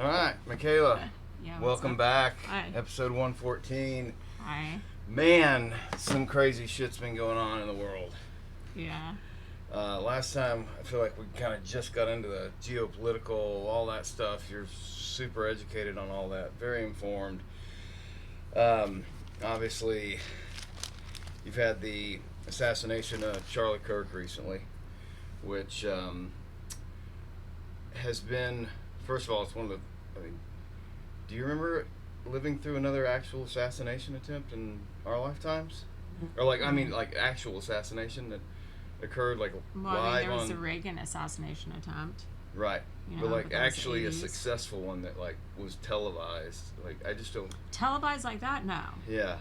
All right, Micaela. Yeah, Welcome back. Hi. Episode 114. Hi. Man, some crazy shit's been going on in the world. Yeah. Last time, I feel like we kind of just got into the geopolitical, all that stuff. You're super educated on all that, very informed. Obviously, you've had the assassination of Charlie Kirk recently, which has been, first of all, it's one of the, do you remember living through another actual assassination attempt in our lifetimes? Or like actual assassination that occurred Well, live there was on the Reagan assassination attempt. right, You but know, like that was the actually a 80s. successful one that was televised. I just don't. Televised like that? No. Yeah,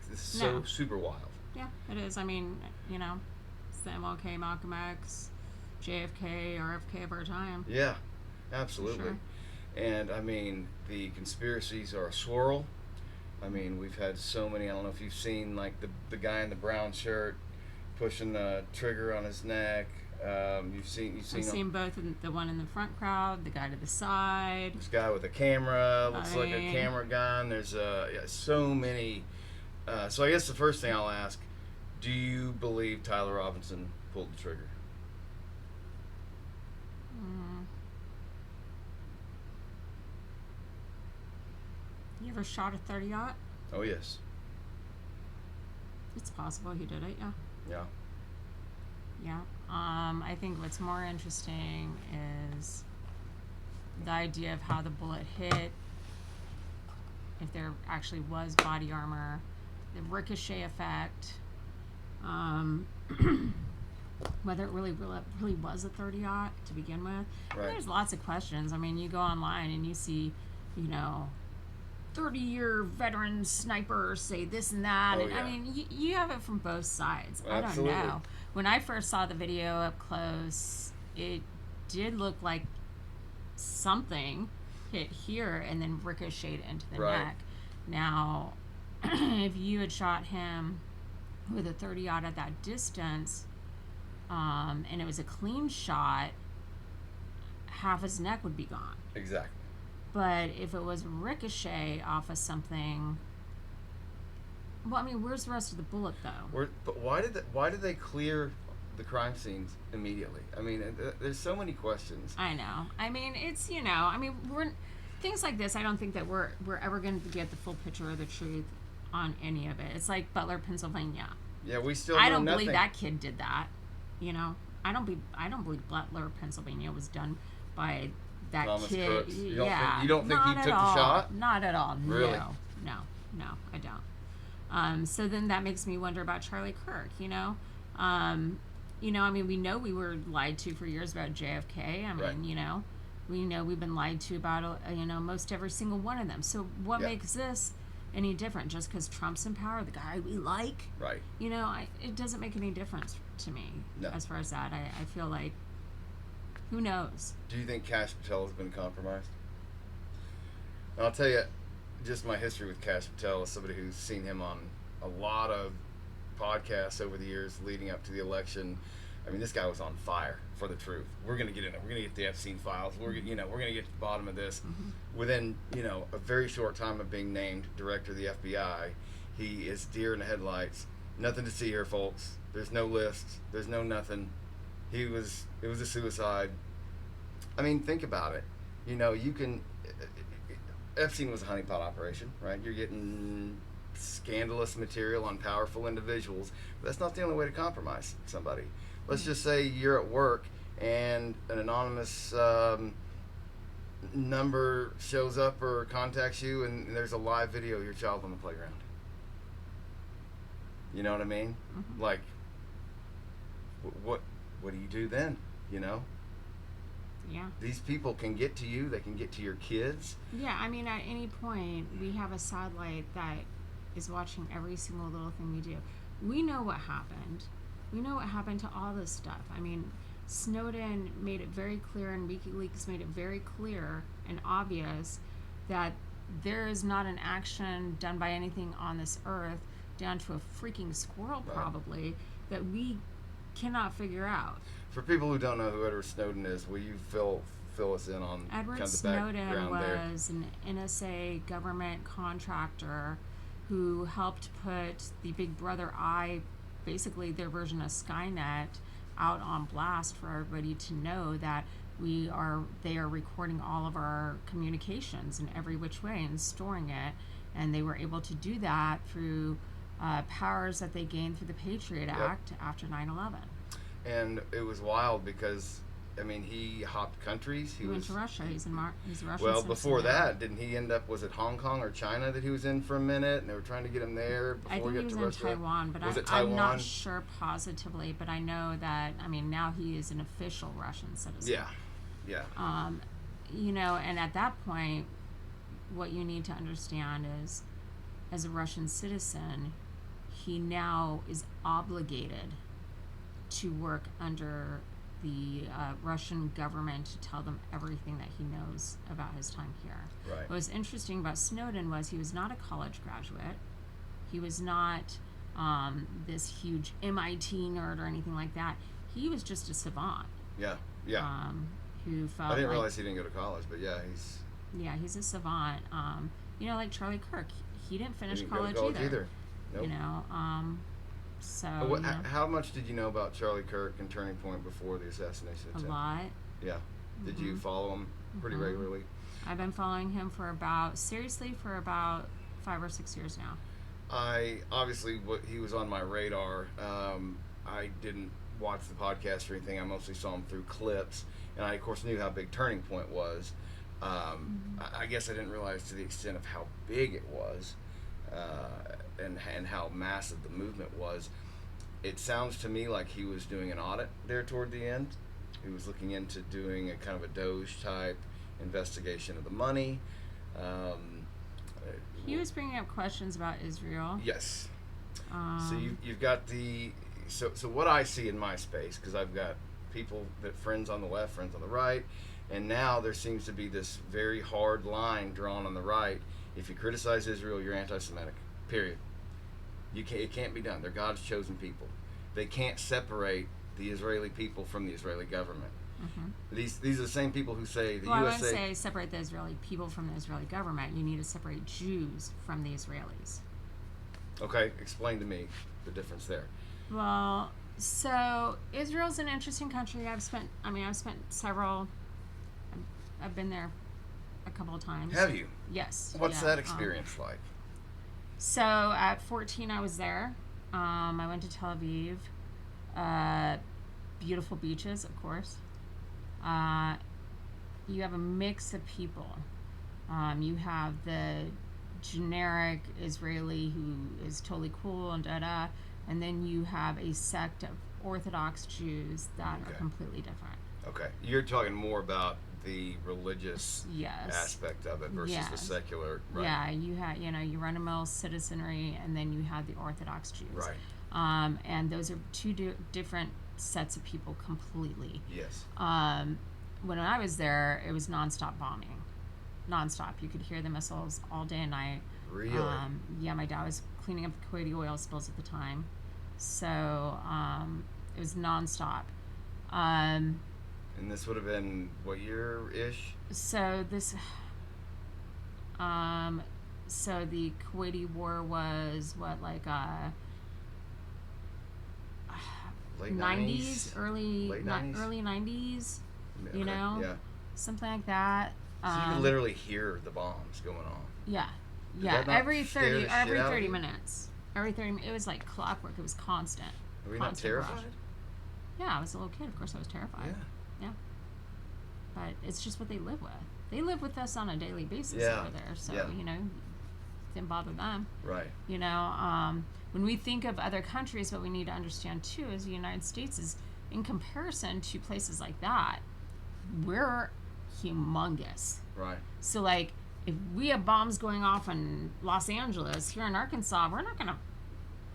this is so No. super wild. Yeah, it is. I mean, it's the MLK, Malcolm X, JFK, RFK of our time. Yeah, absolutely. Sure. And the conspiracies are a swirl. We've had so many. I don't know if you've seen the guy in the brown shirt pushing the trigger on his neck. You've seen both the one in the front crowd, the guy to the side. This guy with a camera looks like a camera gun. There's so many. So I guess the first thing I'll ask: do you believe Tyler Robinson pulled the trigger? You ever shot a 30-aught? Oh yes. It's possible he did it. Yeah. Yeah. Yeah. I think what's more interesting is the idea of how the bullet hit, if there actually was body armor, the ricochet effect, whether it really was a 30-aught to begin with. Right. There's lots of questions. You go online and you see, 30-year veteran snipers say this and that. Oh, And yeah. you have it from both sides. Absolutely. I don't know. When I first saw the video up close, it did look like something hit here and then ricocheted into the Right. neck. Now, if you had shot him with a 30-aught at that distance, and it was a clean shot, half his neck would be gone. Exactly. But if it was ricochet off of something, where's the rest of the bullet though? But why did they clear the crime scenes immediately? There's so many questions. I know. It's we're things like this. I don't think that we're ever going to get the full picture of the truth on any of it. It's like Butler, Pennsylvania. Yeah, we still. I don't know believe nothing. that kid did that. I don't believe Butler, Pennsylvania was done by that Thomas kid. Crooks. You Yeah, don't think he not took at the all. shot? Not at all. Really? No, I don't. So then that makes me wonder about Charlie Kirk. We know we were lied to for years about JFK. Right. We know we've been lied to about most every single one of them. So what Yeah. makes this any different? Just because Trump's in power, the guy we like? Right. It doesn't make any difference to me. No. As far as that. I feel like, who knows? Do you think Cash Patel has been compromised? And I'll tell you, just my history with Cash Patel as somebody who's seen him on a lot of podcasts over the years leading up to the election. This guy was on fire for the truth. We're gonna get in it. We're gonna get the Epstein files. We're gonna get to the bottom of this. Mm-hmm. Within a very short time of being named director of the FBI, he is deer in the headlights. Nothing to see here, folks. There's no lists. There's no nothing. It was a suicide. Think about it. Epstein was a honeypot operation, right? You're getting scandalous material on powerful individuals. But that's not the only way to compromise somebody. Let's just say you're at work and an anonymous number shows up or contacts you, and there's a live video of your child on the playground. You know what I mean? Mm-hmm. What do you do then? Yeah. These people can get to you. They can get to your kids. Yeah, at any point, we have a satellite that is watching every single little thing we do. We know what happened. We know what happened to all this stuff. Snowden made it very clear, and WikiLeaks made it very clear and obvious that there is not an action done by anything on this earth, down to a freaking squirrel probably, that we cannot figure out. For people who don't know who Edward Snowden is, will you fill fill us in on Edward kind of the Snowden background there. was an NSA government contractor who helped put the Big Brother Eye, basically their version of Skynet, out on blast for everybody to know that they are recording all of our communications in every which way and storing it. And they were able to do that through powers that they gained through the Patriot Act after 9/11. And it was wild because, I mean, he hopped countries. He went to Russia. He's a Russian Well, citizen before now. that, didn't he end up, was it Hong Kong or China that he was in for a minute? And they were trying to get him there before I think he he got was to in Russia? Taiwan, but Was it I'm Taiwan? not sure positively, but I know that, I mean, now he is an official Russian citizen. Yeah. You know, and at that point, what you need to understand is, as a Russian citizen, he now is obligated to work under the Russian government to tell them everything that he knows about his time here. Right. What was interesting about Snowden was he was not a college graduate. He was not this huge MIT nerd or anything like that. He was just a savant. Yeah. Who felt I didn't like, realize he didn't go to college, but yeah, he's a savant. You know, like Charlie Kirk, he didn't finish he didn't college, go to college either. Nope. You know, so What, how much did you know about Charlie Kirk and Turning Point before the assassination a attempt? lot. Yeah. Did you follow him pretty regularly? I've been following him for about 5 or 6 years now. He was on my radar. I didn't watch the podcast or anything. I mostly saw him through clips, and I of course knew how big Turning Point was. I guess I didn't realize to the extent of how big it was, and how massive the movement was. It sounds to me like he was doing an audit there toward the end. He was looking into doing a kind of a Doge type investigation of the money. He was bringing up questions about Israel. Yes. So you've got so what I see in my space, because I've got friends on the left, friends on the right, and now there seems to be this very hard line drawn on the right. If you criticize Israel, you're anti-Semitic. Period. It can't be done. They're God's chosen people. They can't separate the Israeli people from the Israeli government. These are the same people who say the USA. I wouldn't say separate the Israeli people from the Israeli government. You need to separate Jews from the Israelis. Okay, explain to me the difference there. Well, so Israel's an interesting country. I've spent several. I've been there a couple of times. Have you? Yes. What's that experience like? So at 14, I was there. I went to Tel Aviv. Beautiful beaches, of course. You have a mix of people. You have the generic Israeli who is totally cool and da-da, and then you have a sect of Orthodox Jews that are completely different. Okay. You're talking more about the religious aspect of it versus the secular, right? Yeah, you run-of-the-mill citizenry, and then you have the Orthodox Jews. Right. And those are two different sets of people completely. Yes. When I was there, it was nonstop bombing. Nonstop. You could hear the missiles all day and night. Really? Yeah, my dad was cleaning up the Kuwaiti oil spills at the time. So it was nonstop. And this would have been what year-ish? So the Kuwaiti War was late 90s, late 90s? early 90s, Okay, yeah. something like that. So you could literally hear the bombs going on. Yeah, that not every scare the 30 shit out of 30 you? minutes. It was like clockwork. It was constant. Were you not constant barrage. terrified? Yeah, I was a little kid. Of course, I was terrified. Yeah. But it's just what they live with. They live with us on a daily basis over there. So, didn't bother them. Right. When we think of other countries, what we need to understand, too, is the United States is, in comparison to places like that, we're humongous. Right. So, like, if we have bombs going off in Los Angeles, here in Arkansas, we're not going to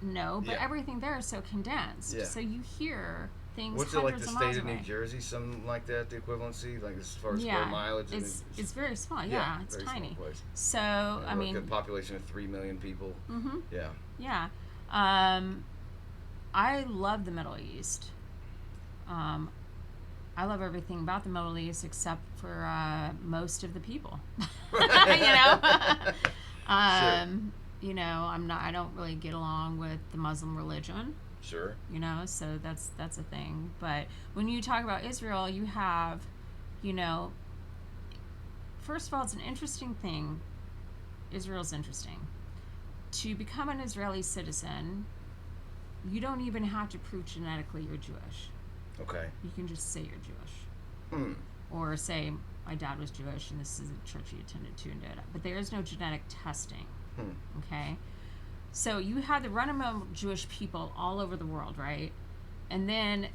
know, but everything there is so condensed. Yeah. So you hear things What's it like, hundreds the of miles state of away. New Jersey, something like that, the equivalency, like as far as square mileage? It's very small. Yeah, it's very tiny. small place. So, I mean, a population of 3 million people. Mm-hmm. Yeah. Yeah. I love the Middle East. I love everything about the Middle East except for most of the people. You know, Sure. you know, I don't really get along with the Muslim religion. Sure. You know, so that's a thing. But when you talk about Israel, you have, you know, first of all, it's an interesting thing. Israel's interesting. To become an Israeli citizen, you don't even have to prove genetically you're Jewish. Okay. You can just say you're Jewish. Hmm. Or say, my dad was Jewish and this is a church he attended to and did. But there is no genetic testing. Okay? So you have the run-of-the-mill Jewish people all over the world, right? And then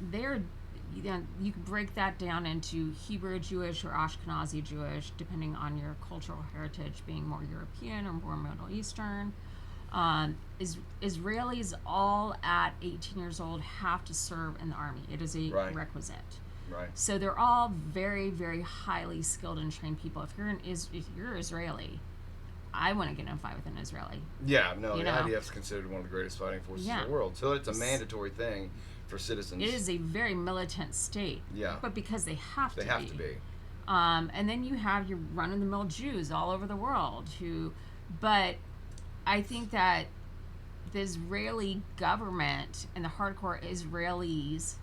you can break that down into Hebrew Jewish or Ashkenazi Jewish, depending on your cultural heritage, being more European or more Middle Eastern. Israelis all at 18 years old have to serve in the army. It is a requisite. Right. So they're all very, very highly skilled and trained people. If you're Israeli, I wouldn't get in a fight with an Israeli. Yeah, no, the IDF's considered one of the greatest fighting forces in the world. So it's a mandatory thing for citizens. It is a very militant state. Yeah. But because they have to be. They have to be. And then you have your run-of-the-mill Jews all over the world but I think that the Israeli government and the hardcore Israelis,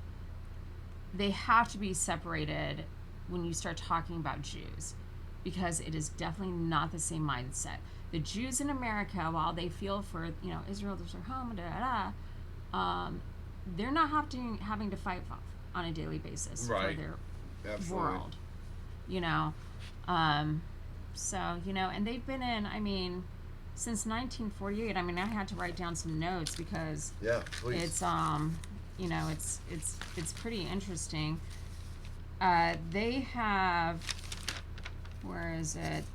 they have to be separated when you start talking about Jews, because it is definitely not the same mindset. The Jews in America, while they feel for, you know, Israel is their home, they're not having to fight on a daily basis for their world, you know. So, you know, and they've been in, I mean, since 1948. I mean, I had to write down some notes because it's you know, it's pretty interesting. They have, where is it?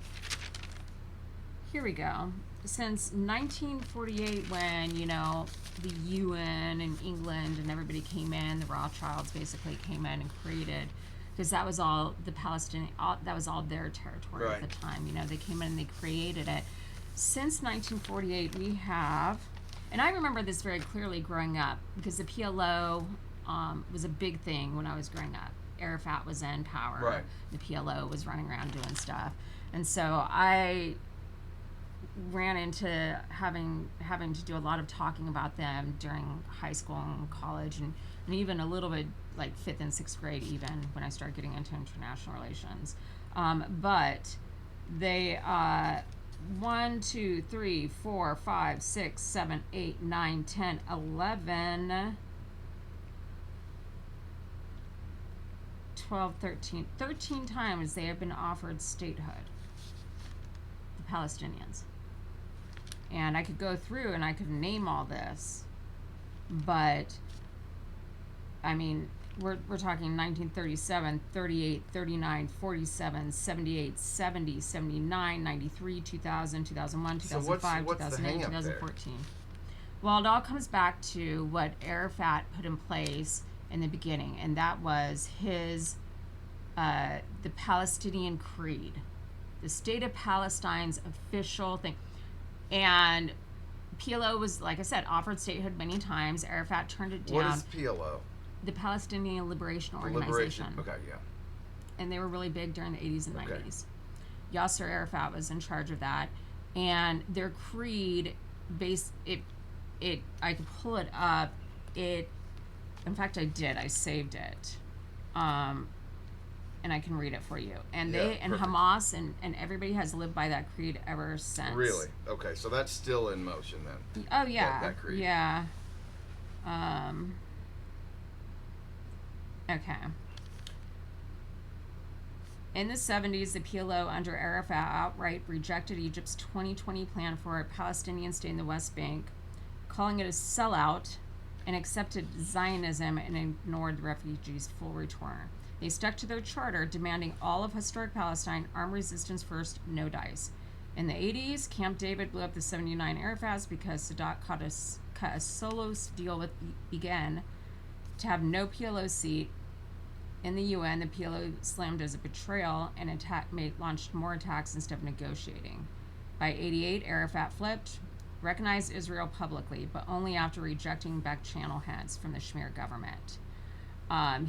Here we go. Since 1948, when, you know, the UN and England and everybody came in, the Rothschilds basically came in and created, because that was all the Palestinian, that was all their territory at the time. You know, they came in and they created it. Since 1948, we have, and I remember this very clearly growing up, because the PLO was a big thing when I was growing up. Arafat was in power. Right. The PLO was running around doing stuff. And so I ran into having to do a lot of talking about them during high school and college, and even a little bit like 5th and 6th grade, even when I started getting into international relations. But they 1, 2, 3, 4, 5, 6, 7, 8, 9, 10, 11, 12, 13 times they have been offered statehood, the Palestinians. And I could go through and I could name all this, but I mean, we're talking 1937, 38, 39, 47, 78, 70, 79, 93, 2000, 2001, 2005, what's 2008, 2014. Well, it all comes back to what Arafat put in place in the beginning, and that was his the Palestinian Creed, the state of Palestine's official thing. And PLO was, like I said, offered statehood many times. Arafat turned it down. What is PLO? The Palestinian Liberation Organization. Okay, yeah. And they were really big during the 80s and 90s. Yasser Arafat was in charge of that. And their creed, I could pull it up. In fact, I did. I saved it. And I can read it for you. And perfect. Hamas and everybody has lived by that creed ever since. Really? Okay, so that's still in motion then. Oh, yeah. That creed. Yeah. Okay. In the 70s, the PLO under Arafat outright rejected Egypt's 2020 plan for a Palestinian state in the West Bank, calling it a sellout, and accepted Zionism and ignored the refugees' full return. They stuck to their charter, demanding all of historic Palestine, armed resistance first, no dice. In the 80s, Camp David blew up the 79 Arafats because Sadat cut a solo deal with Begin to have no PLO seat in the UN. The PLO slammed as a betrayal and launched more attacks instead of negotiating. By 88, Arafat flipped, recognized Israel publicly, but only after rejecting back channel heads from the Shamir government.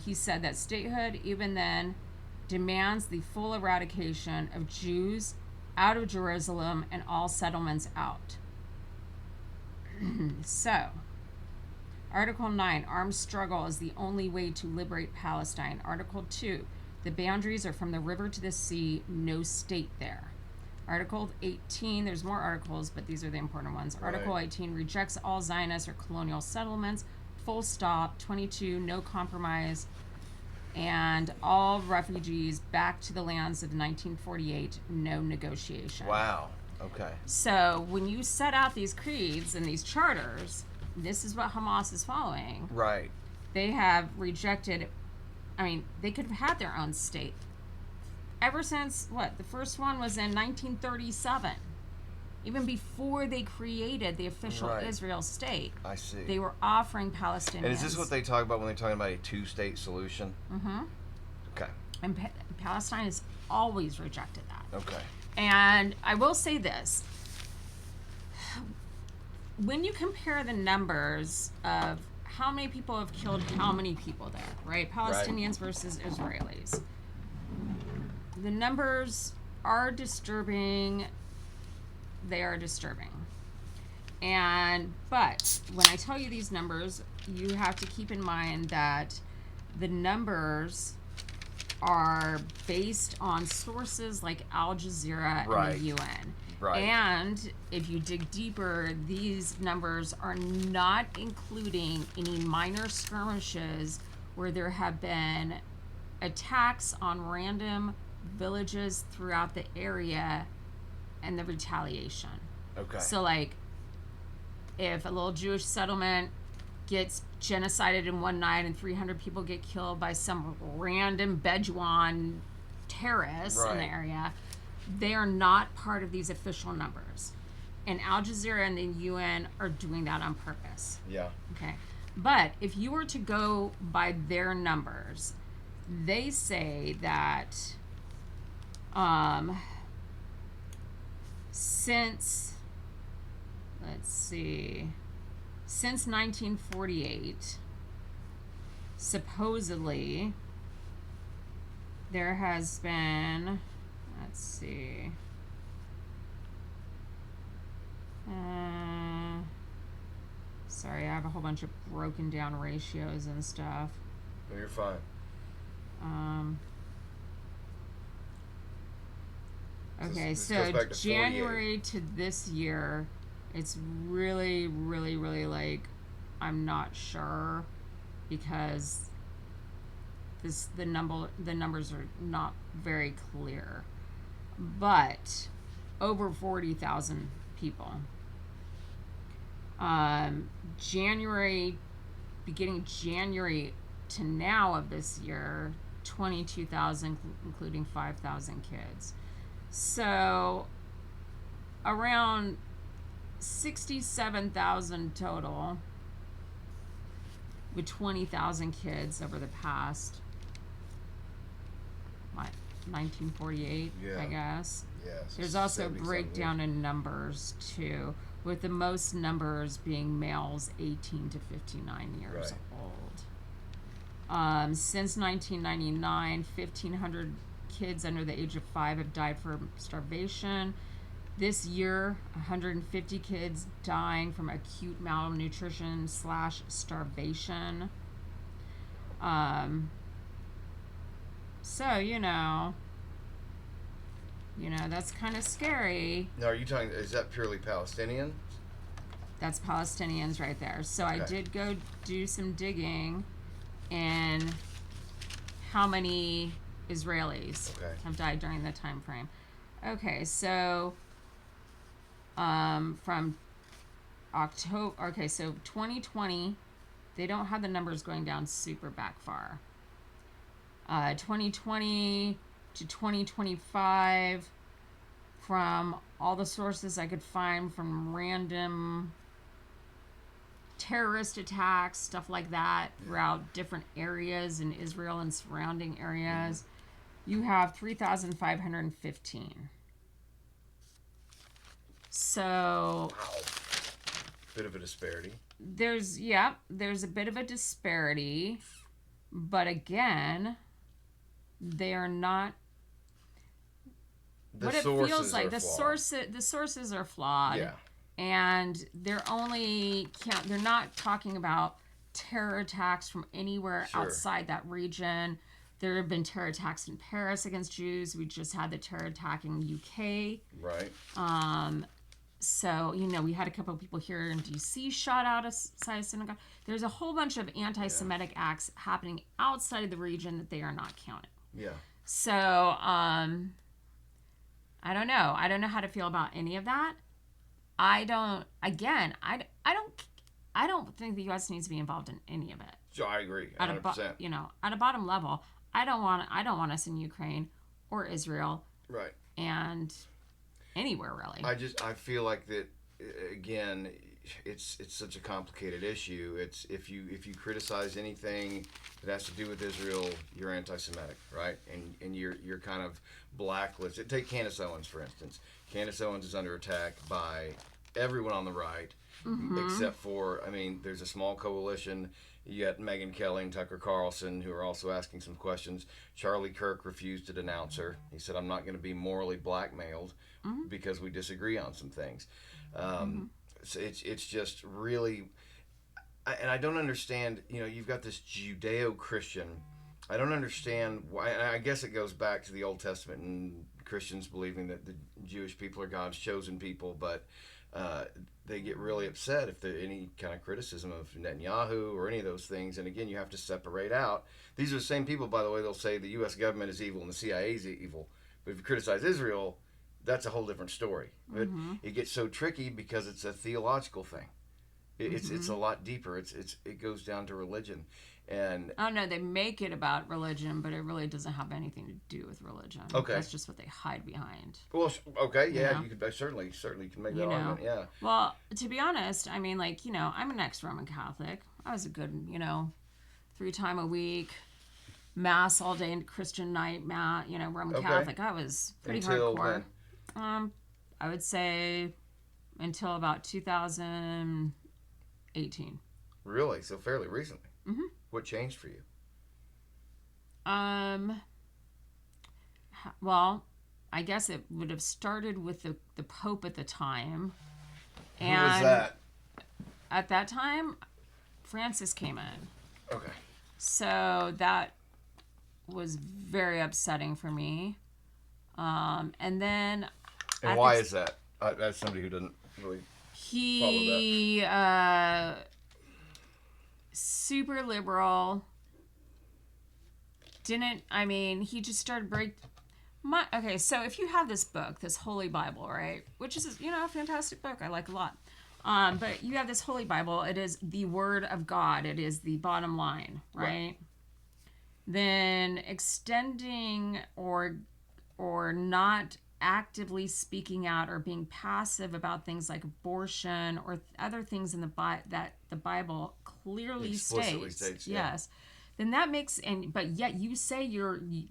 He said that statehood, even then, demands the full eradication of Jews out of Jerusalem and all settlements out. So, Article 9, armed struggle is the only way to liberate Palestine. Article 2, the boundaries are from the river to the sea, no state there. Article 18, there's more articles, but these are the important ones. Right. Article 18 rejects all Zionist or colonial settlements, full stop. 22, no compromise. And all refugees back to the lands of 1948, no negotiation. Wow. Okay. So when you set out these creeds and these charters, this is what Hamas is following. Right. They have rejected, I mean, they could have had their own state. Ever since, the first one was in 1937. Even before they created the official Israel state. I see. They were offering Palestinians. And is this what they talk about when they're talking about a two-state solution? Mm-hmm. Okay. And Palestine has always rejected that. Okay. And I will say this. When you compare the numbers of how many people have killed how many people there, right? Palestinians versus Israelis. The numbers are disturbing. They are disturbing. But when I tell you these numbers, you have to keep in mind that the numbers are based on sources like Al Jazeera and the UN. Right. And if you dig deeper, these numbers are not including any minor skirmishes where there have been attacks on random villages throughout the area and the retaliation. Okay. So, like, if a little Jewish settlement gets genocided in one night and 300 people get killed by some random Bedouin terrorists in the area, they are not part of these official numbers. And Al Jazeera and the UN are doing that on purpose. Yeah. Okay. But if you were to go by their numbers, they say that since 1948, supposedly there has been, sorry, I have a whole bunch of broken down ratios and stuff. No, you're fine. Okay, this so goes back to January to this year, it's really, really, really, like, I'm not sure, because the numbers are not very clear, but over 40,000 people. Beginning January to now of this year, 22,000, including 5,000 kids. So around 67,000 total, with 20,000 kids over the past 1948, I guess. Yes. There's also a breakdown in numbers too, with the most numbers being males 18 to 59 years old. Since 1999, 1,500 kids under the age of 5 have died from starvation. This year, 150 kids dying from acute malnutrition / starvation. So, that's kind of scary. Now, are you talking, is that purely Palestinian? That's Palestinians right there. So I did go do some digging in how many Israelis have died during the time frame. Okay, so from October, so 2020, they don't have the numbers going down super back far. 2020 to 2025, from all the sources I could find, from random terrorist attacks, stuff like that, throughout different areas in Israel and surrounding areas, you have 3,515. So, Bit of a disparity. there's a bit of a disparity. But again, they are not. The what it sources feels like are flawed. the sources are flawed. Yeah. And they're not talking about terror attacks from anywhere Sure. outside that region. There have been terror attacks in Paris against Jews. We just had the terror attack in UK. Right. So, we had a couple of people here in DC shot out outside a synagogue. There's a whole bunch of anti-Semitic acts happening outside of the region that they are not counting. Yeah. So, I don't know. I don't know how to feel about any of that. I don't think the U.S. needs to be involved in any of it. So I agree, 100%. At a bottom level, I don't want us in Ukraine or Israel. Right. And anywhere really. I feel like that again. It's such a complicated issue. It's if you criticize anything that has to do with Israel, you're anti-Semitic, right? And you're kind of blacklisted. Take Candace Owens for instance. Candace Owens is under attack by everyone on the right, except for there's a small coalition. You got Megyn Kelly and Tucker Carlson who are also asking some questions. Charlie Kirk refused to denounce her. He said, "I'm not going to be morally blackmailed because we disagree on some things." So it's just really, and I don't understand. You've got this Judeo-Christian. I don't understand why. And I guess it goes back to the Old Testament and Christians believing that the Jewish people are God's chosen people, but they get really upset if there's any kind of criticism of Netanyahu or any of those things. And again, you have to separate out. These are the same people, by the way. They'll say the U.S. government is evil and the CIA is evil, but if you criticize Israel, that's a whole different story. But it gets so tricky because it's a theological thing. It's a lot deeper. It goes down to religion, and oh no, they make it about religion, but it really doesn't have anything to do with religion. Okay, that's just what they hide behind. Well, okay, yeah, you could certainly can make that argument. Yeah. Well, to be honest, I'm an ex-Roman Catholic. I was a good 3 times a week. Mass all day and Christian night, Roman Catholic. I was pretty hardcore. When? I would say until about 2018. Really? So fairly recently. Mm-hmm. What changed for you? Well, I guess it would have started with the Pope at the time. Who was that? At that time, Francis came in. Okay. So that was very upsetting for me. And then... And why is that? As somebody who doesn't really follow that. Super liberal. He just started okay, so if you have this book, this Holy Bible, right? Which is, a fantastic book. I like a lot. But you have this Holy Bible. It is the Word of God. It is the bottom line, right? Then extending or not actively speaking out or being passive about things like abortion or other things in that the Bible clearly states, yes, then that makes but yet you say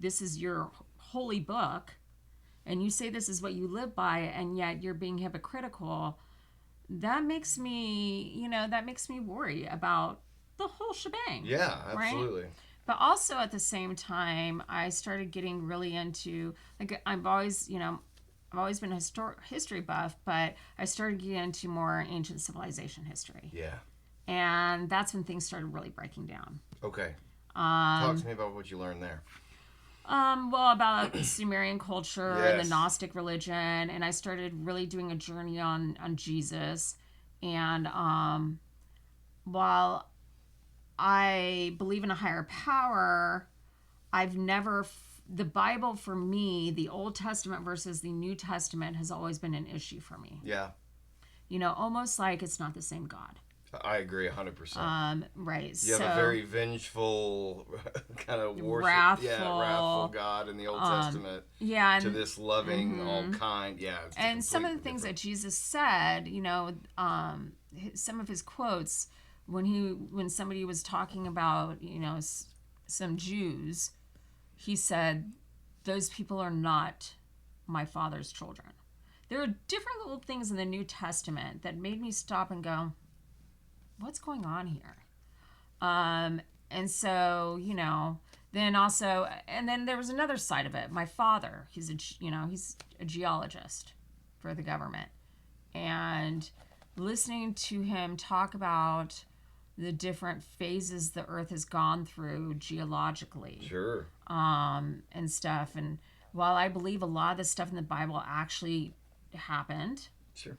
this is your holy book, and you say this is what you live by, and yet you're being hypocritical. That makes me worry about the whole shebang. Yeah, absolutely. Right? But also at the same time, I started getting really into, I've always been a history buff, but I started getting into more ancient civilization history. Yeah. And that's when things started really breaking down. Okay. Talk to me about what you learned there. Well, about Sumerian culture and the Gnostic religion, and I started really doing a journey on Jesus. And while I believe in a higher power, I've never... the Bible for me, the Old Testament versus the New Testament has always been an issue for me. Yeah. Almost like it's not the same God. I agree 100%. Right. You have a very vengeful kind of worship, wrathful God in the Old Testament. Yeah. To this loving, all kind. Yeah. And some of the things that Jesus said, some of his quotes when somebody was talking about, some Jews, he said, "Those people are not my Father's children." There are different little things in the New Testament that made me stop and go, what's going on here? And so, then also, and then there was another side of it. My father, he's a geologist for the government. And listening to him talk about the different phases the earth has gone through geologically. Sure. And stuff. And while I believe a lot of the stuff in the Bible actually happened, Sure.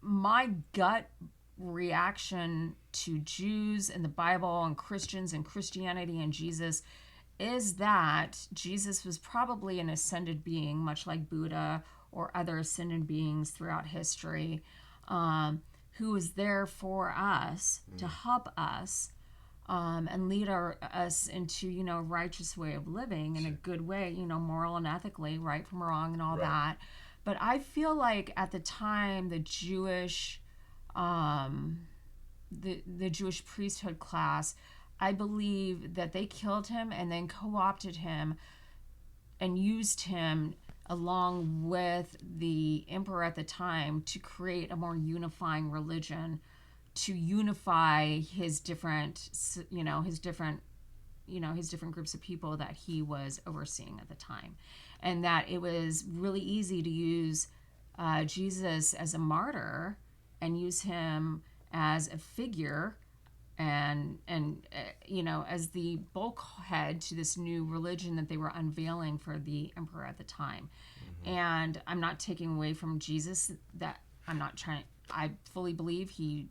my gut reaction to Jews and the Bible and Christians and Christianity and Jesus is that Jesus was probably an ascended being, much like Buddha or other ascended beings throughout history, who was there for us to help us and lead us into, a righteous way of living in a good way, moral and ethically, right from wrong and all that. But I feel like at the time, the Jewish priesthood class, I believe that they killed him and then co-opted him and used him along with the emperor at the time to create a more unifying religion, to unify his different groups of people that he was overseeing at the time. And that it was really easy to use Jesus as a martyr and use him as a figure and as the bulkhead to this new religion that they were unveiling for the emperor at the time. Mm-hmm. And I'm not taking away from Jesus that I fully believe he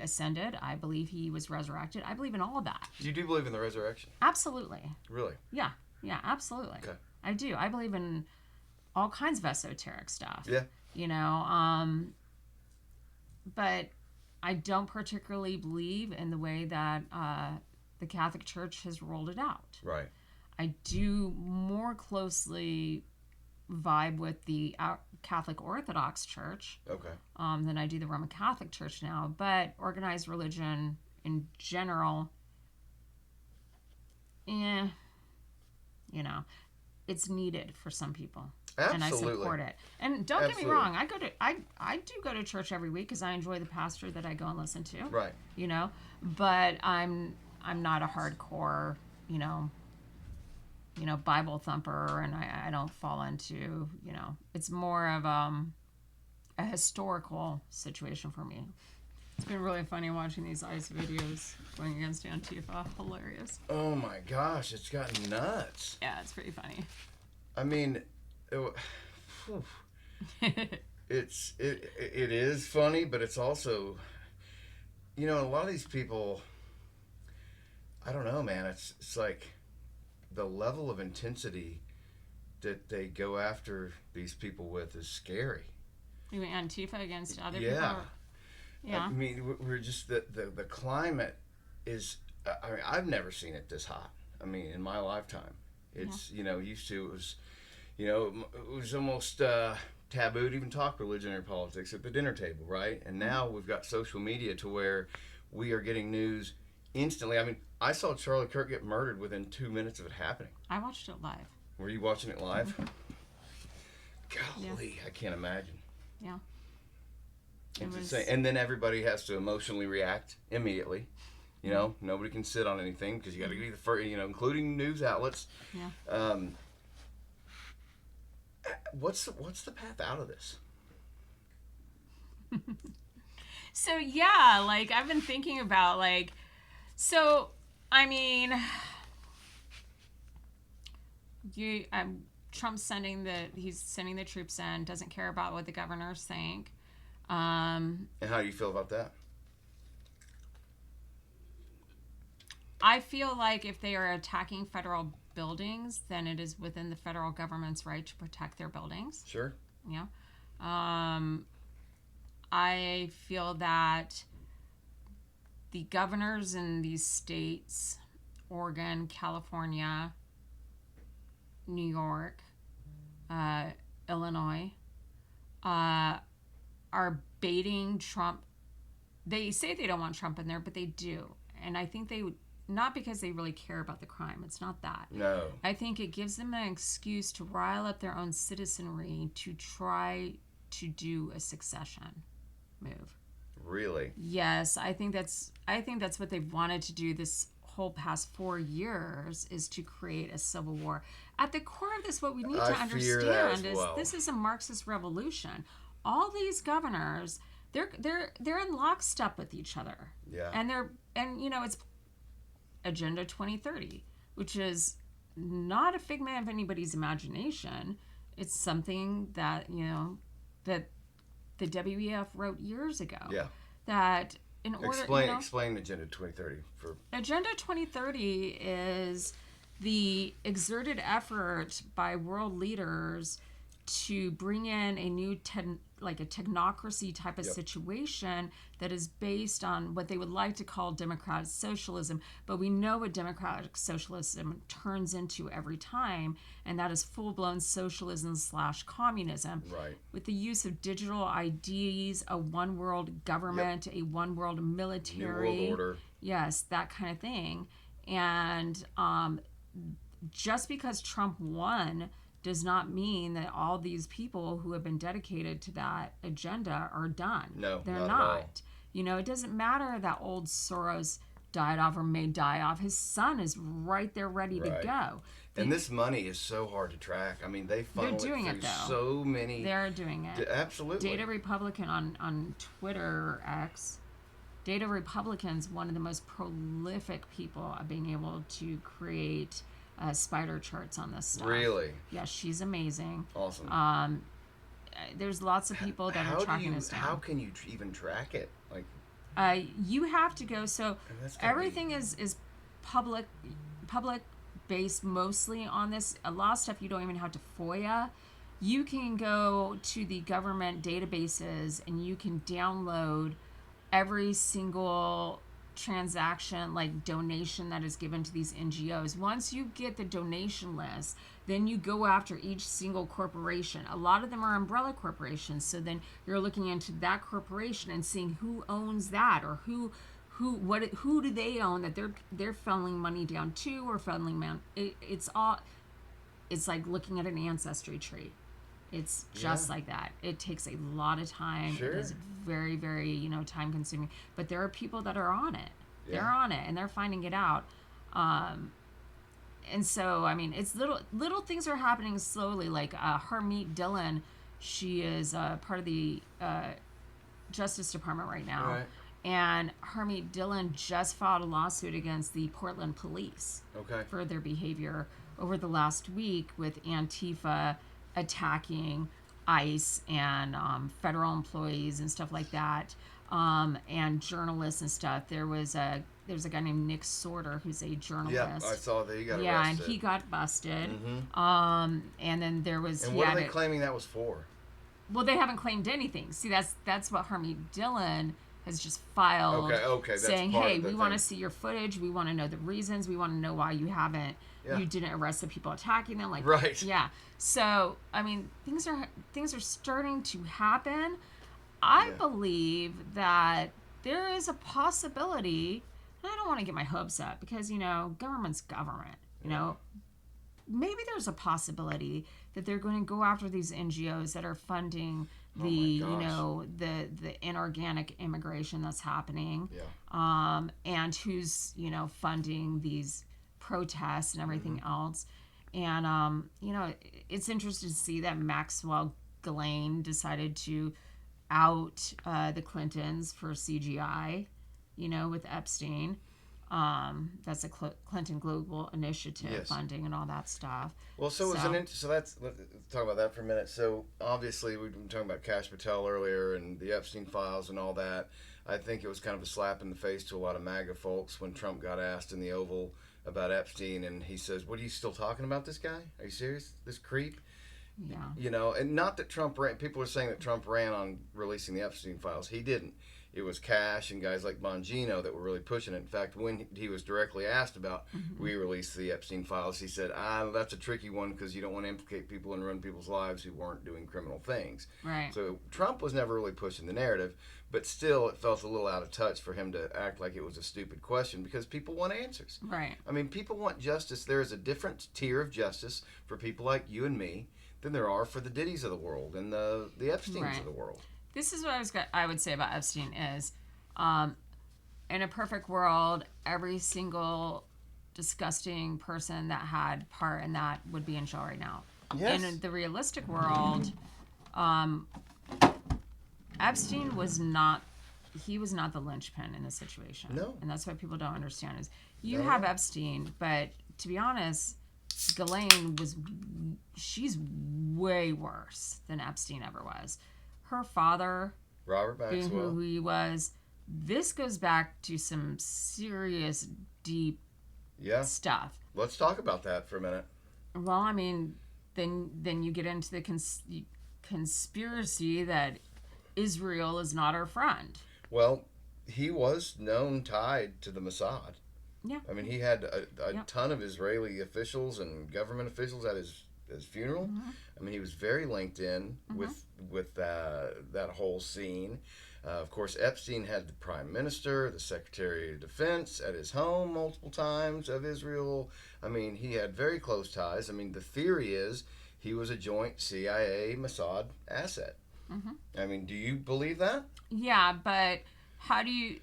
ascended. I believe he was resurrected. I believe in all of that. You do believe in the resurrection? Absolutely. Really? Yeah, absolutely. Okay. I do. I believe in all kinds of esoteric stuff. Yeah. But I don't particularly believe in the way that the Catholic Church has rolled it out. Right. I do more closely vibe with the Catholic Orthodox Church than I do the Roman Catholic Church now. But organized religion in general, it's needed for some people. Absolutely. And I support it. And don't get me wrong, I do go to church every week because I enjoy the pastor that I go and listen to. Right. But I'm not a hardcore, Bible thumper, and I don't fall into, it's more of a historical situation for me. It's been really funny watching these ICE videos going against Antifa. Hilarious. Oh my gosh, it's gotten nuts. Yeah, it's pretty funny. I mean, it is funny, but it's also, a lot of these people, I don't know, man. It's like the level of intensity that they go after these people with is scary. You mean Antifa against other people? Yeah. I mean, we're just, the climate is, I've never seen it this hot. I mean, in my lifetime. It's, used to, it was almost taboo to even talk religion or politics at the dinner table, right? And now we've got social media to where we are getting news instantly. I mean, I saw Charlie Kirk get murdered within 2 minutes of it happening. I watched it live. Were you watching it live? Mm-hmm. Golly, I can't imagine. Yeah. It's insane. And then everybody has to emotionally react immediately. Nobody can sit on anything because you got to be the first, including news outlets. Yeah. What's the path out of this? So yeah, I've been thinking about Trump's sending the troops in, doesn't care about what the governors think. And how do you feel about that? I feel like if they are attacking federal buildings, then it is within the federal government's right to protect their buildings. Sure. Yeah. I feel that the governors in these states, Oregon, California, New York, Illinois, are baiting Trump. They say they don't want Trump in there, but they do. And I think they would, not because they really care about the crime. It's not that. No. I think it gives them an excuse to rile up their own citizenry to try to do a succession move. Really? Yes, I think that's what they've wanted to do this whole past 4 years, is to create a civil war. At the core of this, what we need to I fear that as understand is well. this is a Marxist revolution. All these governors, they're in lockstep with each other. Yeah. And it's Agenda 2030, which is not a figment of anybody's imagination. It's something that that the WEF wrote years ago. Yeah. That in order Explain Agenda 2030 for. Agenda 2030 is the exerted effort by world leaders to bring in a new like a technocracy type of situation that is based on what they would like to call democratic socialism, but we know what democratic socialism turns into every time, and that is full-blown socialism / communism, Right. with the use of digital IDs, a one world government, a one world military, New world order. yes, that kind of thing. And just because Trump won does not mean that all these people who have been dedicated to that agenda are done. No, they're not at all. It doesn't matter that old Soros died off or may die off. His son is right there ready to go. And this money is so hard to track. I mean, they funnel it doing through it, though. so many. They're doing it. Absolutely. Data Republican on Twitter or X. Data Republican's one of the most prolific people of being able to create spider charts on this stuff. Really? Yeah, she's amazing. Awesome. There's lots of people that are tracking this down. How can you even track it? Like, you have to go. So everything is public based mostly on this. A lot of stuff you don't even have to FOIA. You can go to the government databases and you can download every single transaction, like donation that is given to these NGOs. Once you get the donation list, then you go after each single corporation. A lot of them are umbrella corporations, so then you're looking into that corporation and seeing who owns that, or who do they own that they're funneling money down to, or funneling money. It's like looking at an ancestry tree. It's just like that. It takes a lot of time. Sure. It is very, very, time consuming. But there are people that are on it. Yeah. They're on it and they're finding it out. And so, I mean, it's little things are happening slowly. Like Harmeet Dillon, she is part of the Justice Department right now. Right. And Harmeet Dillon just filed a lawsuit against the Portland police for their behavior over the last week with Antifa attacking ICE and federal employees and stuff like that, and journalists and stuff. There's a guy named Nick Sorter who's a journalist. Yeah, I saw that he got arrested. Yeah, and he got busted. Mm-hmm. And then there was. And what are they claiming that was for? Well, they haven't claimed anything. See, that's what Harmeet Dillon has just filed. Okay, that's saying, part hey, of the we want to see your footage. We want to know the reasons. We want to know why you haven't. Yeah. You didn't arrest the people attacking them. Like, right. Yeah. So, I mean, things are starting to happen. I believe that there is a possibility, and I don't want to get my hopes up because, government's government, maybe there's a possibility that they're going to go after these NGOs that are funding the inorganic immigration that's happening. Yeah. And who's, funding these protests and everything else. And, it's interesting to see that Maxwell Ghislaine decided to out the Clintons for CGI, with Epstein. That's a Clinton Global Initiative funding and all that stuff. Well, so let's talk about that for a minute. So obviously we've been talking about Kash Patel earlier and the Epstein files and all that. I think it was kind of a slap in the face to a lot of MAGA folks when Trump got asked in the Oval about Epstein, and he says, "What, are you still talking about this guy? Are you serious? This creep?" Yeah. And not that Trump ran. People are saying that Trump ran on releasing the Epstein files. He didn't. It was Kash and guys like Bongino that were really pushing it. In fact, when he was directly asked about we released the Epstein files, he said, that's a tricky one because you don't want to implicate people and ruin people's lives who weren't doing criminal things. Right. So Trump was never really pushing the narrative, but still it felt a little out of touch for him to act like it was a stupid question because people want answers. Right. I mean, people want justice. There is a different tier of justice for people like you and me than there are for the Diddy's of the world and the Epsteins of the world. This is what I would say about Epstein is In a perfect world, every single disgusting person that had part in that would be in jail right now. Yes. In the realistic world, Epstein was not the linchpin in this situation. No. And that's what people don't understand is you No. have Epstein, but to be honest, Ghislaine she's way worse than Epstein ever was. Her father, Robert being Maxwell. who he was, this goes back to some serious, deep Yeah. stuff. Let's talk about that for a minute. Well, I mean, then you get into the conspiracy that Israel is not our friend. Well, he was known tied to the Mossad. Yeah. I mean, he had a Yep. ton of Israeli officials and government officials at his funeral. Mm-hmm. I mean, he was very linked in with that whole scene. Of course, Epstein had the prime minister, the secretary of defense at his home multiple times of Israel. I mean, he had very close ties. I mean, the theory is he was a joint CIA Mossad asset. Mm-hmm. I mean, do you believe that? Yeah, but how do you...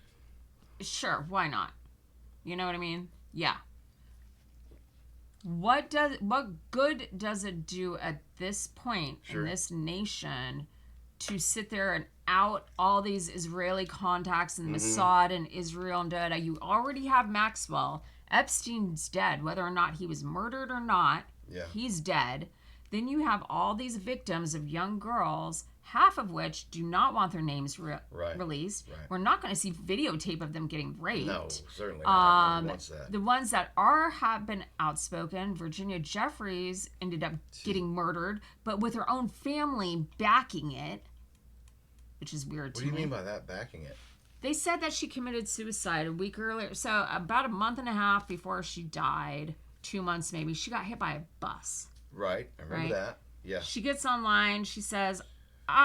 Sure, why not? You know what I mean? Yeah. What good does it do at this point in this nation to sit there and out all these Israeli contacts and Mossad and Israel and da. You already have Maxwell. Epstein's dead, whether or not he was murdered or not. Yeah. He's dead. Then you have all these victims of young girls, half of which do not want their names released. Right. We're not going to see videotape of them getting raped. No, certainly not. Nobody wants that. The ones that have been outspoken, Virginia Jeffries ended up getting murdered, but with her own family backing it, which is weird to me. What do you mean by that, backing it? They said that she committed suicide a week earlier. So about a month and a half before she died, 2 months maybe, she got hit by a bus. Right, I remember that. Yeah. She gets online, she says,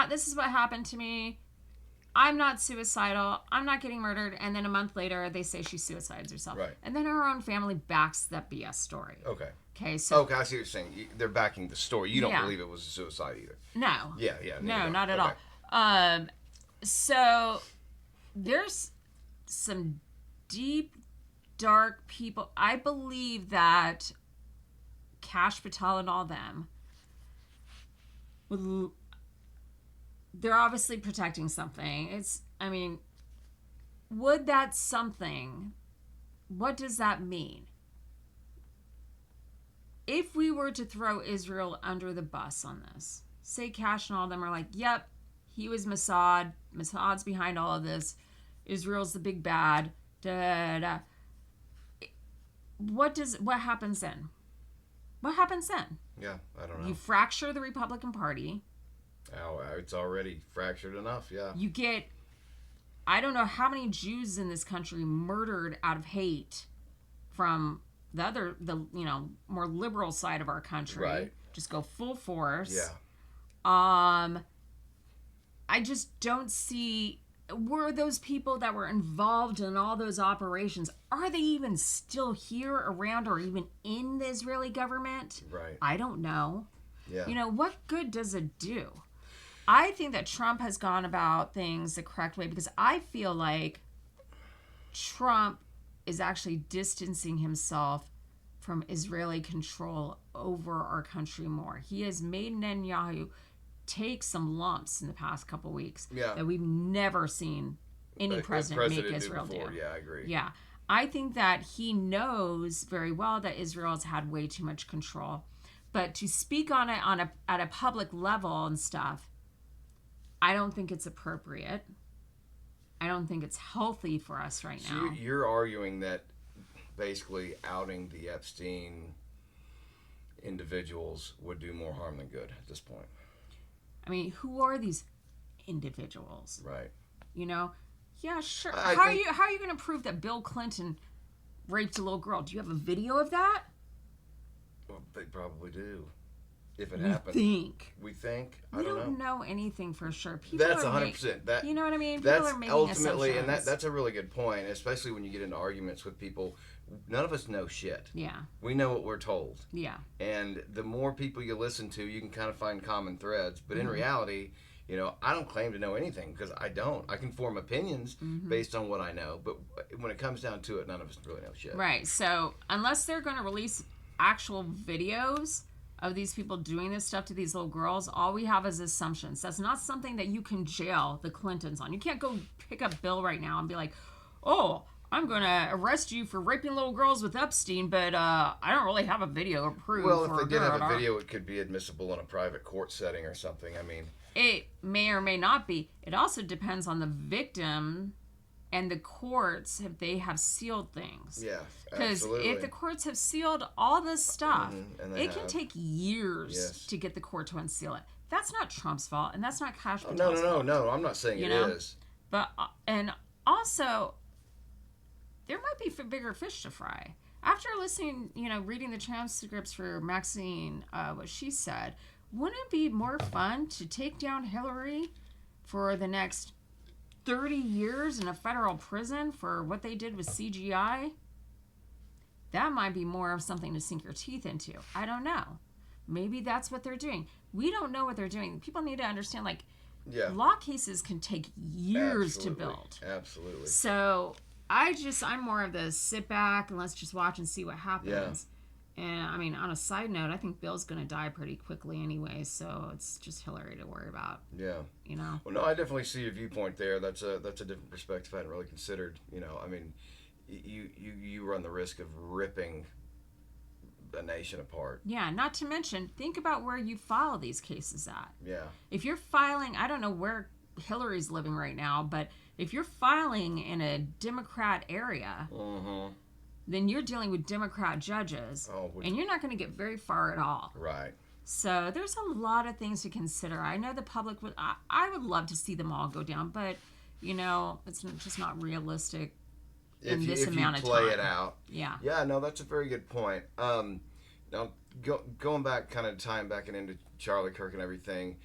this is what happened to me. I'm not suicidal. I'm not getting murdered. And then a month later, they say she suicides herself. Right. And then her own family backs that BS story. Okay. Okay, so... Okay, I see what you're saying. They're backing the story. You don't believe it was a suicide either. No. Yeah. No, not at all. So there's some deep, dark people. I believe that Kash Patel and all them, they're obviously protecting something. Would that something, what does that mean? If we were to throw Israel under the bus on this, say Kash and all of them are like, yep, he was Mossad. Mossad's behind all of this. Israel's the big bad. What happens then? What happens then? Yeah, I don't know. You fracture the Republican Party. Oh, it's already fractured enough, yeah. You get, I don't know how many Jews in this country murdered out of hate from the more liberal side of our country. Right. Just go full force. Yeah. I just don't see, were those people that were involved in all those operations, are they even still here around or even in the Israeli government? Right. I don't know. Yeah. What good does it do? I think that Trump has gone about things the correct way because I feel like Trump is actually distancing himself from Israeli control over our country more. He has made Netanyahu take some lumps in the past couple weeks that we've never seen any president make Israel do. Yeah, I agree. Yeah. I think that he knows very well that Israel has had way too much control. But to speak on it at a public level and stuff, I don't think it's appropriate. I don't think it's healthy for us right now. So you're arguing that basically outing the Epstein individuals would do more harm than good at this point. I mean, who are these individuals? Right. Yeah, sure. How are you going to prove that Bill Clinton raped a little girl? Do you have a video of that? Well, they probably do. If it happened. We think? We don't know anything for sure. People that's 100%. You know what I mean? That's People are making ultimately, assumptions. and that's a really good point, especially when you get into arguments with people. None of us know shit. Yeah. We know what we're told. Yeah. And the more people you listen to, you can kind of find common threads. But in reality, You know, I don't claim to know anything because I don't. I can form opinions based on what I know, but when it comes down to it, none of us really know shit. Right. So unless they're going to release actual videos of these people doing this stuff to these little girls, all we have is assumptions. That's not something that you can jail the Clintons on. You can't go pick up Bill right now and be like, oh, I'm going to arrest you for raping little girls with Epstein, but I don't really have a video or proof. Well, if they did have a video, it could be admissible in a private court setting or something. I mean, it may or may not be. It also depends on the victim and the courts if they have sealed things. Yeah, because absolutely. if the courts have sealed all this stuff, and it can take years to get the court to unseal it. That's not Trump's fault, and that's not Kash Patel's fault. No. I'm not saying it is. But and also, there might be bigger fish to fry. After listening, reading the transcripts for Maxine, what she said, wouldn't it be more fun to take down Hillary for the next 30 years in a federal prison for what they did with CGI? That might be more of something to sink your teeth into. I don't know. Maybe that's what they're doing. We don't know what they're doing. People need to understand, law cases can take years to build. Absolutely. So I'm more of the sit back and let's just watch and see what happens. And I mean, on a side note, I think Bill's going to die pretty quickly anyway, so it's just Hillary to worry about. Yeah. Well, no, I definitely see your viewpoint there. That's a different perspective I hadn't really considered. I mean, you run the risk of ripping a nation apart. Yeah, not to mention, think about where you file these cases at. Yeah. If you're filing, I don't know where Hillary's living right now, but if you're filing in a Democrat area, then you're dealing with Democrat judges, and you're not going to get very far at all. Right. So there's a lot of things to consider. I know the public would, I would love to see them all go down, but, it's just not realistic in this amount of time. If you play it out. Yeah. Yeah, no, that's a very good point. Now, going back, kind of tying back into Charlie Kirk and everything,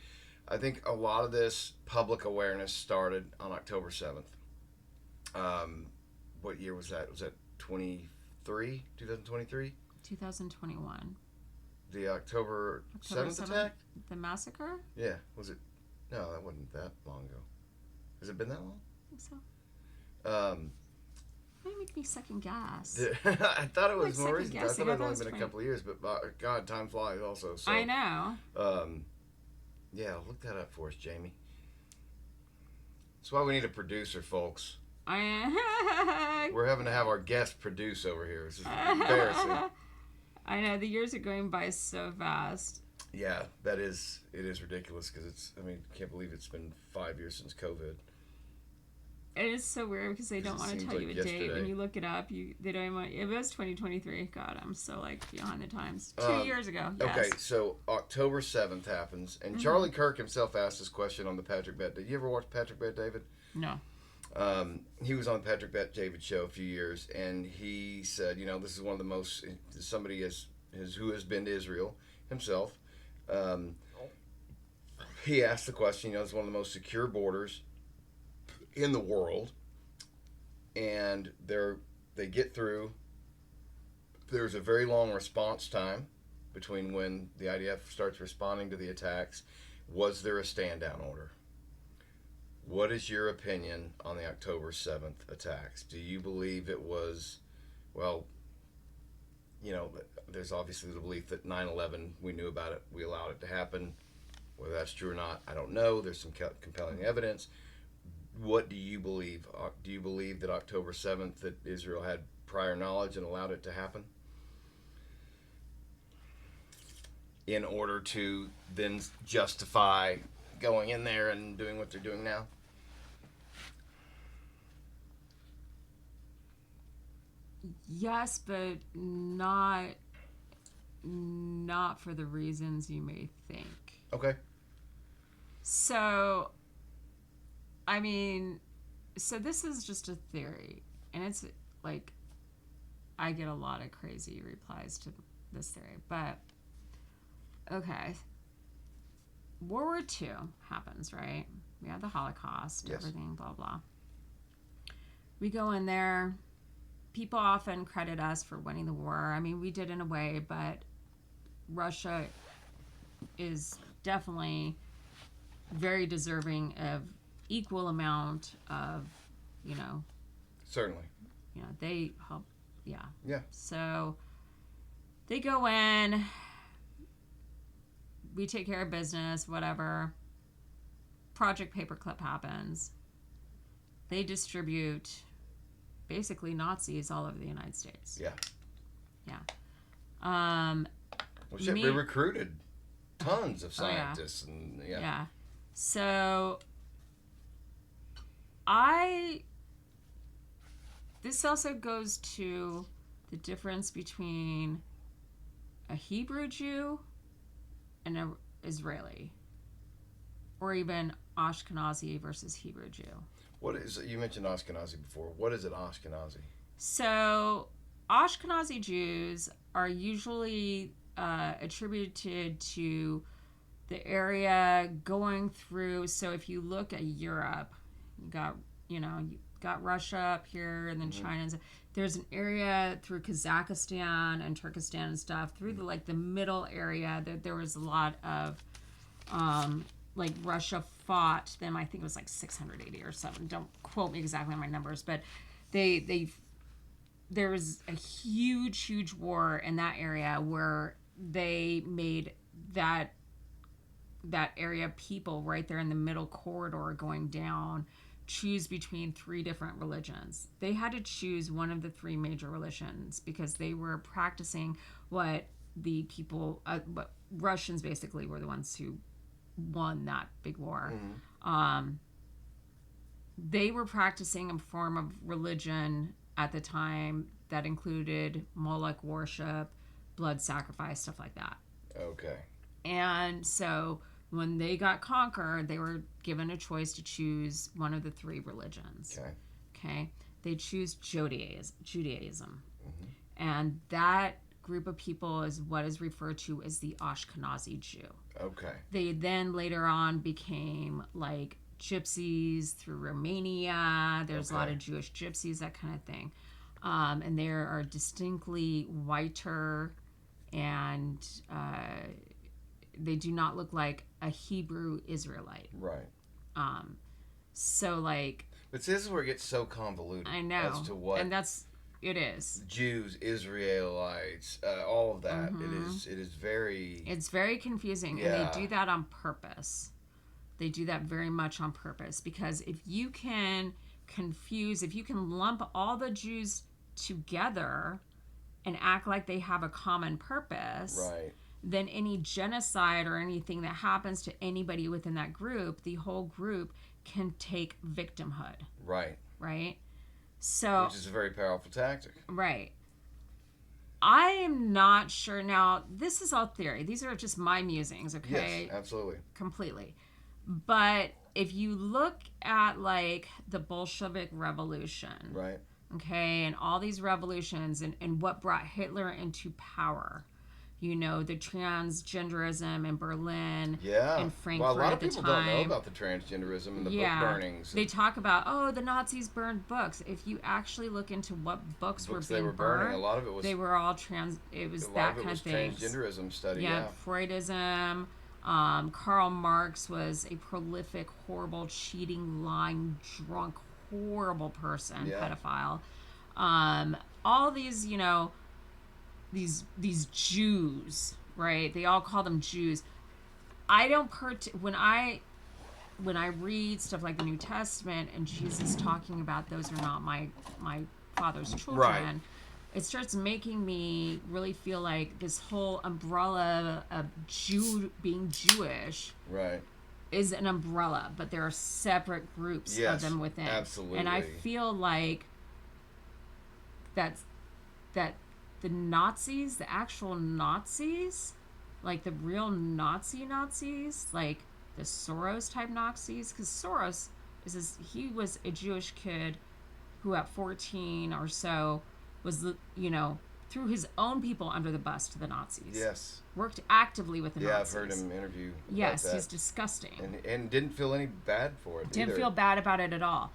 I think a lot of this public awareness started on October 7th. What year was that? Was that 2023? 2021. The October 7th attack? The massacre? Yeah. Was it? No, that wasn't that long ago. Has it been that long? I think so. Why make me second guess? I thought it was more recent. I thought it had only been 20. a couple of years, but God, time flies also. So, I know. Yeah, look that up for us, Jamie. That's why we need a producer, folks. We're having to have our guest produce over here. This is embarrassing. I know, the years are going by so fast. Yeah, it is ridiculous because I can't believe it's been 5 years since COVID. It is so weird because they don't want to tell you a date. When you look it up, they don't even want. It was 2023. God, I'm so behind the times. 2 years ago. Yes. Okay, so October 7th happens, and Charlie Kirk himself asked this question on the Patrick Bet. Did you ever watch Patrick Bet David? No. He was on the Patrick Bet David show a few years, and he said, this is one of the most, somebody who has been to Israel himself. He asked the question, it's one of the most secure borders in the world, and they get through. There's a very long response time between when the IDF starts responding to the attacks. Was there a stand-down order? What is your opinion on the October 7th attacks? Do you believe it was, there's obviously the belief that 9/11, we knew about it, we allowed it to happen. Whether that's true or not, I don't know. There's some compelling evidence. What do you believe? Do you believe that October 7th, that Israel had prior knowledge and allowed it to happen in order to then justify going in there and doing what they're doing now? Yes, but not for the reasons you may think. Okay. So, so this is just a theory, and it's I get a lot of crazy replies to this theory, but okay. World War II happens, right? We have the Holocaust, yes. Everything, blah, blah. We go in there. People often credit us for winning the war. We did in a way, but Russia is definitely very deserving of equal amount of, you know, Certainly. they help. Yeah. Yeah. So they go in, we take care of business, whatever. Project Paperclip happens. They distribute basically Nazis all over the United States. Yeah. Yeah. Well, shit, we recruited tons of scientists, and Yeah. So this also goes to the difference between a Hebrew Jew and an Israeli, or even Ashkenazi versus Hebrew Jew. What is you mentioned Ashkenazi before? What is it, Ashkenazi? So Ashkenazi Jews are usually attributed to the area going through. So if you look at Europe, you got Russia up here, and then China. And there's an area through Kazakhstan and Turkestan and stuff through the middle area that there was a lot of Russia fought them. I think it was 680 or something. Don't quote me exactly on my numbers, but there was a huge war in that area where they made that area of people right there in the middle corridor going down choose between three different religions. They had to choose one of the three major religions because they were practicing what the people, what Russians basically were the ones who won that big war. They were practicing a form of religion at the time that included Moloch worship, blood sacrifice, stuff like that. Okay. And so when they got conquered, they were given a choice to choose one of the three religions. Okay. They choose Judaism. And that group of people is what is referred to as the Ashkenazi Jew. Okay. They then later on became gypsies through Romania. There's a lot of Jewish gypsies, that kind of thing. And they are distinctly whiter, and they do not look like a Hebrew Israelite. Right. So But this is where it gets so convoluted. I know. As to what. And it is. Jews, Israelites, all of that. It is very. It's very confusing, and they do that on purpose. They do that very much on purpose, because if you can lump all the Jews together and act like they have a common purpose, right, then any genocide or anything that happens to anybody within that group, the whole group can take victimhood. Right. Right? So, which is a very powerful tactic. Right. I am not sure. Now, this is all theory. These are just my musings, okay? Yes, absolutely. Completely. But if you look at the Bolshevik Revolution, right, okay, and all these revolutions and what brought Hitler into power, the transgenderism in Berlin and Frankfurt a lot at of the people time. don't know about the transgenderism and the book burnings. They talk about, the Nazis burned books. If you actually look into what books were being burned, burning, a lot of it was, they were all trans. It was that kind of thing. Transgenderism study. Yeah, Freudism. Karl Marx was a prolific, horrible, cheating, lying, drunk, horrible person, pedophile. All these, these Jews, right? They all call them Jews. I don't when I read stuff like the New Testament and Jesus talking about those are not my Father's children. Right. It starts making me really feel like this whole umbrella of being Jewish is an umbrella, but there are separate groups of them within. Absolutely. And I feel like that the Nazis, the actual Nazis, the real Nazis, the Soros type Nazis, because Soros he was a Jewish kid who at 14 or so was, threw his own people under the bus to the Nazis. Yes. Worked actively with the Nazis. Yeah, I've heard him interview. Yes, about that. he's disgusting. And didn't feel any bad for it. Didn't feel bad about it at all.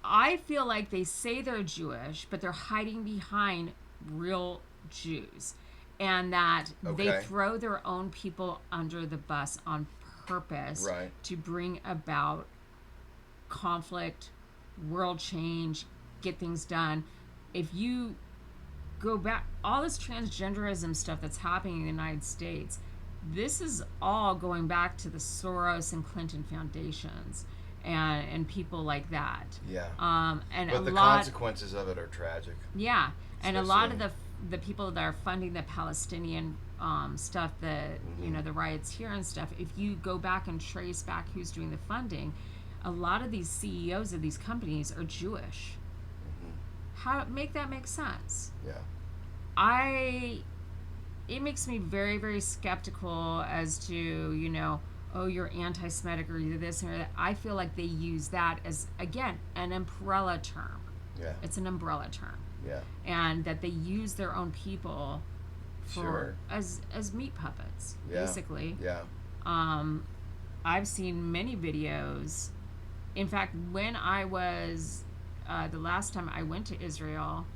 I feel like they say they're Jewish, but they're hiding behind real Jews. And that they throw their own people under the bus on purpose Right. to bring about conflict, world change, get things done. If you go back, all this transgenderism stuff that's happening in the United States, this is all going back to the Soros and Clinton foundations and people like that. Yeah. And But a the lot, consequences of it are tragic. yeah, and a lot of Especially- the people that are funding the Palestinian stuff, the riots here and stuff. If you go back and trace back who's doing the funding, a lot of these CEOs of these companies are Jewish. How make that make sense? Yeah. It makes me very, very skeptical as to, oh, you're anti-Semitic or you're this or that. I feel like they use that as, again, an umbrella term. Yeah. It's an umbrella term. Yeah. And that they use their own people Sure. as meat puppets, Yeah. basically. Yeah. I've seen many videos. In fact, when I was, the last time I went to Israel,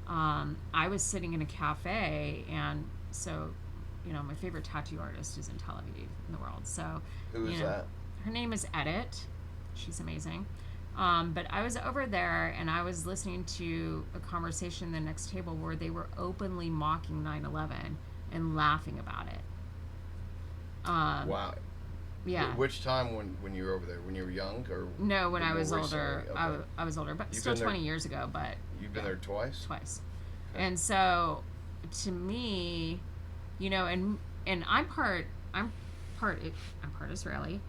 I was sitting in a cafe, and so, my favorite tattoo artist is in Tel Aviv in the world. So, Who is that? her name is Edit. She's amazing. But I was over there, and I was listening to a conversation at the next table where they were openly mocking 9/11 and laughing about it. Wow. Yeah. Which time when you were over there? When you were young or? No, when I more was older. recently? Okay. I was older, but You've still been there- 20 years ago. But You've been there twice. twice. Okay. And so, to me, and I'm part Israeli,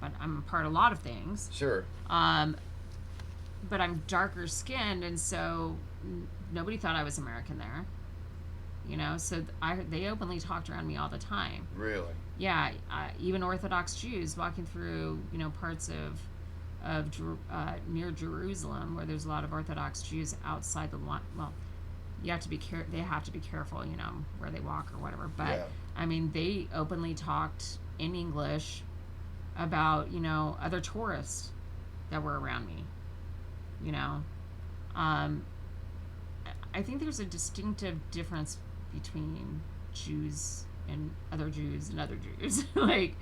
but I'm part a lot of things. Sure. But I'm darker skinned, and so nobody thought I was American there. So they openly talked around me all the time. Really. Yeah, even Orthodox Jews walking through, parts of near Jerusalem where there's a lot of Orthodox Jews outside the line. Well, they have to be careful, where they walk or whatever. But Yeah. I mean, they openly talked in English about, other tourists that were around me. I think there's a distinctive difference between Jews and other Jews and other Jews. Like,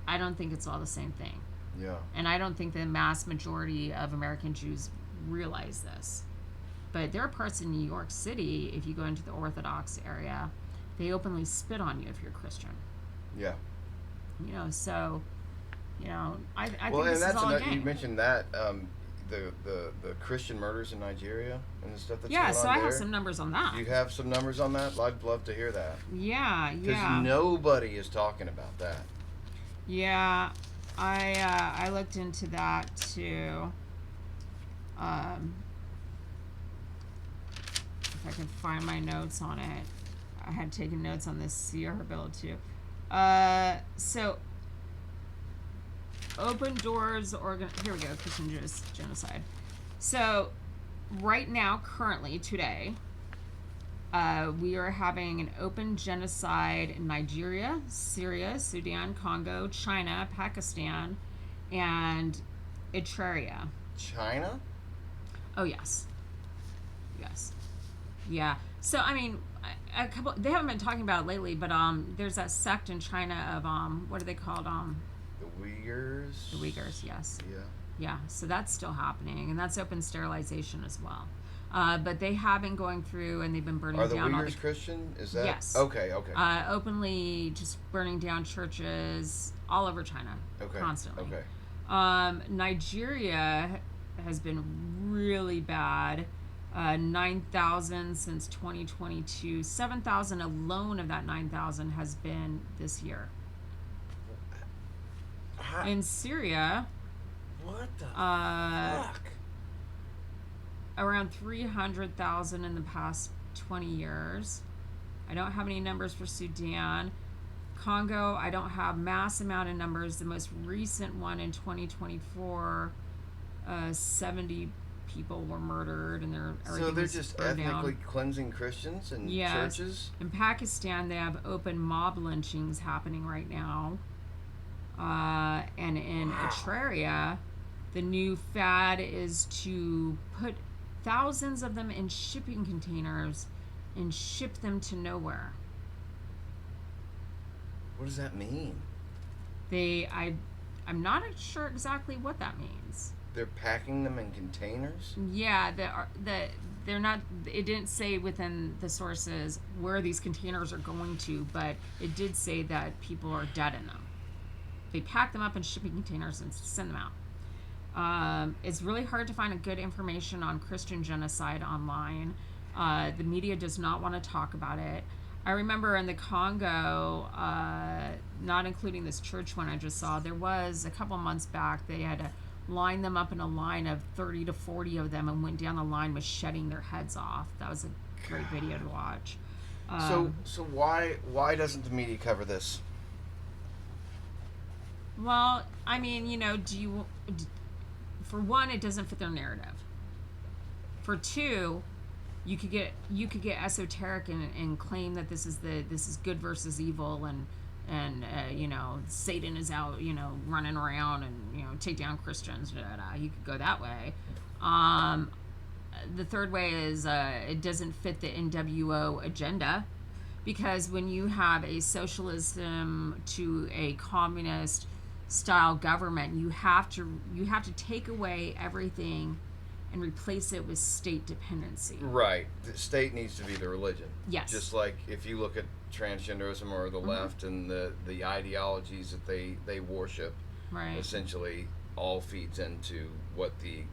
I don't think it's all the same thing. Yeah. And I don't think the mass majority of American Jews realize this. But there are parts in New York City, if you go into the Orthodox area, they openly spit on you if you're Christian. Yeah. So, I Well, think and this that's is all a you game. mentioned that the Christian murders in Nigeria and the stuff that's Yeah, going so on I there. have some numbers on that. You have some numbers on that? I'd love to hear that. Yeah, Because yeah. nobody is talking about that. Yeah, I looked into that too. If I can find my notes on it, I had taken notes on this Sierra bill too. So Open Doors here we go, Christian genocide. So right now, currently today, we are having an open genocide in Nigeria, Syria, Sudan, Congo, China, Pakistan, and Eritrea. China? Oh, yes. Yes. Yeah. So, I mean, they haven't been talking about it lately, but there's that sect in China of, what are they called? The Uyghurs? The Uyghurs, yes. Yeah. Yeah, so that's still happening, and that's open sterilization as well. But they have been going through, and they've been burning Are the down all Uyghurs the Christian? Is that? Yes. Okay. openly just burning down churches all over China Okay. constantly. Okay. Nigeria has been really bad. 9,000 since 2022. 7,000 alone of that 9,000 has been this year. In Syria, What the uh, fuck? around 300,000 in the past 20 years. I don't have any numbers for Sudan. Congo, I don't have mass amount of numbers. The most recent one in 2024, 70 people were murdered, and So they're just ethnically cleansing Christians and churches? In Pakistan, they have open mob lynchings happening right now. And in Eritrea, the new fad is to put thousands of them in shipping containers and ship them to nowhere. What does that mean? I'm not sure exactly what that means. They're packing them in containers? Yeah, they're not. It didn't say within the sources where these containers are going to, but it did say that people are dead in them. They pack them up in shipping containers and send them out. It's really hard to find a good information on Christian genocide online. The media does not want to talk about it. I remember in the Congo, not including this church one I just saw, there was a couple months back, they had lined them up in a line of 30 to 40 of them and went down the line macheting their heads off. That was a great video to watch. So why doesn't the media cover this? Well, I mean, for one, it doesn't fit their narrative. For two, you could get esoteric and claim that this is good versus evil and Satan is out running around and take down Christians. You could go that way. The third way is it doesn't fit the NWO agenda, because when you have a socialism to a communist style government, you have to take away everything and replace it with state dependency. Right. The state needs to be the religion. Yes. Just like if you look at transgenderism or the left and the ideologies that they worship, Right. essentially all feeds into what the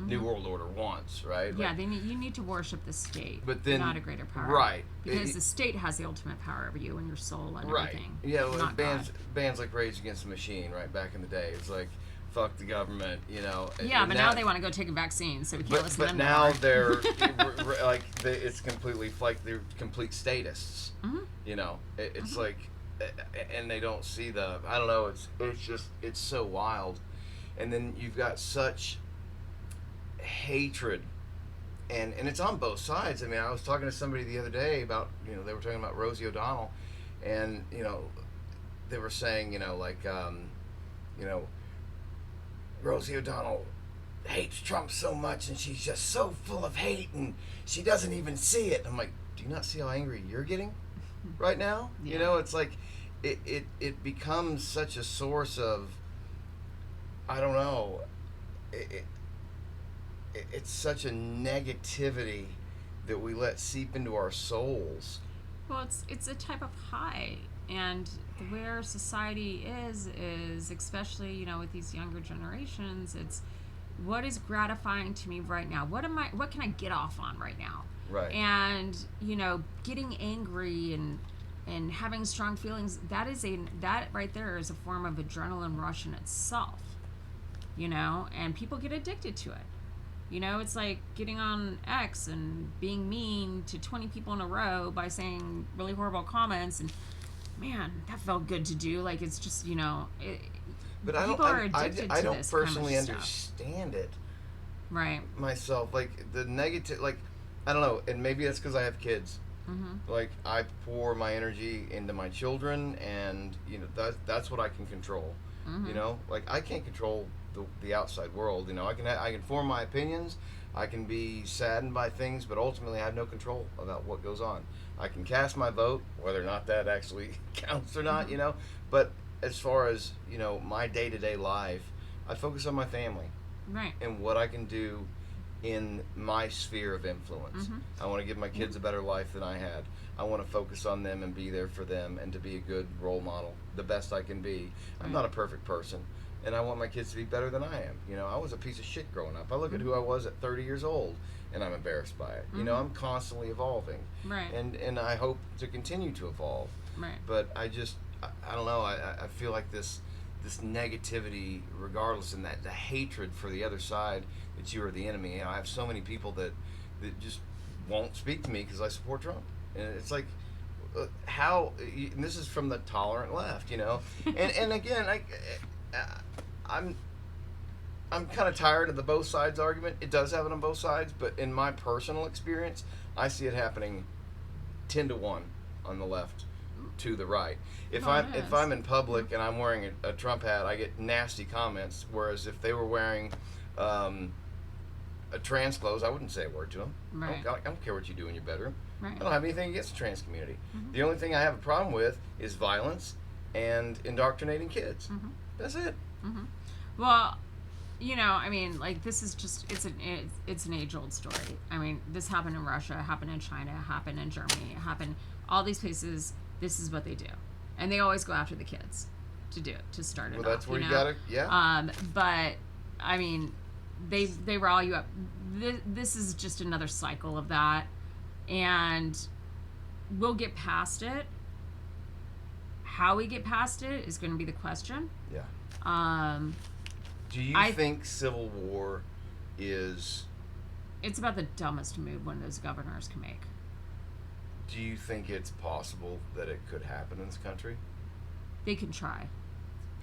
New World Order wants, right? Yeah, you need to worship the state, but then, not a greater power. Right. Because the state has the ultimate power over you and your soul and Right. everything. Yeah, well, not bands God. like Rage Against the Machine, right, back in the day, it's like, fuck the government, Yeah, and but now they want to go take a vaccine, so we can't listen to them. But now anymore. they're it's completely like they're complete statists. It's like, and they don't see the, I don't know, it's so wild. And then you've got such hatred, and it's on both sides. I mean, I was talking to somebody the other day about, they were talking about Rosie O'Donnell, and they were saying, Rosie O'Donnell hates Trump so much, and she's just so full of hate, and she doesn't even see it. I'm like, do you not see how angry you're getting right now? Yeah. It's like it becomes such a source of, I don't know, it's such a negativity that we let seep into our souls. Well, it's a type of high, and where society is especially with these younger generations, it's what is gratifying to me right now. What can I get off on right now? Right. And getting angry and having strong feelings, that right there is a form of adrenaline rush in itself. And people get addicted to it. It's like getting on X and being mean to 20 people in a row by saying really horrible comments, and man, that felt good to do. Like, it's just, but I don't personally understand it. Right. Myself, like the negative, like, I don't know, and maybe that's because I have kids. Like, I pour my energy into my children, and that's what I can control. Like, I can't control the outside world. I can form my opinions, I can be saddened by things, but ultimately I have no control about what goes on. I can cast my vote, whether or not that actually counts or not, but as far as my day-to-day life, I focus on my family, right, and what I can do in my sphere of influence. I want to give my kids a better life than I had. I want to focus on them and be there for them and to be a good role model, the best I can be. I'm not a perfect person, and I want my kids to be better than I am. I was a piece of shit growing up. I look at who I was at 30 years old, and I'm embarrassed by it. I'm constantly evolving, right, and I hope to continue to evolve. Right. But I don't know. I feel like this negativity, regardless, and that the hatred for the other side, that you are the enemy. I have so many people that just won't speak to me because I support Trump, and it's like, how? And this is from the tolerant left, and again, I'm kind of tired of the both sides argument. It does have it on both sides, but in my personal experience, I see it happening 10-1 on the left to the right. If I'm in public and I'm wearing a Trump hat, I get nasty comments. Whereas if they were wearing a trans clothes, I wouldn't say a word to them. Right. I don't care what you do in your bedroom. Right. I don't have anything against the trans community. The only thing I have a problem with is violence, and indoctrinating kids. Mm-hmm. That's it. Mm-hmm. Well, you know, I mean, like, this is just, it's an age-old story. I mean, this happened in Russia, happened in China, happened in Germany, happened all these places. This is what they do, and they always go after the kids to do it, to start it. Well, that's off, where you know? gotta, yeah. But I mean, they rile you up. This is just another cycle of that, and we'll get past it. How we get past it is going to be the question. Yeah. Do you think civil war is... It's about the dumbest move one of those governors can make. Do you think it's possible that it could happen in this country? They can try.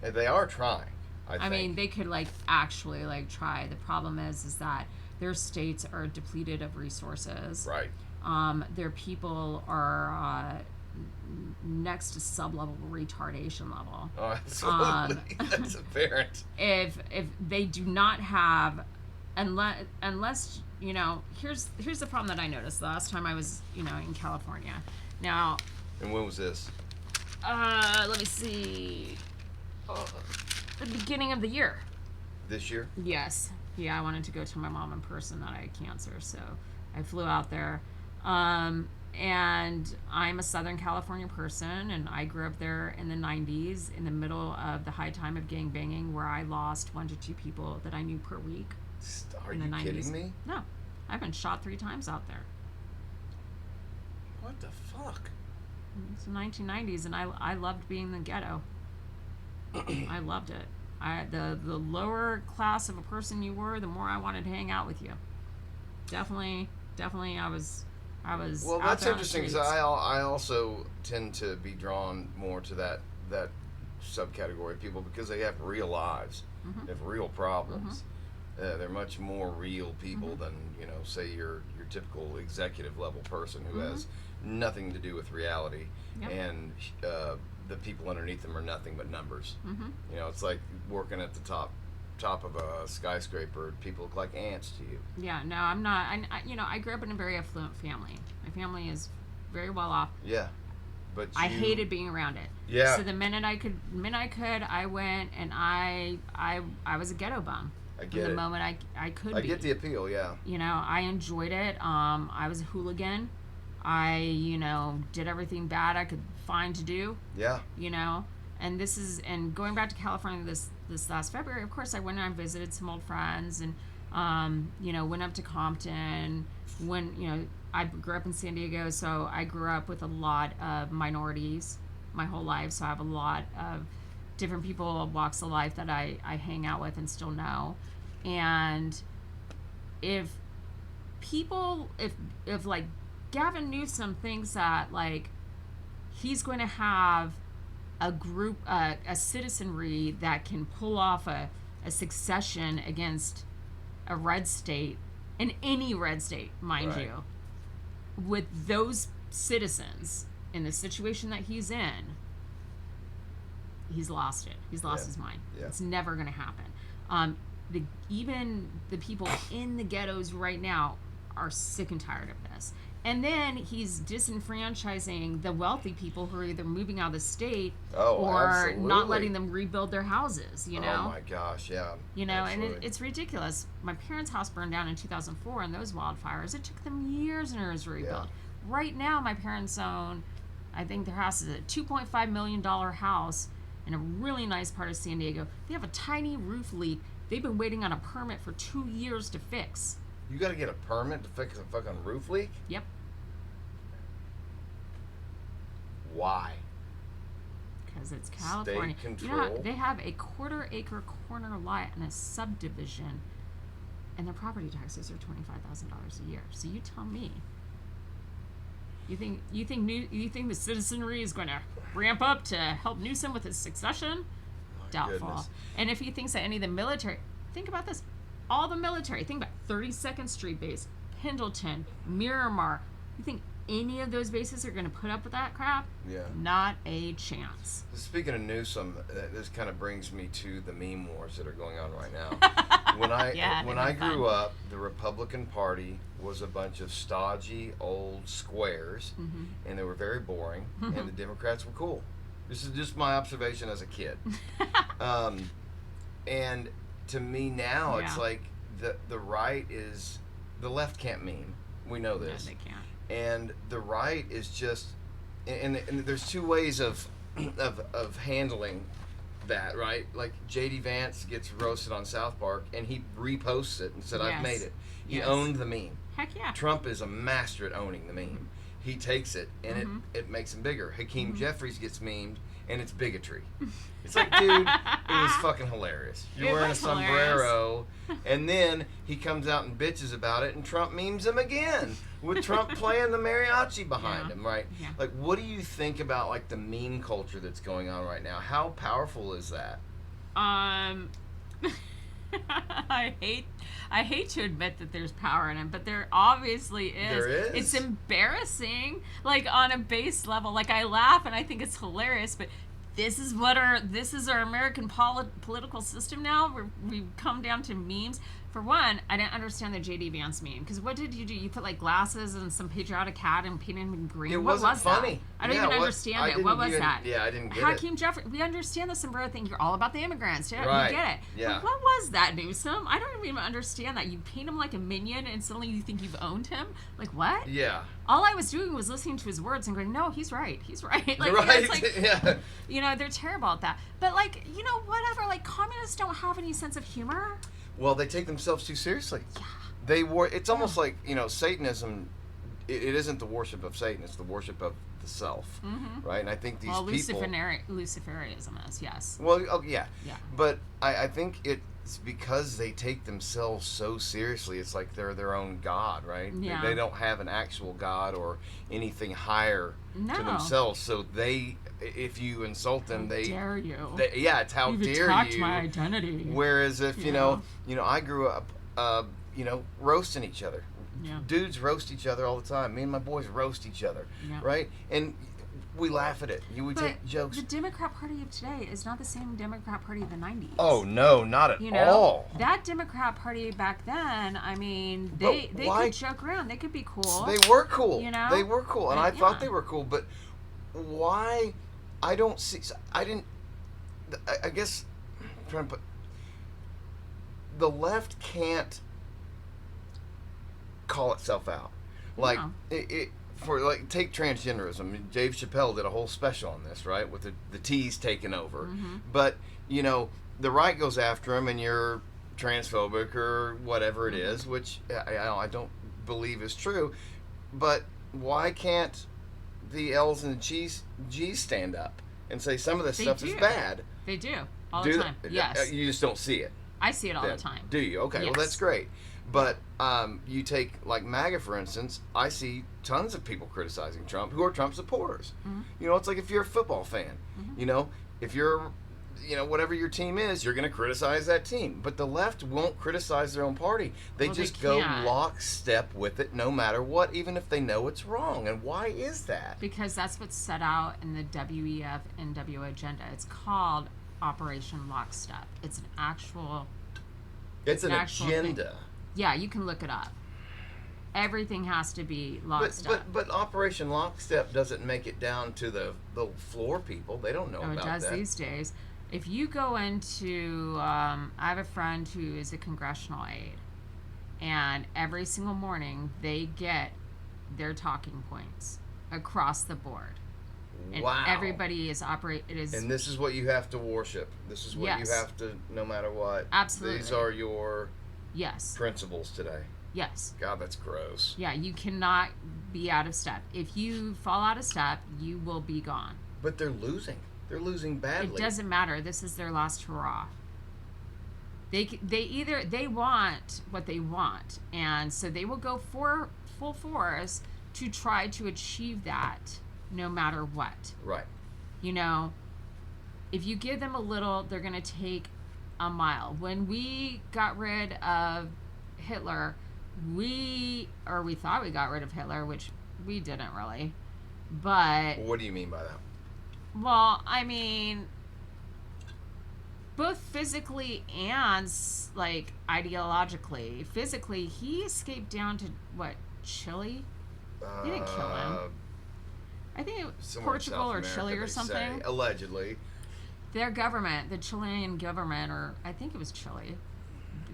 They are trying, I think. I mean, they could, like, actually, like, try. The problem is that their states are depleted of resources. Right. Their people are next to sub-level retardation level. Oh, absolutely. That's apparent. If they do not have, unless you know, here's the problem that I noticed the last time I was, you know, in California. Now. And when was this? Let me see. The beginning of the year. This year? Yes. Yeah, I wanted to go tell my mom in person that I had cancer, so I flew out there. And I'm a Southern California person, and I grew up there in the 90s, in the middle of the high time of gang banging, where I lost 1 to 2 people that I knew per week. Are you kidding me? No. I've been shot 3 times out there. What the fuck? It's the 1990s, and I loved being in the ghetto. I loved it. The lower class of a person you were, the more I wanted to hang out with you. Definitely, I was. Well, that's interesting because I also tend to be drawn more to that subcategory of people because they have real lives, Mm-hmm. they have real problems. They're much more real people than, you know, say your typical executive level person who has nothing to do with reality, and the people underneath them are nothing but numbers. You know, it's like working at the top of a skyscraper. People look like ants to you. Yeah, no, I'm not. I grew up in a very affluent family. My family is very well off. Yeah, but I hated being around it. Yeah. So the minute I could, I went, and I was a ghetto bum. I get the it. moment I could I be. get the appeal. Yeah. You know, I enjoyed it. I was a hooligan. I, you know, did everything bad I could find to do. Yeah. You know, and going back to California this last February, of course, I went and I visited some old friends, and you know, went up to Compton. I grew up in San Diego, so I grew up with a lot of minorities my whole life. So I have a lot of different people, walks of life that I hang out with and still know. And if like Gavin Newsom thinks that, like, he's going to have a group, a citizenry that can pull off a succession against a red state, in any red state, mind you, with those citizens in the situation that he's in, he's lost it. He's lost his mind. Yeah. It's never going to happen. Even the people in the ghettos right now are sick and tired of this. And then he's disenfranchising the wealthy people who are either moving out of the state or absolutely. not letting them rebuild their houses, you know? Oh my gosh, yeah. You know, absolutely. and it's ridiculous. My parents' house burned down in 2004 in those wildfires. It took them years and years to rebuild. Yeah. Right now, my parents own, I think their house is a $2.5 million house in a really nice part of San Diego. They have a tiny roof leak. They've been waiting on a permit for 2 years to fix. You got to get a permit to fix a fucking roof leak? Yep. Why? Because it's California. State You know how control? they have a 1/4 acre corner lot in a subdivision, and their property taxes are $25,000 a year. So you tell me. You think the citizenry is going to ramp up to help Newsom with his succession? My Doubtful. goodness. And if you think that any of the military, think about this. All the military, think about 32nd Street base, Pendleton, Miramar. You think any of those bases are going to put up with that crap? Yeah. Not a chance. Speaking of Newsom, this kind of brings me to the meme wars that are going on right now. When I grew up, the Republican Party was a bunch of stodgy old squares, and they were very boring, and the Democrats were cool This is just my observation as a kid. And to me now, it's Yeah. like the right is the left can't meme. We know No, this. they can't. And the right is just, and there's two ways of handling that, right? Like J.D. Vance gets roasted on South Park, and he reposts it and said, "I've Yes. made it." He Yes. owned the meme. Heck yeah. Trump is a master at owning the meme. He takes it, and it makes him bigger. Hakeem Jeffries gets memed, and it's bigotry. It's like, dude, it was fucking hilarious. You're It wearing a was sombrero, and then he comes out and bitches about it, and Trump memes him again with Trump playing the mariachi behind Yeah. him, right? Yeah. Like, what do you think about like the meme culture that's going on right now? How powerful is that? I hate to admit that there's power in it, but there obviously is. There is. It's embarrassing, like on a base level. Like I laugh and I think it's hilarious, but this is our American political system now. We've come down to memes. For one, I didn't understand the J.D. Vance meme, because what did you do? You put like glasses and some patriotic hat and painted him in green. It What wasn't was funny. that? I don't Yeah, even what- understand I it. didn't What was even- that? yeah, I didn't get Hakeem Jeffrey. We understand the sombrero thing. You're all about the immigrants. Yeah, Right. we get it. Yeah. But what was that, Newsom? I don't even understand that. You paint him like a minion, and suddenly you think you've owned him. Like what? Yeah. All I was doing was listening to his words and going, "No, he's right. He's right." Like, you know, Right. it's like, Yeah. you know, they're terrible at that. But like, you know, whatever. Like, communists don't have any sense of humor. Well, they take themselves too seriously. Yeah. It's almost like, Satanism, it isn't the worship of Satan, it's the worship of the self, right? And I think these Well, people... Luciferianism is, yes. Well, oh, yeah. Yeah. But I think it's because they take themselves so seriously. It's like they're their own god, right? Yeah. They don't have an actual god or anything higher to No. themselves. So if you insult them, How dare you? it's how You've dare attacked you. my identity. Whereas if, Yeah. I grew up, roasting each other. Yeah. Dudes roast each other all the time. Me and my boys roast each other, Yeah. right? And we laugh at it. We But take jokes. the Democrat Party of today is not the same Democrat Party of the 90s. Oh no, not at You know, all. that Democrat Party back then, I mean, But they why- could joke around. They could be cool. They were cool. You know? They were cool, and Yeah. I thought they were cool. But why? I don't see. I didn't. I guess I'm trying to put. The left can't call itself out. Like No. take transgenderism. Dave Chappelle did a whole special on this, right? With the T's taking over. But the right goes after him, and you're transphobic or whatever it is, which I don't believe is true. But why can't the L's and the G's stand up and say some of this They stuff is do. bad? They do. All Do the they? time. Yes. You just don't see it. I see it all Then. the time. Do you? Okay, well Yes. that's great. But you take like MAGA, for instance. I see tons of people criticizing Trump who are Trump supporters. It's like if you're a football fan, if you're, whatever your team is, you're going to criticize that team. But the left won't criticize their own party. They Well, they just go can't. lockstep with it no matter what, even if they know it's wrong. And why is that? Because that's what's set out in the WEF NWO agenda. It's called Operation Lockstep. It's an actual... It's an actual thing. agenda. Yeah, you can look it up. Everything has to be lockstep. But Operation Lockstep doesn't make it down to the floor people. They don't know Oh, it about does that. these days. If you go into, I have a friend who is a congressional aide, and every single morning they get their talking points across the board. And Wow. everybody is And this is what you have to worship. This is what Yes. you have to, no matter what. Absolutely. These are your Yes. principles today. Yes. God, that's gross. Yeah, you cannot be out of step. If you fall out of step, you will be gone. But they're losing. They're losing badly. It doesn't matter. This is their last hurrah. They want what they want, and so they will go for full force to try to achieve that, no matter what. Right. If you give them a little, they're going to take a mile. When we got rid of Hitler, we thought we got rid of Hitler, which we didn't really. But, What do you mean by that? well, I mean, both physically and, like, ideologically. Physically, he escaped down to, what, Chile? They didn't kill him. I I think somewhere in Portugal South or America, Chile or they something. say, allegedly. Their government, the Chilean government, or I think it was Chile,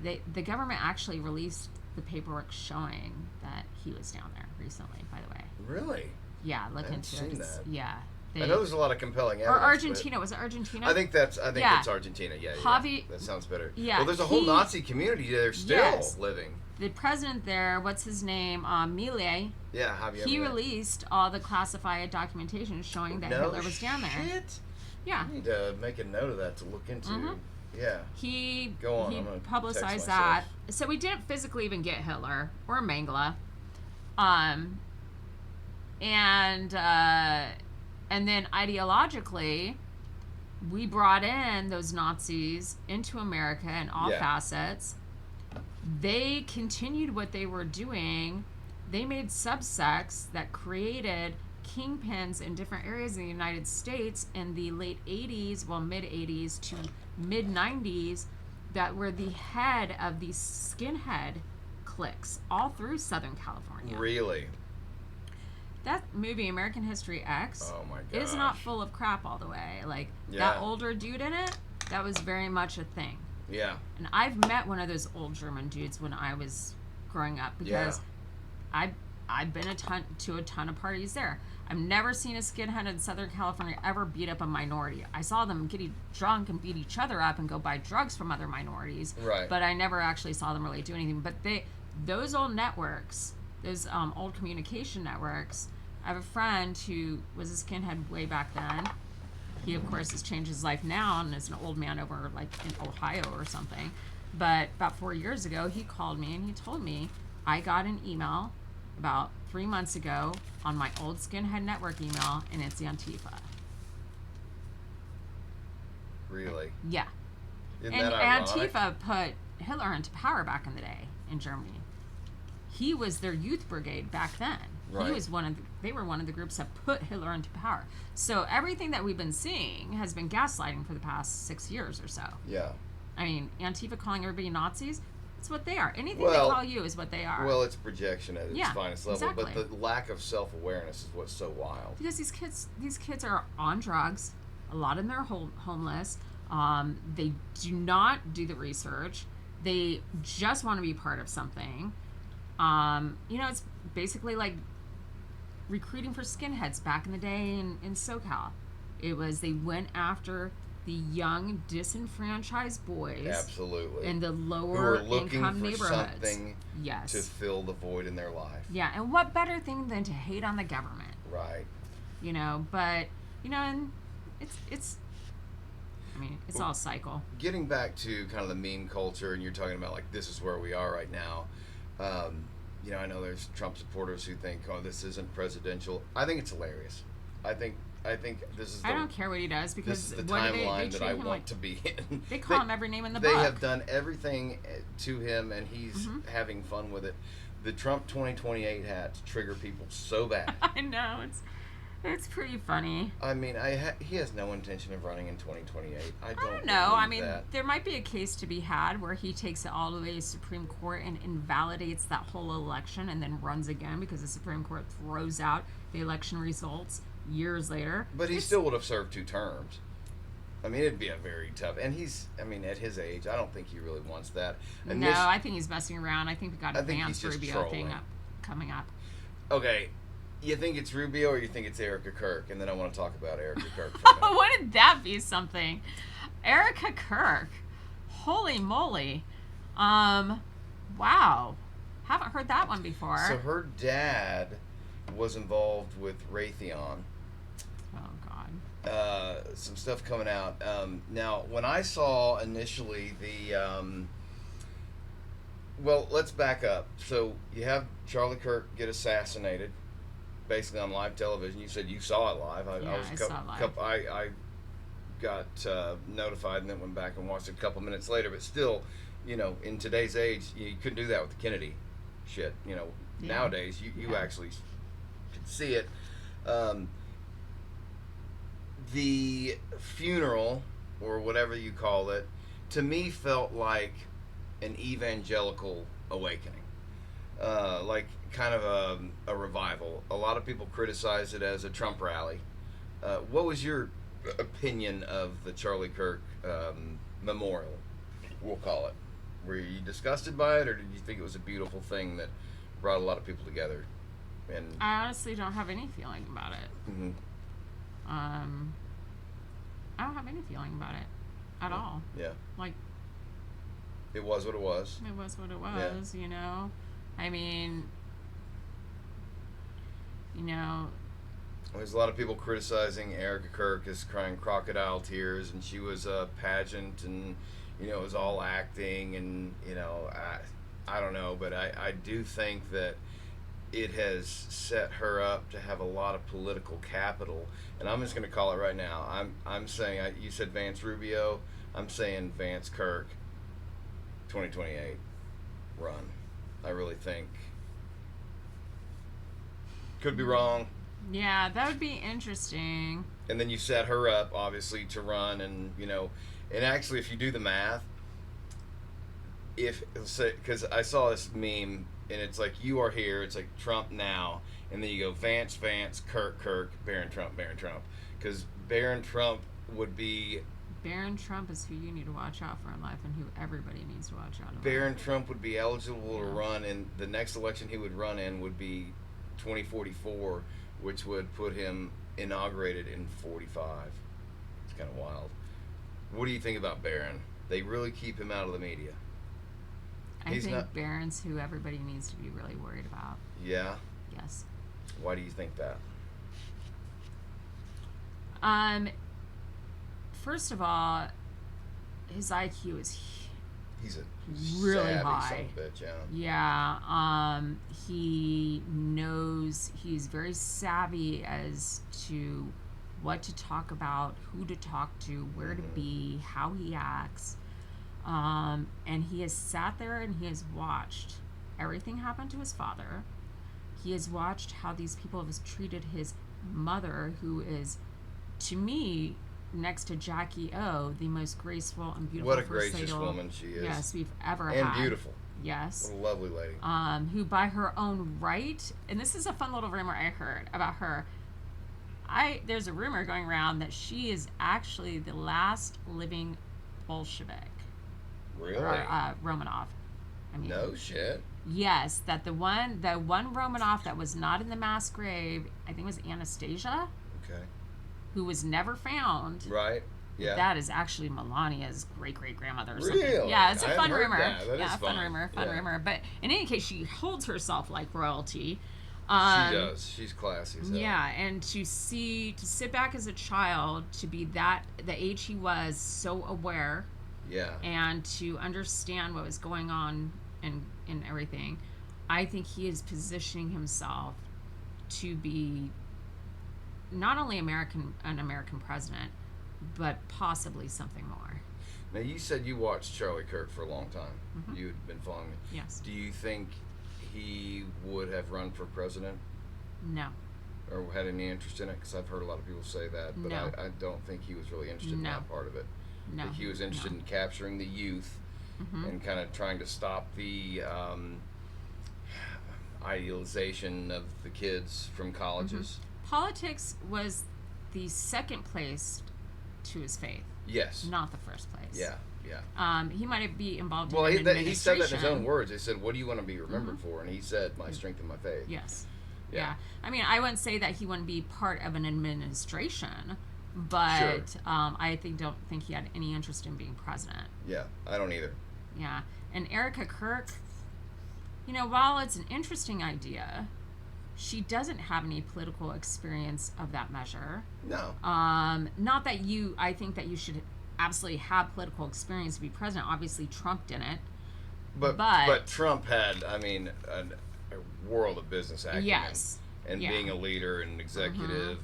the government actually released the paperwork showing that he was down there recently, by the way. Really? Yeah, look I haven't into it. seen that. Yeah. I know there's a lot of compelling evidence. Or Argentina. Was it Argentina? I think it's Argentina. Yeah, Javi, that sounds better. Yeah. Well, there's a whole Nazi community there still living. The president there, what's his name? Milei. Yeah, Javier. He released all the classified documentation showing that Hitler was down there. Shit. Yeah. I need to make a note of that to look into. Mm-hmm. Yeah. He Go on. He I'm gonna publicized that. So we didn't physically even get Hitler or Mengele. And then ideologically, we brought in those Nazis into America in all facets. They continued what they were doing. They made subsects that created kingpins in different areas in the United States in the late 80s, mid 80s to mid 90s, that were the head of these skinhead cliques all through Southern California. Really? That movie, American History X, is not full of crap all the way. Like, that older dude in it, that was very much a thing. Yeah. And I've met one of those old German dudes when I was growing up because I've been to a ton of parties there. I've never seen a skinhead in Southern California ever beat up a minority. I saw them get drunk and beat each other up and go buy drugs from other minorities. Right. But I never actually saw them really do anything. But those old networks, those old communication networks, I have a friend who was a skinhead way back then. He, of course, has changed his life now and is an old man over, like, in Ohio or something. But about 4 years ago, he called me and he told me, I got an email about 3 months ago on my old skinhead network email, and it's Antifa. Really? Yeah. Isn't and that ironic? Antifa put Hitler into power back in the day in Germany. He was their youth brigade back then. Right. He was they were one of the groups that put Hitler into power. So everything that we've been seeing has been gaslighting for the past 6 years or so. Yeah. I mean, Antifa calling everybody Nazis, it's what they are. Anything they call you is what they are. Well, it's projection at its finest level, exactly. but the lack of self-awareness is what's so wild. Because these kids are on drugs. A lot of them are homeless. They do not do the research. They just want to be part of something. It's basically like recruiting for skinheads back in the day in SoCal. It was, they went after the young, disenfranchised boys. Absolutely. In the lower income neighborhoods. Something to fill the void in their life. Yeah, and what better thing than to hate on the government? Right. And it's all cycle. Getting back to kind of the meme culture, and you're talking about, like, this is where we are right now. I know there's Trump supporters who think, oh, this isn't presidential. I think it's hilarious. I think this is. I don't care what he does, because this is the timeline that I want to be in. They call him every name in the book. They have done everything to him, and he's having fun with it. The Trump 2028 hats trigger people so bad. I know, it's pretty funny. I mean, he has no intention of running in 2028. I don't know. I mean, that. There might be a case to be had where he takes it all the way to Supreme Court and invalidates that whole election and then runs again because the Supreme Court throws out the election results years later. But he still would have served 2 terms. I mean, it'd be a very tough... And at his age, I don't think he really wants that. And I think he's messing around. I think we got a Vance Rubio thing coming up. Okay. You think it's Rubio or you think it's Erica Kirk? And then I want to talk about Erica Kirk. Wouldn't that be something? Erica Kirk. Holy moly. Wow. Haven't heard that one before. So her dad was involved with Raytheon. Oh, God. Some stuff coming out. Now, when I saw initially well, let's back up. So you have Charlie Kirk get assassinated, basically on live television. You said you saw it live. I saw it live. I got notified and then went back and watched it a couple minutes later. But still, in today's age, you couldn't do that with the Kennedy shit. Nowadays, you actually could see it. The funeral, or whatever you call it, to me felt like an evangelical awakening. like kind of a revival. A lot of people criticize it as a Trump rally. What was your opinion of the Charlie Kirk memorial? We'll call it. Were you disgusted by it, or did you think it was a beautiful thing that brought a lot of people together? And I honestly don't have any feeling about it. mm-hmm. I don't have any feeling about it at all. Yeah. Like, it was what it was. it was what it was, you know? I mean, you know, There's a lot of people criticizing Erica Kirk as crying crocodile tears, and she was a pageant, and it was all acting, and I don't know, but I do think that it has set her up to have a lot of political capital, and I'm just going to call it right now. I'm saying you said Vance Rubio. I'm saying Vance Kirk, 2028 run. I really think. Could be wrong. yeah, that would be interesting. And then you set her up, obviously, to run, and and actually, if you do the math, because I saw this meme, and it's like you are here, it's like Trump now, and then you go Vance, Kirk, Barron Trump, because Barron Trump would be. Barron Trump is who you need to watch out for in life, and who everybody needs to watch out for. Barron Trump would be eligible to run, and the next election he would run in would be 2044, which would put him inaugurated in 45. It's kind of wild. What do you think about Barron? They really keep him out of the media. I think Barron's who everybody needs to be really worried about. Yeah? Yes. Why do you think that? First of all, his IQ is He's a really savvy high. son of a bitch, yeah. Yeah. He knows, he's very savvy as to what to talk about, who to talk to, where to be, how he acts. And he has sat there and he has watched everything happen to his father. He has watched how these people have treated his mother, who is, to me, next to Jackie O, the most graceful and beautiful. What a gracious woman she is. Yes, we've ever and had. And beautiful. Yes. What a lovely lady. Who by her own right, and this is a fun little rumor I heard about her. There's a rumor going around that she is actually the last living Bolshevik. Really? Or Romanov. I mean, no shit. Yes, that the one Romanov that was not in the mass grave, I think it was Anastasia. Okay. Who was never found. Right. Yeah. That is actually Melania's great-great-grandmother or really? something. Yeah, it's a fun rumor. That yeah, is fun rumor. But in any case, she holds herself like royalty. She does. She's classy as hell. Yeah, and to sit back as a child, to be the age he was, so aware. Yeah. And to understand what was going on and everything, I think he is positioning himself to be not only an American president, but possibly something more. Now, you said you watched Charlie Kirk for a long time. Mm-hmm. You'd been following me. Yes. Do you think he would have run for president? No. Or had any interest in it? Because I've heard a lot of people say that, but No. I don't think he was really interested in that part of it. No. I think he was interested in capturing the youth and kind of trying to stop the idealization of the kids from colleges. Politics was the second place to his faith. Yes. Not the first place. Yeah. He might be involved in administration. He said that in his own words. They said, what do you want to be remembered for? And he said, my strength and my faith. Yes. Yeah. I mean, I wouldn't say that he wouldn't be part of an administration, but sure. Don't think he had any interest in being president. Yeah, I don't either. Yeah. And Erica Kirk, while it's an interesting idea, she doesn't have any political experience of that measure. No. Not that I think that you should absolutely have political experience to be president. Obviously, Trump didn't. But Trump had, a world of business acumen. Yes. And being a leader and executive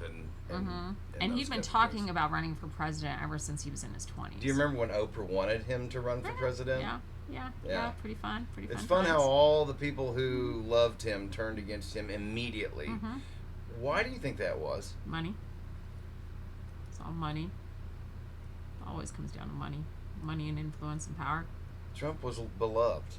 and he's been talking about running for president ever since he was in his 20s. Do you remember when Oprah wanted him to run for president? Yeah. Pretty fun. It's fun how all the people who loved him turned against him immediately. Why do you think that was? Money. It's all money. It always comes down to money. Money and influence and power. Trump was beloved.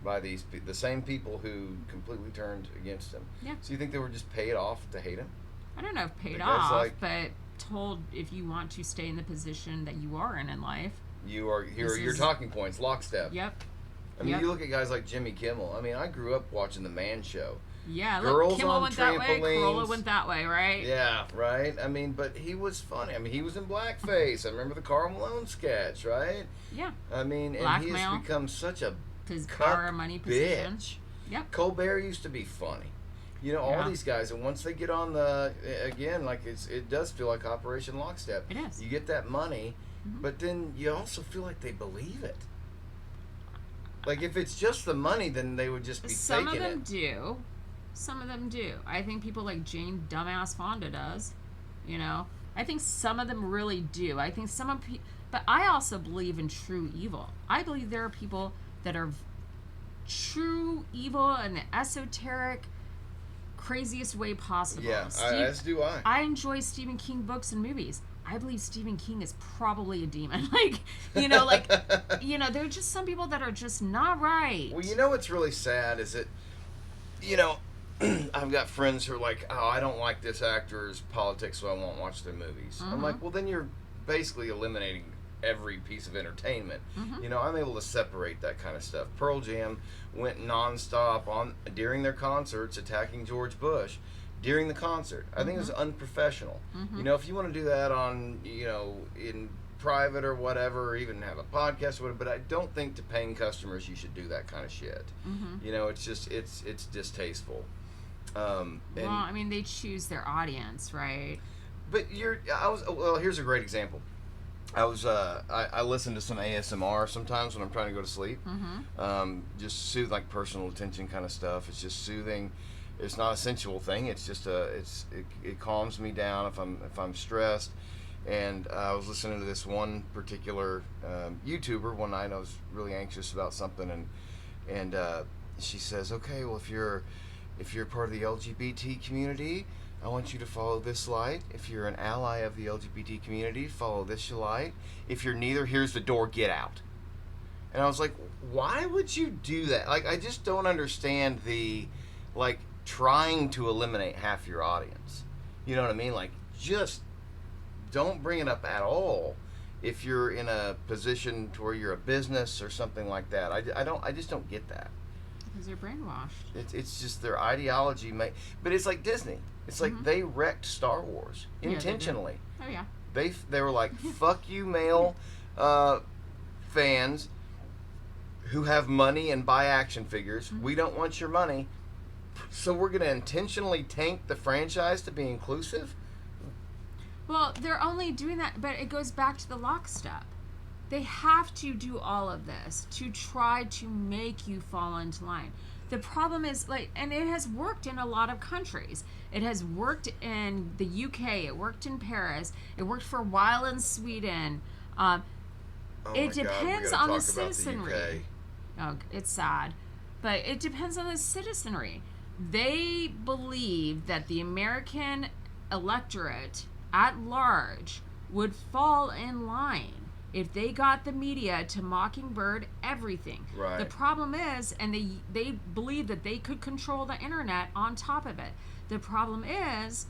by the same people who completely turned against him. Yeah. So you think they were just paid off to hate him? I don't know if paid Because, off, like, but told if you want to stay in the position that you are in life. Here are your talking points, lockstep. Yep. I mean, you look at guys like Jimmy Kimmel. I mean, I grew up watching The Man Show. Yeah, Girls look, Kimmel on went that way, trampolines. Corolla went that way, right? Yeah, right? I mean, but he was funny. I mean, he was in blackface. I remember the Karl Malone sketch, right? Yeah. I mean, and he Blackmail. has become such a His cuck power money position. bitch. Yep. Colbert used to be funny. You know, all these guys, and once they get on the, again, like it does feel like Operation Lockstep. It is. You get that money, but then you also feel like they believe it. Like, if it's just the money, then they would just be Some faking of them it. do. Some of them do. I think people like Jane Dumbass Fonda does. You know? I think some of them really do. I think some of but I also believe in true evil. I believe there are people that are true evil in the esoteric, craziest way possible. Yeah, as do I. I enjoy Stephen King books and movies. I believe Stephen King is probably a demon. Like, you know, there are just some people that are just not right. Well, you know what's really sad is that, you know, I've got friends who are like, oh, I don't like this actor's politics, so I won't watch their movies. I'm like, well, then you're basically eliminating every piece of entertainment. You know, I'm able to separate that kind of stuff. Pearl Jam went nonstop during their concerts attacking George Bush during the concert. I think it was unprofessional. You know, if you want to do that on, you know, in private or whatever, or even have a podcast or whatever, but I don't think to paying customers you should do that kind of shit. You know, it's just, it's distasteful. Well, I mean, they choose their audience, right? But well, here's a great example. I listen to some ASMR sometimes when I'm trying to go to sleep. Just soothe, like personal attention kind of stuff. It's just soothing. It's not a sensual thing. It's just it calms me down if I'm stressed. And I was listening to this one particular YouTuber one night. I was really anxious about something, and she says, "Okay, well, if you're part of the LGBT community, I want you to follow this light. If you're an ally of the LGBT community, follow this light. If you're neither, here's the door, get out." And I was like, why would you do that? Like, I just don't understand the, like, trying to eliminate half your audience. You know what I mean? Like, just don't bring it up at all if you're in a position to where you're a business or something like that. I just don't get that. Because they're brainwashed. It's just their ideology. But it's like Disney. It's like they wrecked Star Wars intentionally. Oh, yeah. They were like, fuck you, male fans who have money and buy action figures. We don't want your money. So we're going to intentionally tank the franchise to be inclusive? Well, they're only doing that, but it goes back to the lockstep. They have to do all of this to try to make you fall into line. The problem is, like, and it has worked in a lot of countries. It has worked in the UK. It worked in Paris. It worked for a while in Sweden. It depends on the citizenry. Oh, it's sad. But it depends on the citizenry. They believe that the American electorate at large would fall in line if they got the media to mockingbird everything. Right. The problem is, and they believe that they could control the internet on top of it. The problem is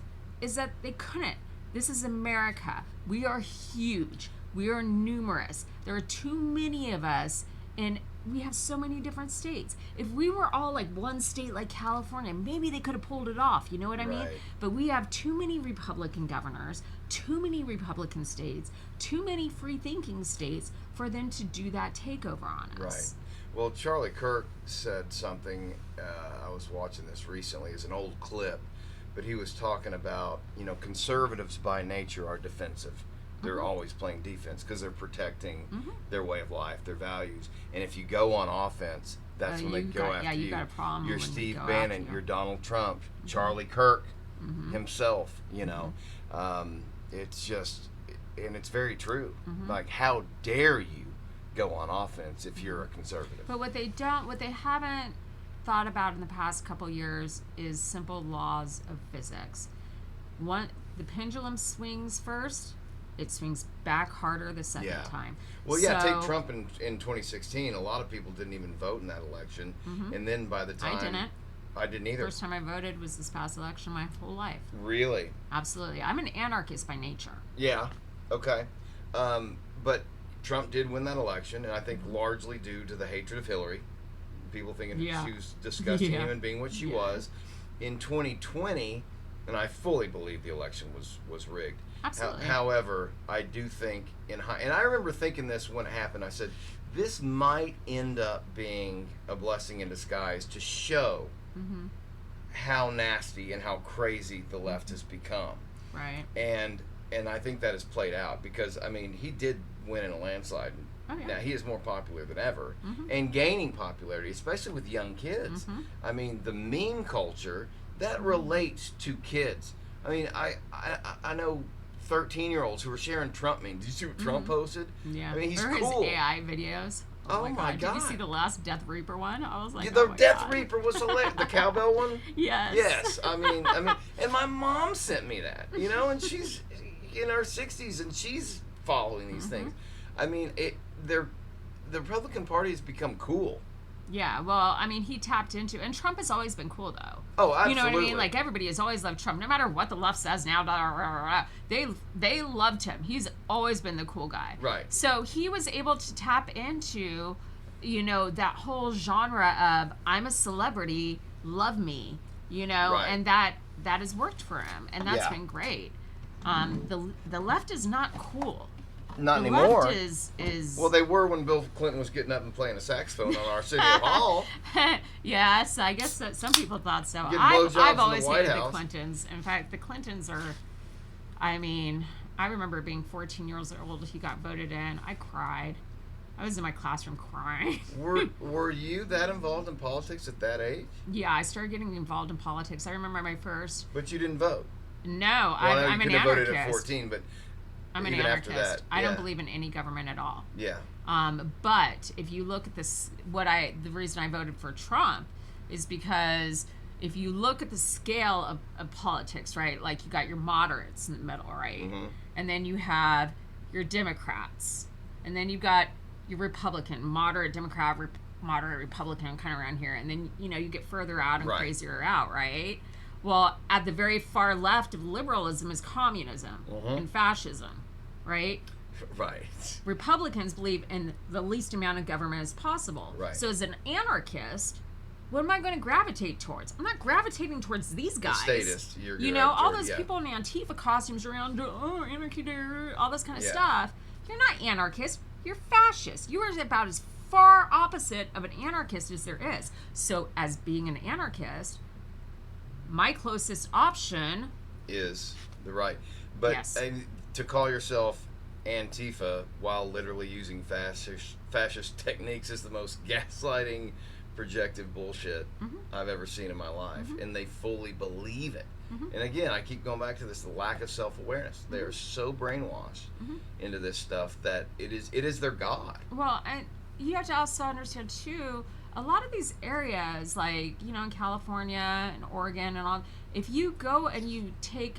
that they couldn't. This is America. We are huge. We are numerous. There are too many of us, and we have so many different states. If we were all like one state like California, maybe they could have pulled it off, you know what I mean? But we have too many Republican governors, too many Republican states, too many free-thinking states for them to do that takeover on us. Right. Well, Charlie Kirk said something, I was watching this recently, it's an old clip, but he was talking about, you know, conservatives by nature are defensive. They're always playing defense because they're protecting their way of life, their values. And if you go on offense, that's when they go after you. Yeah, you got a problem. You're when Steve they go Bannon, after you're Donald Trump, Charlie Kirk himself, you know. It's just, and it's very true. Like, how dare you go on offense if you're a conservative? But what they haven't thought about in the past couple years is simple laws of physics. The pendulum swings first it swings back harder the second Yeah. time. Well, yeah, So- take Trump in 2016. A lot of people didn't even vote in that election. And then by the time... I didn't. I didn't either. First time I voted was this past election my whole life. Really? Absolutely. I'm an anarchist by nature. Yeah. Okay. But Trump did win that election, and I think largely due to the hatred of Hillary. People thinking Yeah. she was a disgusting Yeah. human being, which she Yeah. was. In 2020, and I fully believe the election was rigged. Absolutely. However, I do think and I remember thinking this when it happened. I said, this might end up being a blessing in disguise to show how nasty and how crazy the left has become. Right. And I think that has played out because, I mean, he did win in a landslide. Oh, yeah. Now, he is more popular than ever and gaining popularity, especially with young kids. I mean, the meme culture, that relates to kids. I mean, I know 13-year-olds who are sharing Trump memes. Did you see what Trump posted? Yeah. I mean, he's or cool. his AI videos. Oh my Did God. you see the last Death Reaper one? I was like, The oh my Death God. Reaper was hilarious. The cowbell one? Yes. Yes. I mean, and my mom sent me that, and she's in her 60s and she's following these things. I mean, the Republican Party has become cool. Yeah, well, I mean, he tapped into, and Trump has always been cool, though. Oh, absolutely. You know what I mean? Like, everybody has always loved Trump, no matter what the left says now. They loved him. He's always been the cool guy. Right. So he was able to tap into, that whole genre of I'm a celebrity, love me, Right. and that has worked for him, and that's Yeah. been great. The left is not cool. Not The anymore. left is Well, they were when Bill Clinton was getting up and playing a saxophone on our city hall. Yes, I guess that some people thought so. Getting blowjobs in I've the always White hated House. the Clintons. In fact, the Clintons are, I mean, I remember being 14 years old. He got voted in. I cried. I was in my classroom crying. Were you that involved in politics at that age? Yeah, I started getting involved in politics. I remember my first. But you didn't vote. No, Well, I know I'm you an could have voted anarchist. at 14, but I'm an even after anarchist. that, I don't yeah. believe in any government at all. yeah. But if you look at this, the reason I voted for Trump is because if you look at the scale of politics, right? Like, you got your moderates in the middle, right? And then you have your Democrats, and then you've got your Republican, moderate Democrat, moderate Republican, kind of around here, and then you get further out and Right. crazier out, right? Well, at the very far left of liberalism is communism and fascism, right? Right. Republicans believe in the least amount of government as possible. Right. So as an anarchist, what am I going to gravitate towards? I'm not gravitating towards these guys. Statist. You're all gravitating, those yeah. people in Antifa costumes around, anarchy, all this kind of Yeah. stuff. You're not anarchist. You're fascist. You are about as far opposite of an anarchist as there is. So as being an anarchist, my closest option Is the right. But Yes. To call yourself Antifa while literally using fascist techniques is the most gaslighting, projective bullshit I've ever seen in my life. And they fully believe it. And again, I keep going back to this, the lack of self-awareness. They are so brainwashed into this stuff that it is their God. Well, and you have to also understand too, a lot of these areas, like, in California and Oregon and all, if you go and you take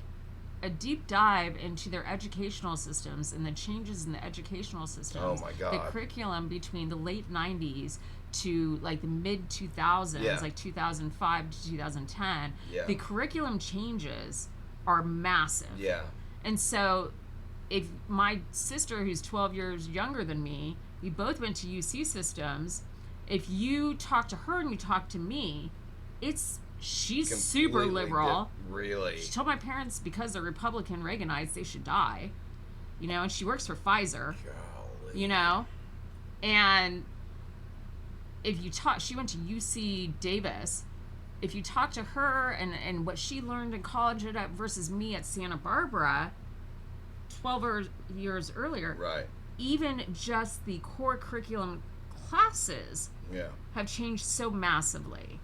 a deep dive into their educational systems and the changes in the educational systems, Oh my God. the curriculum between the late 90s to like the mid 2000s, Yeah. like 2005 to 2010, Yeah. the curriculum changes are massive. Yeah. And so, if my sister, who's 12 years younger than me, we both went to UC systems. If you talk to her and you talk to me, she's super Completely liberal. Really? She told my parents because they're Republican Reaganites, they should die. And she works for Pfizer. Golly. And if you talk, she went to UC Davis. If you talk to her and what she learned in college versus me at Santa Barbara 12 years earlier, Right. even just the core curriculum classes Yeah. have changed so massively.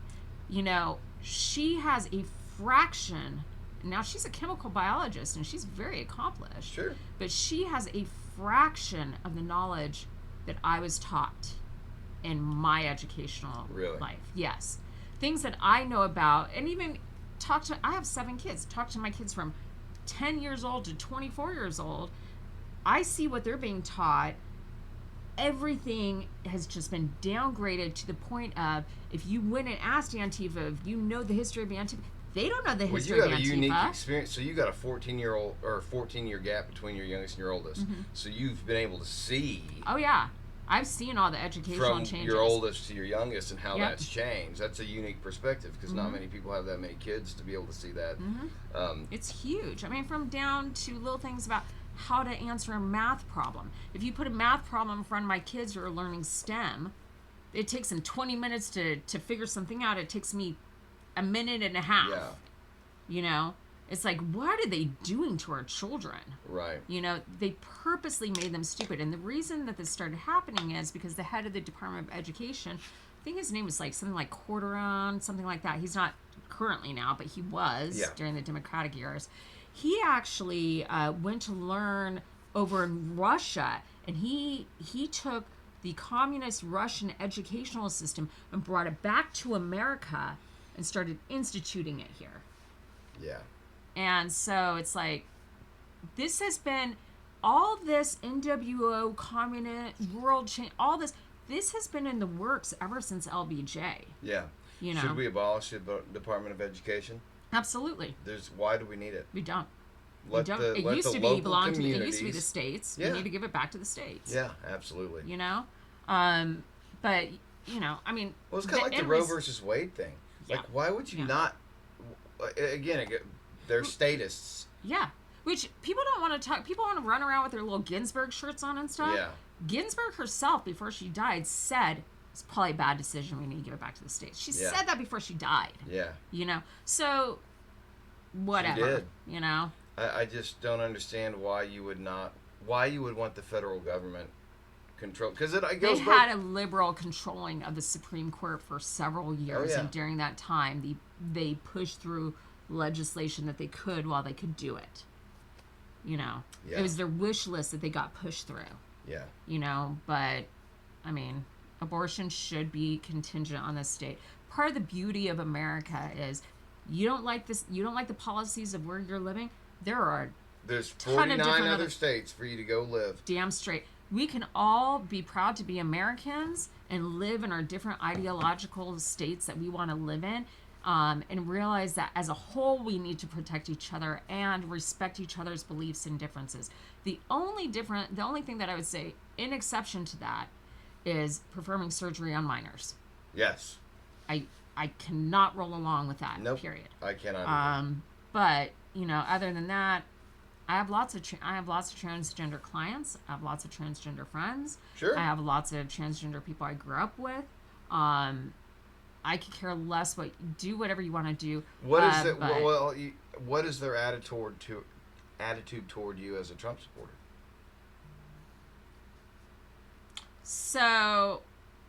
She has a fraction. Now, she's a chemical biologist and she's very accomplished. Sure. But she has a fraction of the knowledge that I was taught in my educational Really? life. Yes. Things that I know about, and even I have 7 kids. Talk to my kids from 10 years old to 24 years old. I see what they're being taught. Everything has just been downgraded to the point of, if you went and asked Antifa, if you know the history of Antifa, they don't know the history of Antifa. You have a unique experience. So you got a 14-year gap between your youngest and your oldest. Mm-hmm. So you've been able to see. Oh yeah, I've seen all the educational from changes. Your oldest to your youngest and how Yep. that's changed. That's a unique perspective because not many people have that many kids to be able to see that. It's huge. I mean, from down to little things about how to answer a math problem. If you put a math problem in front of my kids who are learning STEM, it takes them 20 minutes to figure something out. It takes me a minute and a half. Yeah. You know? It's like, what are they doing to our children? Right. You know, they purposely made them stupid. And the reason that this started happening is because the head of the Department of Education, I think his name was like something like Corderon, something like that. He's not currently now, but he was during the Democratic years. He actually went to learn over in Russia, and he took the communist Russian educational system and brought it back to America and started instituting it here. Yeah. And so it's like, this has been, all this NWO, communist, world change, all this has been in the works ever since LBJ. Yeah. You know? Should we abolish the Department of Education? Absolutely. Why do we need it? We don't. Let it used to be belong to it used to be the states. Yeah. We need to give it back to the states. Yeah, absolutely. You know? But, you know, I mean... Well, it's kind of like the Roe versus Wade thing. Like, why would you not... Again, they're statists. Yeah. Which, people don't want to talk... People want to run around with their little Ginsburg shirts on and stuff. Yeah. Ginsburg herself, before she died, said... It's probably a bad decision. We need to give it back to the states. She said that before she died. Yeah. You know? So, whatever. She did. You know? I just don't understand why you would want the federal government control, because it goes. They had a liberal controlling of the Supreme Court for several years, and during that time, they pushed through legislation that they could while they could do it. You know, it was their wish list that they got pushed through. Yeah. You know, but I mean, abortion should be contingent on the state. Part of the beauty of America is, you don't like this. You don't like the policies of where you're living. There's 49 other states for you to go live. Damn straight. We can all be proud to be Americans and live in our different ideological states that we want to live in, and realize that as a whole we need to protect each other and respect each other's beliefs and differences. The only thing that I would say in exception to that is performing surgery on minors. Yes. I cannot roll along with that. Nope. Period. I cannot. But you know, other than that, I have lots of transgender clients. I have lots of transgender friends. Sure. I have lots of transgender people I grew up with. I could care less do whatever you want to do. What is it? Well, what is their attitude toward you as a Trump supporter? So,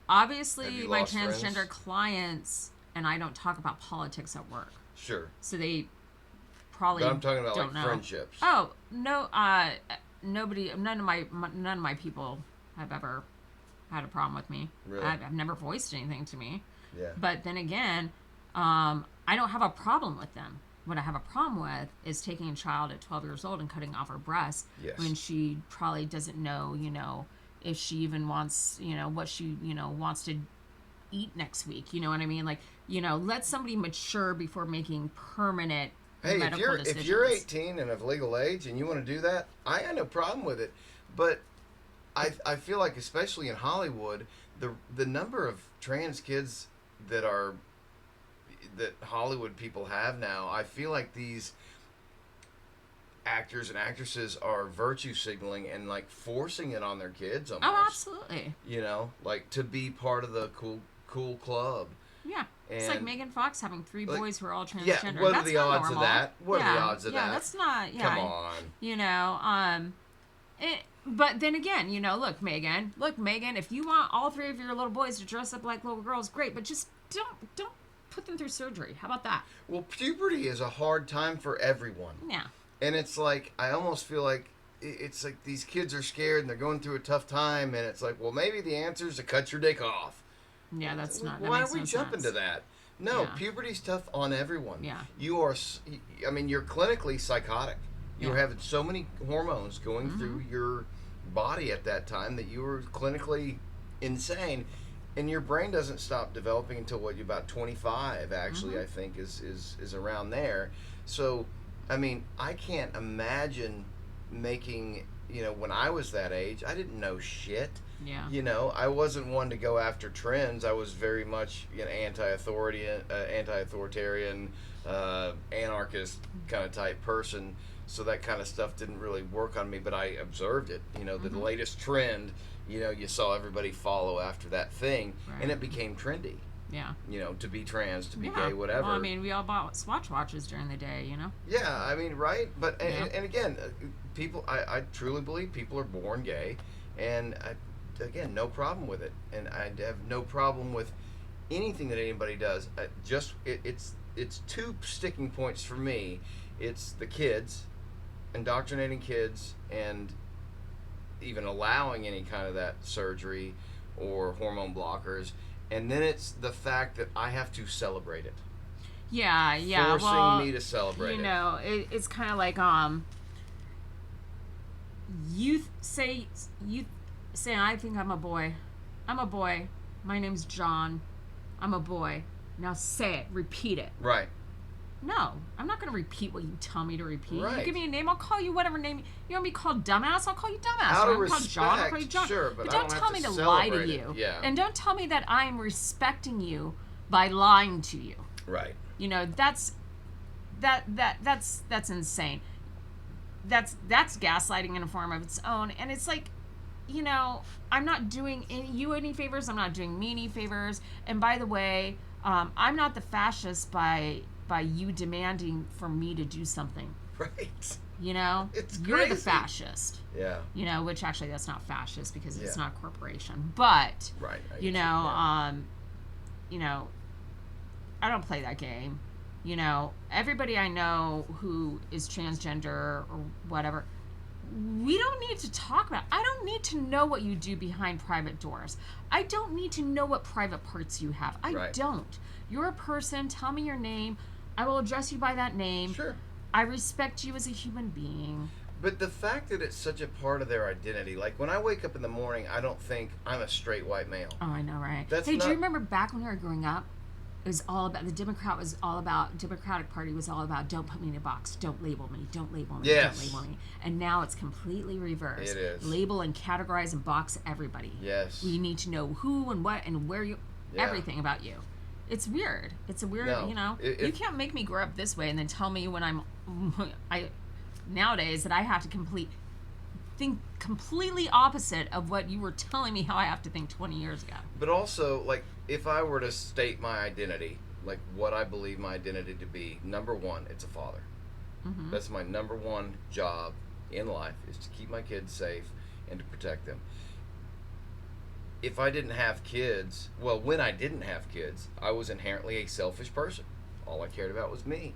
obviously, my transgender friends? clients and I don't talk about politics at work. Sure. So they probably but I'm talking about don't like know. friendships. Oh no, nobody, none of my people have ever had a problem with me. Really? I've never voiced anything to me. Yeah. But then again, I don't have a problem with them. What I have a problem with is taking a child at 12 years old and cutting off her breast when she probably doesn't know, you know, if she even wants, you know, what she, you know, wants to eat next week. You know what I mean? Like, you know, let somebody mature before making permanent medical decisions. If you're 18 and of legal age and you want to do that, I got no problem with it. But I feel like, especially in Hollywood, the number of trans kids that Hollywood people have now, I feel like these actors and actresses are virtue signaling and like forcing it on their kids almost. Oh, absolutely. You know, like to be part of the cool club. Yeah. It's like Megan Fox having 3 boys who are all transgender. Yeah, what are the odds of that? What are the odds of that? Yeah, that's not... Yeah, come on. You know, but then again, you know, look, Megan, if you want all 3 of your little boys to dress up like little girls, great, but just don't put them through surgery. How about that? Well, puberty is a hard time for everyone. Yeah. And it's like, I almost feel like it's like these kids are scared and they're going through a tough time, and it's like, well, maybe the answer is to cut your dick off. Yeah, that's not... Why are we jumping to that? No, puberty's tough on everyone. Yeah. You are... I mean, you're clinically psychotic. You were having so many hormones going through your body at that time that you were clinically insane, and your brain doesn't stop developing until what, you're about 25 actually. I think is around there. So I mean, I can't imagine making, when I was that age, I didn't know shit. Yeah. I wasn't one to go after trends. I was very much anti-authoritarian, anarchist kind of type person. So that kind of stuff didn't really work on me, but I observed it. The latest trend, you saw everybody follow after that thing, and it became trendy. Yeah. To be trans, to be gay, whatever. Well, I mean, we all bought Swatch watches during the day, Yeah, I mean, right? But, and again, people, I truly believe people are born gay, and again, no problem with it. And I have no problem with anything that anybody does. It's two sticking points for me. It's the kids, indoctrinating kids, and even allowing any kind of that surgery or hormone blockers. And then it's the fact that I have to celebrate it. Yeah. Forcing me to celebrate it. It's kind of like you say I think I'm a boy. I'm a boy. My name's John. I'm a boy. Now say it. Repeat it. Right. No, I'm not going to repeat what you tell me to repeat. Right. You give me a name, I'll call you whatever name. You want me called dumbass? I'll call you dumbass. Out of respect, John, I'll call you John. Sure, but don't tell me to lie to you. Yeah. And don't tell me that I'm respecting you by lying to you. Right. That's insane. That's gaslighting in a form of its own, and it's like, I'm not doing you any favors. I'm not doing me any favors. And by the way, I'm not the fascist by you demanding for me to do something. Right. It's you're crazy. The fascist. Yeah. Which actually that's not fascist because it's not a corporation. But right. I don't play that game. Everybody I know who is transgender or whatever, we don't need to talk about. I don't need to know what you do behind private doors. I don't need to know what private parts you have. I don't. You're a person. Tell me your name. I will address you by that name. Sure. I respect you as a human being. But the fact that it's such a part of their identity, like when I wake up in the morning, I don't think I'm a straight white male. Oh, I know, right? Do you remember back when we were growing up? It was all about, Democratic Party was all about, don't put me in a box, don't label me, don't label me, yes. Don't label me. And now it's completely reversed. It is. Label and categorize and box everybody. Yes. We need to know who and what and where everything about you. It's weird. It's a weird, you can't make me grow up this way and then tell me when nowadays that I have to think completely opposite of what you were telling me how I have to think 20 years ago. But also, like, if I were to state my identity, like what I believe my identity to be, number one, it's a father. Mm-hmm. That's my number one job in life, is to keep my kids safe and to protect them. If I didn't have kids, when I didn't have kids, I was inherently a selfish person. All I cared about was me,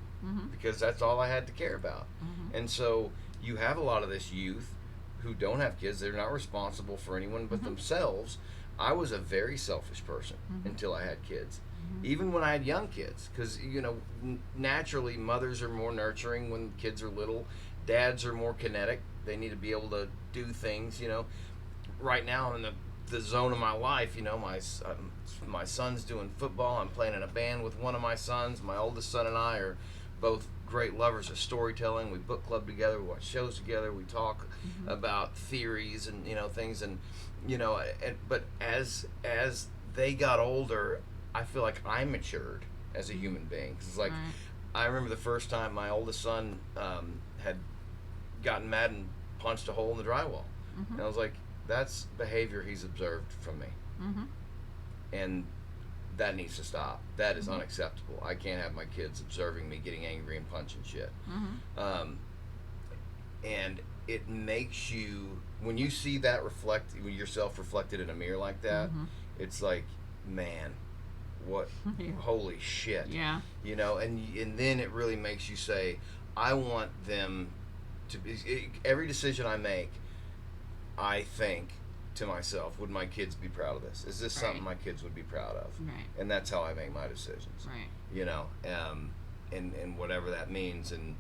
because that's all I had to care about. Mm-hmm. And so you have a lot of this youth who don't have kids. They're not responsible for anyone but themselves. I was a very selfish person until I had kids. Even when I had young kids, because, naturally mothers are more nurturing when kids are little. Dads are more kinetic. They need to be able to do things, Right now I'm in the zone of my life, my son's doing football. I'm playing in a band with one of my sons. My oldest son and I are both great lovers of storytelling. We book club together, we watch shows together, we talk about theories and things, and but as they got older, I feel like I matured as a human being. 'Cause it's like, I remember the first time my oldest son had gotten mad and punched a hole in the drywall, and I was like, that's behavior he's observed from me, and that needs to stop. That is unacceptable. I can't have my kids observing me getting angry and punching shit. And it makes you, when you see that when yourself reflected in a mirror like that, it's like, man, what, holy shit. Yeah. And then it really makes you say, I want them to be, every decision I make, I think to myself, would my kids be proud of this? Is this something my kids would be proud of? Right. And that's how I make my decisions. Right. And whatever that means. And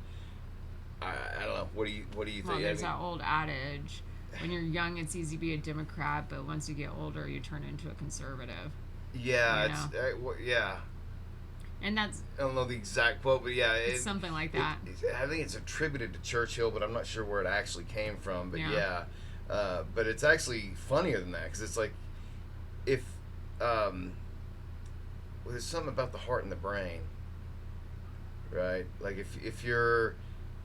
I don't know. What do you think? Well, there's that old adage: when you're young, it's easy to be a Democrat, but once you get older, you turn into a conservative. Yeah, yeah. And that's, I don't know the exact quote, but yeah, it's something like that. I think it's attributed to Churchill, but I'm not sure where it actually came from. But Yeah. but it's actually funnier than that because it's like if there's something about the heart and the brain, right? Like if you're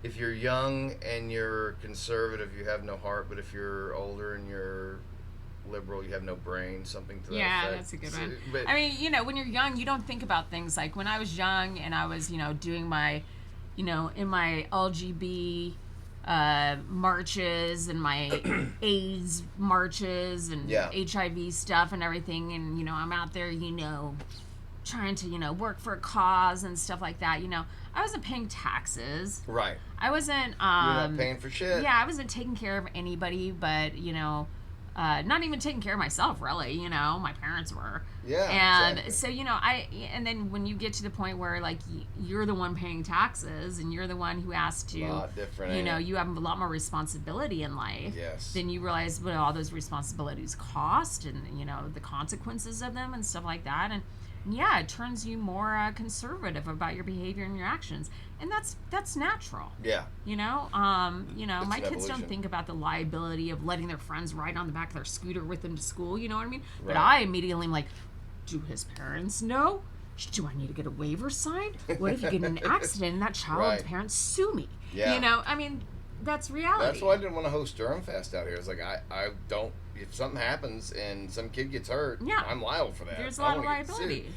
young and you're conservative, you have no heart, but if you're older and you're liberal, you have no brain, something to that effect. That's a good one. I mean, when you're young, you don't think about things like when I was young and I was, doing my, in my LGB marches and my AIDS marches and HIV stuff and everything, and I'm out there, trying to work for a cause and stuff like that. I wasn't paying taxes. Right. I wasn't. You're not paying for shit. Yeah, I wasn't taking care of anybody, but not even taking care of myself, really. My parents were. Yeah. And exactly. so and then when you get to the point where like you're the one paying taxes and you're the one who has to, a lot different, you have a lot more responsibility in life. Yes. Then you realize what all those responsibilities cost and the consequences of them and stuff like that. And yeah, it turns you more conservative about your behavior and your actions, and that's natural. Yeah. My kids don't think about the liability of letting their friends ride on the back of their scooter with them to school. You know what I mean? Right. But I immediately am like, do his parents know? Do I need to get a waiver signed? What if you get in an accident and that child's parents sue me? Yeah. I mean, that's reality. That's why I didn't want to host Durham Fest out here. It's like I don't. If something happens and some kid gets hurt, I'm liable for that. There's a lot of liability.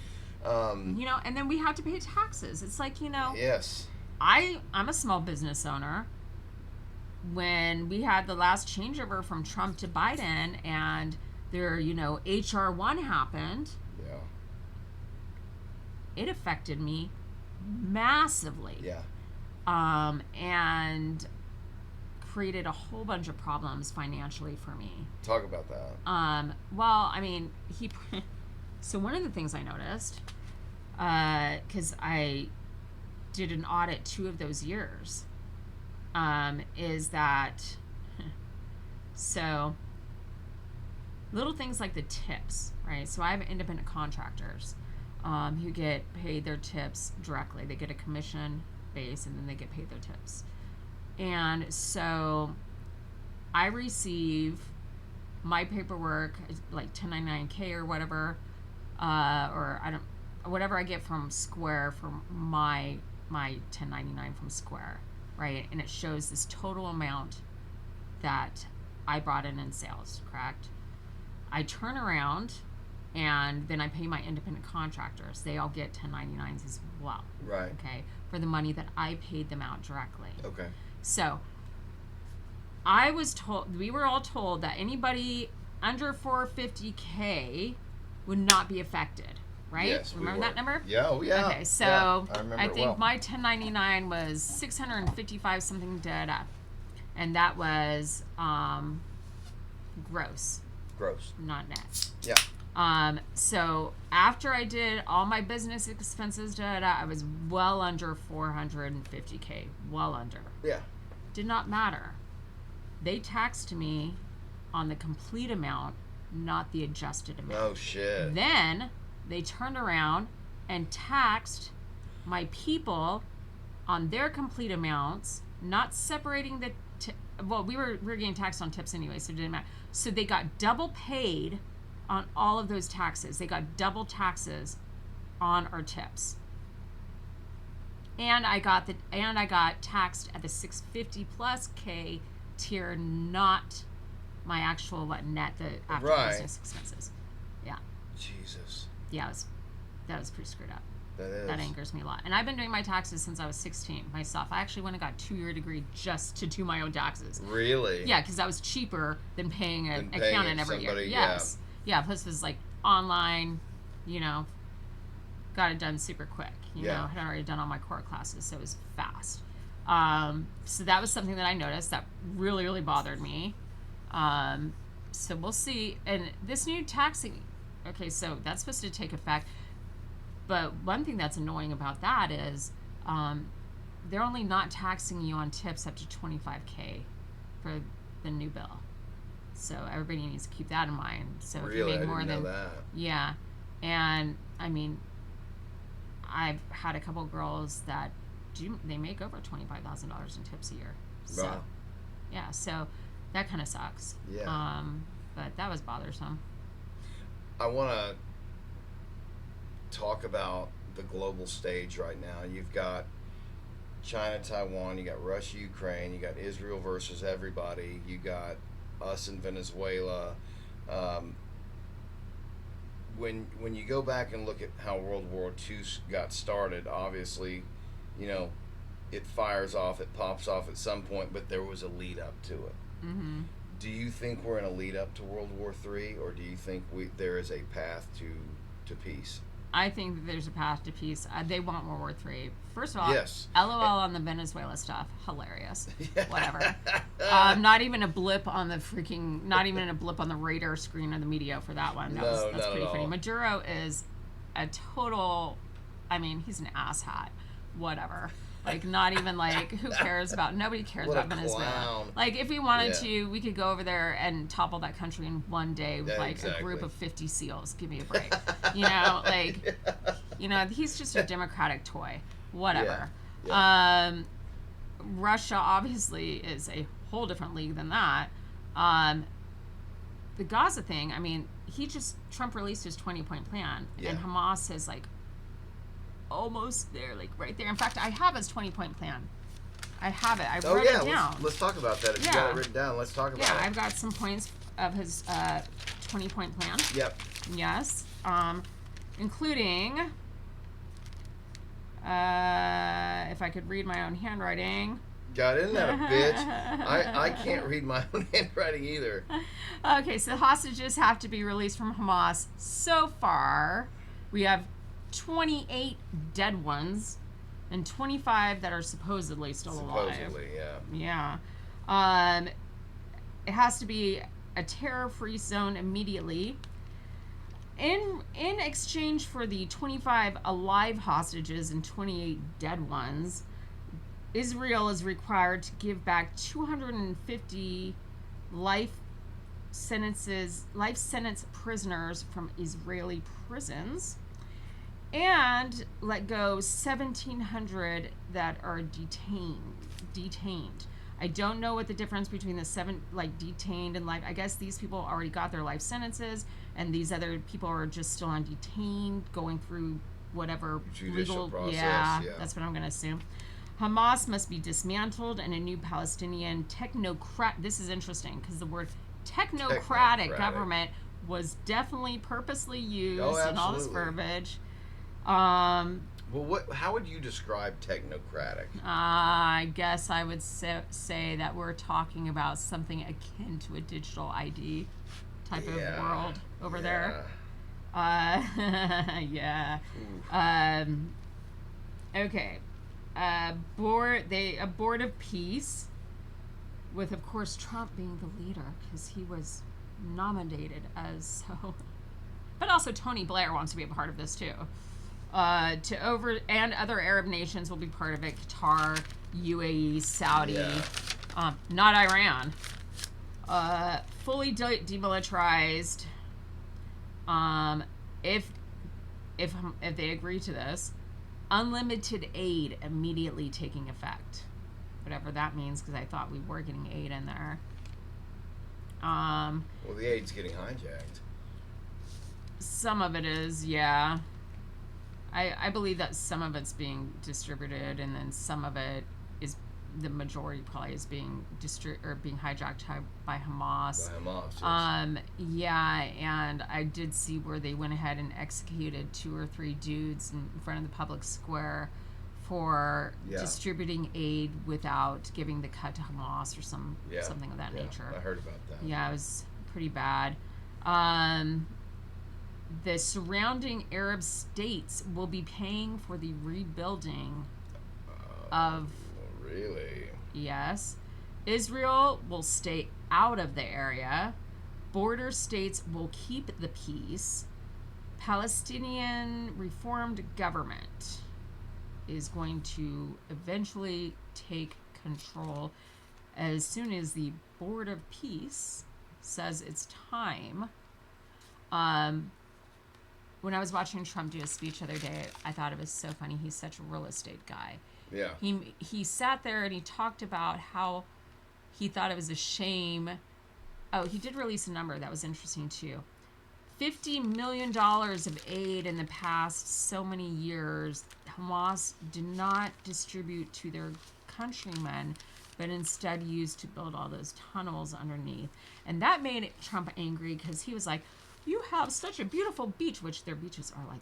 And then we have to pay taxes. It's like, Yes. I'm a small business owner. When we had the last changeover from Trump to Biden and their, HR 1 happened, it affected me massively. Yeah. And created a whole bunch of problems financially for me. Talk about that. Well, I mean, so one of the things I noticed, because I did an audit 2 of those years, is that, so little things like the tips, right? So I have independent contractors who get paid their tips directly. They get a commission base and then they get paid their tips. And so I receive my paperwork, like 1099K or whatever, whatever I get from Square for my 1099 from Square, right? And it shows this total amount that I brought in sales, correct? I turn around and then I pay my independent contractors. They all get 1099s as well. Right. Okay. For the money that I paid them out directly. Okay. So we were all told that anybody under 450K would not be affected, right? Yes, remember that number? Yeah, oh yeah. Okay, so I think my 1099 was 655 something and that was gross, not net. Yeah. So after I did all my business expenses, I was well under 450K, well under. Yeah. Did not matter. They taxed me on the complete amount, not the adjusted amount. Oh shit. Then they turned around and taxed my people on their complete amounts, not separating the we were getting taxed on tips anyway, so it didn't matter. So they got double paid on all of those taxes. They got double taxes on our tips. And I got taxed at the 650 plus K tier, not my actual net, the after business expenses. Yeah. Jesus. Yeah, that was pretty screwed up. That angers me a lot. And I've been doing my taxes since I was 16 myself. I actually went and got a 2-year degree just to do my own taxes. Really? Yeah, because that was cheaper than paying an accountant every year. Yes. Yeah, plus it was like online, got it done super quick. You know, had already done all my core classes, so it was fast. So that was something that I noticed that really, really bothered me. So we'll see. And this new taxing, okay, so that's supposed to take effect. But one thing that's annoying about that is they're only not taxing you on tips up to $25K for the new bill. So everybody needs to keep that in mind. So if you Really, make I more didn't than know that. yeah, and I mean, I've had a couple girls that they make over $25,000 in tips a year. So Wow. yeah, so that kind of sucks. Yeah. But that was bothersome. I want to talk about the global stage right now. You've got China, Taiwan, you got Russia, Ukraine, you got Israel versus everybody, you got us in Venezuela. Um, when you go back and look at how World War II got started, obviously, you know, it fires off, it pops off at some point, but there was a lead up to it. Mm-hmm. Do you think we're in a lead up to World War III, or do you think there is a path to peace? I think that there's a path to peace. They want World War III. First of all, Yes. LOL on the Venezuela stuff. Hilarious. Whatever. Uh, Not even a blip on the not even a blip on the radar screen or the media for that one. That's not pretty at funny. all. Maduro is a total, I mean, he's an asshat. Whatever. Like, not even like, who cares about, nobody cares What about a Venezuela. clown. Like, if we wanted Yeah. to, we could go over there and topple that country in one day with Yeah, like a group exactly. of 50 SEALs. Give me a break. You know, like, you know, he's just a democratic toy. Whatever. Yeah. Russia obviously is a whole different league than that. The Gaza thing, I mean, Trump released his 20-point plan, Yeah. and Hamas is like almost there, like right there. In fact, I have his 20-point plan. I have it. I wrote it down. Let's talk about that. If you got it written down, let's talk about it. I've got some points of his 20-point plan. Yep. Yes, including, if I could read my own handwriting. Got in that a bitch. I can't read my own handwriting either. Okay, so hostages have to be released from Hamas. So far, we have 28 dead ones and 25 that are supposedly still alive. Supposedly, yeah. Yeah. It has to be a terror-free zone immediately. In exchange for the 25 alive hostages and 28 dead ones, Israel is required to give back 250 life sentence prisoners from Israeli prisons, and let go 1,700 that are detained. I don't know what the difference between the detained and life. I guess these people already got their life sentences, and these other people are just still on detained, going through whatever Judicial legal process. Yeah, Yeah, that's what I'm going to assume. Hamas must be dismantled, and a new Palestinian this is interesting because the word technocratic government was definitely purposely used in all this verbiage. Well, how would you describe technocratic? I guess I would say that we're talking about something akin to a digital ID type of world over there. Yeah. Okay. A board of peace, with of course Trump being the leader because he was nominated as so, but also Tony Blair wants to be a part of this too. And other Arab nations will be part of it: Qatar, UAE, Saudi, not Iran. Fully demilitarized. If they agree to this. Unlimited aid immediately taking effect. Whatever that means, because I thought we were getting aid in there. Well, the aid's getting hijacked. Some of it is, yeah. I believe that some of it's being distributed, and then some of it is, the majority probably is being being hijacked by Hamas. By Hamas, yes. Yeah, and I did see where they went ahead and executed 2 or 3 dudes in front of the public square for distributing aid without giving the cut to Hamas or something of that nature. I heard about that. Yeah, it was pretty bad. The surrounding Arab states will be paying for the rebuilding of... Really? Yes. Israel will stay out of the area. Border states will keep the peace. Palestinian Reformed Government is going to eventually take control as soon as the Board of Peace says it's time. When I was watching Trump do a speech the other day, I thought it was so funny. He's such a real estate guy. Yeah. He sat there and he talked about how he thought it was a shame. Oh, he did release a number that was interesting too. $50 million of aid in the past so many years, Hamas did not distribute to their countrymen, but instead used to build all those tunnels underneath. And that made Trump angry because he was like, you have such a beautiful beach, which their beaches are like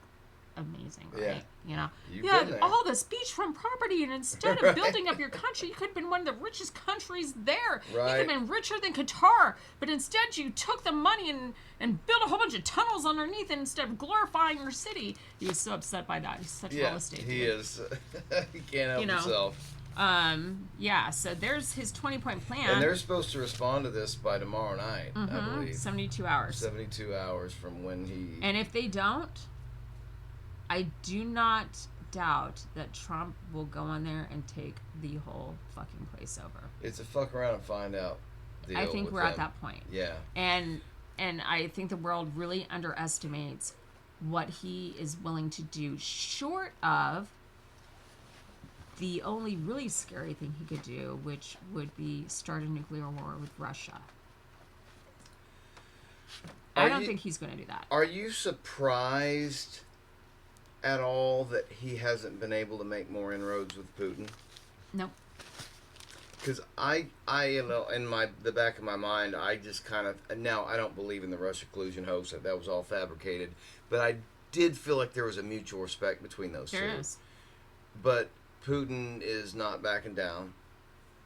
amazing, right? Yeah. You know, You've you had been there. all this beachfront property, and instead of building up your country, you could have been one of the richest countries there. You Right. could have been richer than Qatar, but instead you took the money and built a whole bunch of tunnels underneath it instead of glorifying your city. He was so upset by that. He's such real estate. He dude. is. He can't help You know. himself. Yeah, so there's his 20-point plan. And they're supposed to respond to this by tomorrow night, I believe. 72 hours. 72 hours from when he... And if they don't, I do not doubt that Trump will go in there and take the whole fucking place over. It's a fuck around and find out deal I think with we're at them. that point. Yeah. And I think the world really underestimates what he is willing to do, short of the only really scary thing he could do, which would be start a nuclear war with Russia. I don't think he's going to do that. Are you surprised at all that he hasn't been able to make more inroads with Putin? Nope. Because I you know, in the back of my mind, I just kind of, now I don't believe in the Russia collusion hoax, that was all fabricated, but I did feel like there was a mutual respect between those two. There is. But Putin is not backing down.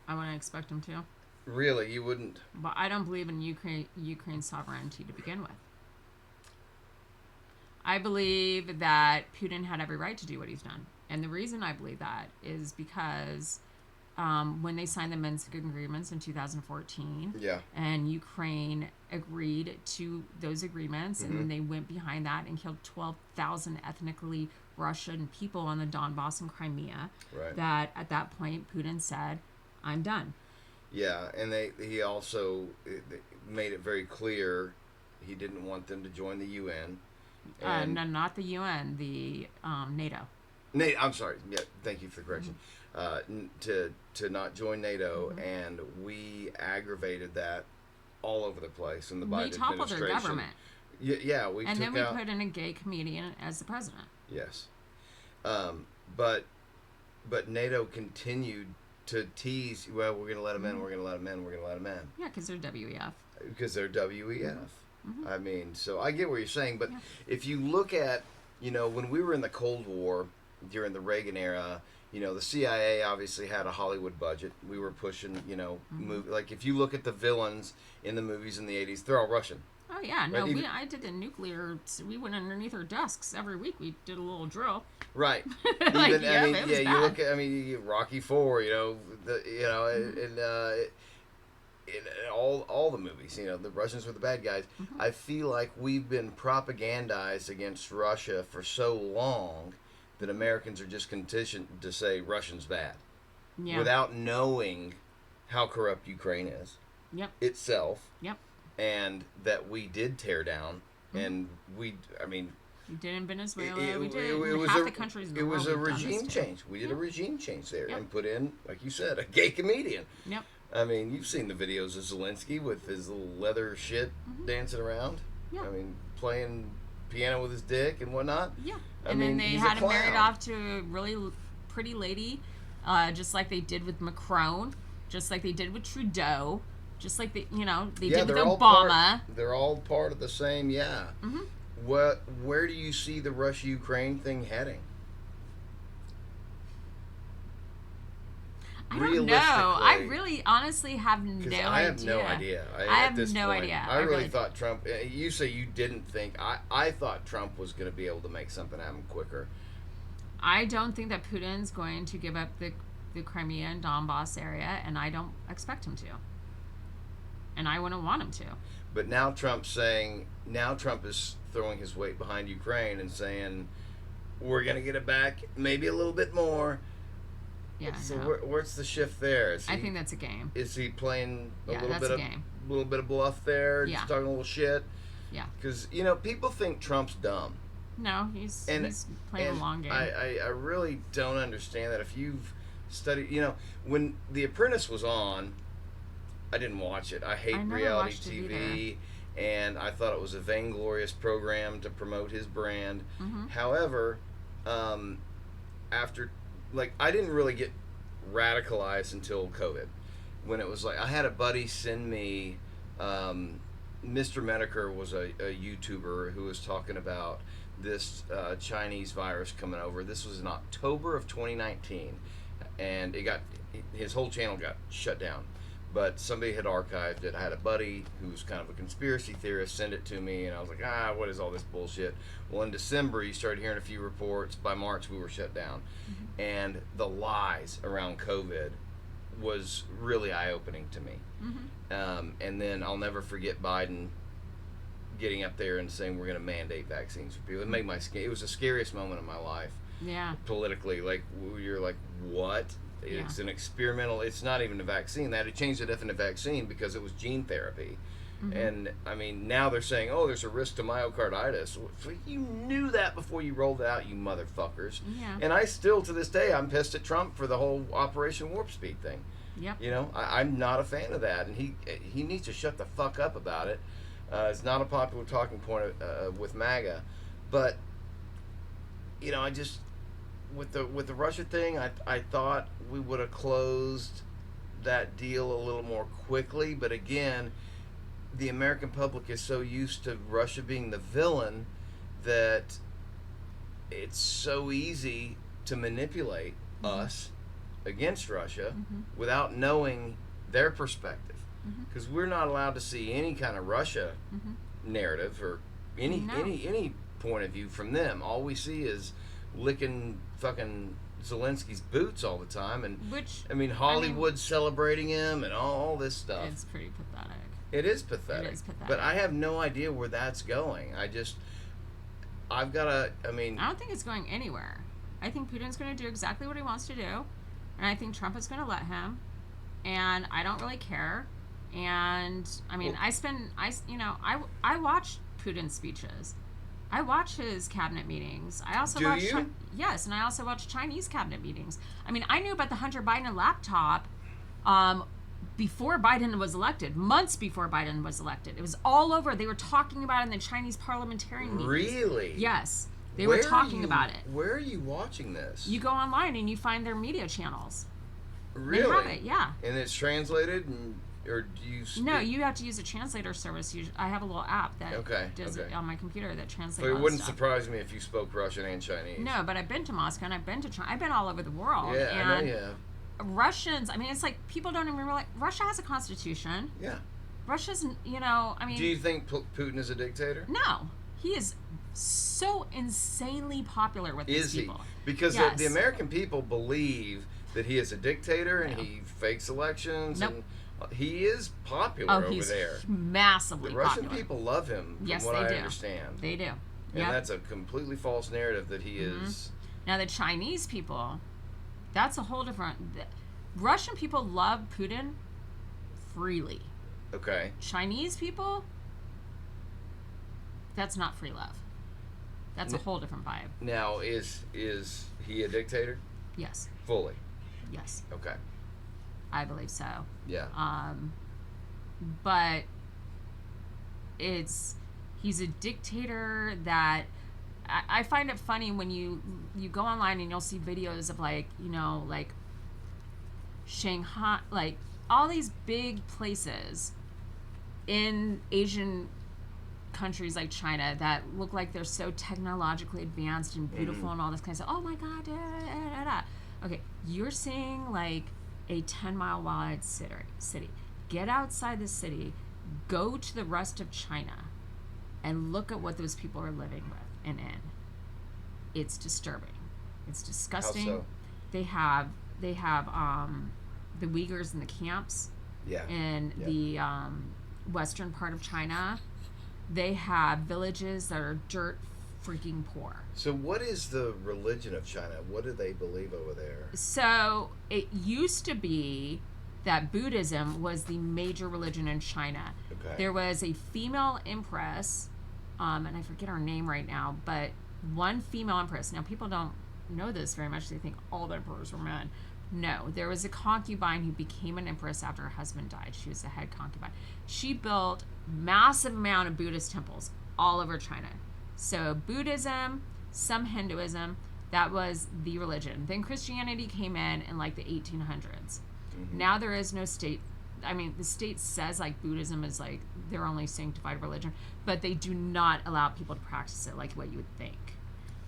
I wouldn't expect him to. Really, you wouldn't? But I don't believe in Ukraine's sovereignty to begin with. I believe that Putin had every right to do what he's done. And the reason I believe that is because when they signed the Minsk agreements in 2014, Yeah. and Ukraine agreed to those agreements, and then they went behind that and killed 12,000 ethnically Russian people on the Donbass and Crimea, Right. that at that point Putin said, I'm done. Yeah, and he also made it very clear he didn't want them to join the UN. And No, not the UN, the NATO. I'm sorry. Yeah, thank you for the correction. To not join NATO, and we aggravated that all over the place in the Biden We toppled their administration. government. Yeah, we And took then we out. put in a gay comedian as the president. Yes, but NATO continued to tease. Well, we're going to let them in. We're going to let them in. We're going to let them in. Yeah, because they're WEF. Because they're WEF. I mean, so I get what you're saying, but if you look at, when we were in the Cold War during the Reagan era, the CIA obviously had a Hollywood budget. We were pushing, like if you look at the villains in the movies in the 80s, they're all Russian. Oh, yeah. No, Right, I did the nuclear. We went underneath our desks every week. We did a little drill. Right. Like, Even, yeah, I mean, it was you bad. look at, Rocky IV, in all the movies, the Russians were the bad guys. I feel like we've been propagandized against Russia for so long that Americans are just conditioned to say Russians bad, without knowing how corrupt Ukraine is itself, and that we did tear down, and we did in Venezuela. it We did. was half a, the countries in the it was world a we've done this regime to. change. We did a regime change there Yep. and put in, like you said, a gay comedian. Yep. I mean, you've seen the videos of Zelensky with his little leather shit dancing around. Yeah. I mean, playing piano with his dick and whatnot. Yeah. I And mean, then they he's a had him married clown. off to a really pretty lady, just like they did with Macron, just like they did with Trudeau, just like they did with they're all Obama. they're all part of the same. Yeah. Mhm. Where do you see the Russia-Ukraine thing heading? I don't know. I really, honestly have no idea. I have no idea. I at have this no point, idea. I I really really thought Trump. You say you didn't think. I thought Trump was going to be able to make something happen quicker. I don't think that Putin's going to give up the Crimea and Donbass area, and I don't expect him to. And I wouldn't want him to. But now Trump is throwing his weight behind Ukraine and saying, we're gonna get it back, maybe a little bit more. Yeah. So No. where's the shift there? I think that's a game. Is he playing a little that's bit a of game. little bit of bluff there? Yeah. Just talking a little shit. Yeah. Because people think Trump's dumb. No, he's playing a long game. I really don't understand that. If you've studied, when The Apprentice was on, I didn't watch it. I hate reality TV, and I thought it was a vainglorious program to promote his brand. Mm-hmm. However, after, I didn't really get radicalized until COVID, when it was I had a buddy send me, Mr. Medicare was a YouTuber who was talking about this Chinese virus coming over. This was in October of 2019, and his whole channel got shut down. But somebody had archived it. I had a buddy who's kind of a conspiracy theorist send it to me, and I was like, what is all this bullshit? Well, in December, you started hearing a few reports. By March, we were shut down. Mm-hmm. And the lies around COVID was really eye-opening to me. Mm-hmm. And then I'll never forget Biden getting up there and saying we're going to mandate vaccines for people. It made it was the scariest moment of my life. Yeah. Politically, you're like, what? It's an experimental. It's not even a vaccine. They had to change the definition of vaccine because it was gene therapy. Mm-hmm. And I mean, now they're saying, there's a risk to myocarditis. You knew that before you rolled it out, you motherfuckers. Yeah. And I still, to this day, I'm pissed at Trump for the whole Operation Warp Speed thing. Yep. I'm not a fan of that, and he needs to shut the fuck up about it. It's not a popular talking point with MAGA, but I just with the Russia thing, I thought we would have closed that deal a little more quickly. But again, the American public is so used to Russia being the villain that it's so easy to manipulate us against Russia without knowing their perspective. Because we're not allowed to see any kind of Russia narrative or any point of view from them. All we see is licking fucking Zelensky's boots all the time, and Hollywood celebrating him and all this stuff. It's pretty pathetic. It is pathetic. But I have no idea where that's going. I don't think it's going anywhere. I think Putin's going to do exactly what he wants to do, and I think Trump is going to let him, and I don't really care. And I watch Putin's speeches. I watch his cabinet meetings. I also yes, and I also watch Chinese cabinet meetings. I mean, I knew about the Hunter Biden laptop before Biden was elected, months before Biden was elected. It was all over. They were talking about it in the Chinese parliamentarian meetings. Really? Yes. They were talking about it. Where are you watching this? You go online and you find their media channels. Really? They have it, yeah. And it's translated, or do you speak? No, you have to use a translator service. I have a little app that does it on my computer that translates. So it wouldn't surprise me if you spoke Russian and Chinese. No, but I've been to Moscow and I've been to China. I've been all over the world. Yeah, and I know you have. Russians, it's like people don't even realize Russia has a constitution. Yeah. Russia's, Do you think Putin is a dictator? No. He is so insanely popular with these people. Is he? Because the American people believe that he is a dictator and he fakes elections and he is popular over there. Massively popular. The Russian popular. people love him, from what I understand. They do. And that's a completely false narrative that he is. Now the Chinese people, that's a whole different. Russian people love Putin freely. Okay. Chinese people, that's not free love. That's a whole different vibe. Now, is he a dictator? Yes. Fully? Yes. Okay. I believe so. Yeah. But he's a dictator that I find it funny when you go online and you'll see videos of like Shanghai, like all these big places in Asian countries like China that look like they're so technologically advanced and beautiful and all this kind of stuff. Oh my God. Da, da, da, da. Okay, you're seeing like a 10-mile wide city. Get outside the city, go to the rest of China, and look at what those people are living with and in. It's disturbing. It's disgusting. How so? They have the Uyghurs in the camps in the western part of China. They have villages that are dirt freaking poor. So what is the religion of China? What do they believe over there? So it used to be that Buddhism was the major religion in China. Okay. There was a female empress, and I forget her name right now, but one female empress. Now, people don't know this very much. They think all the emperors were men. No, there was a concubine who became an empress after her husband died. She was the head concubine. She built massive amount of Buddhist temples all over China. So Buddhism, some Hinduism, that was the religion. Then Christianity came in like the 1800s. Mm-hmm. Now there is no state. I mean, the state says like Buddhism is like their only sanctified religion, but they do not allow people to practice it like what you would think.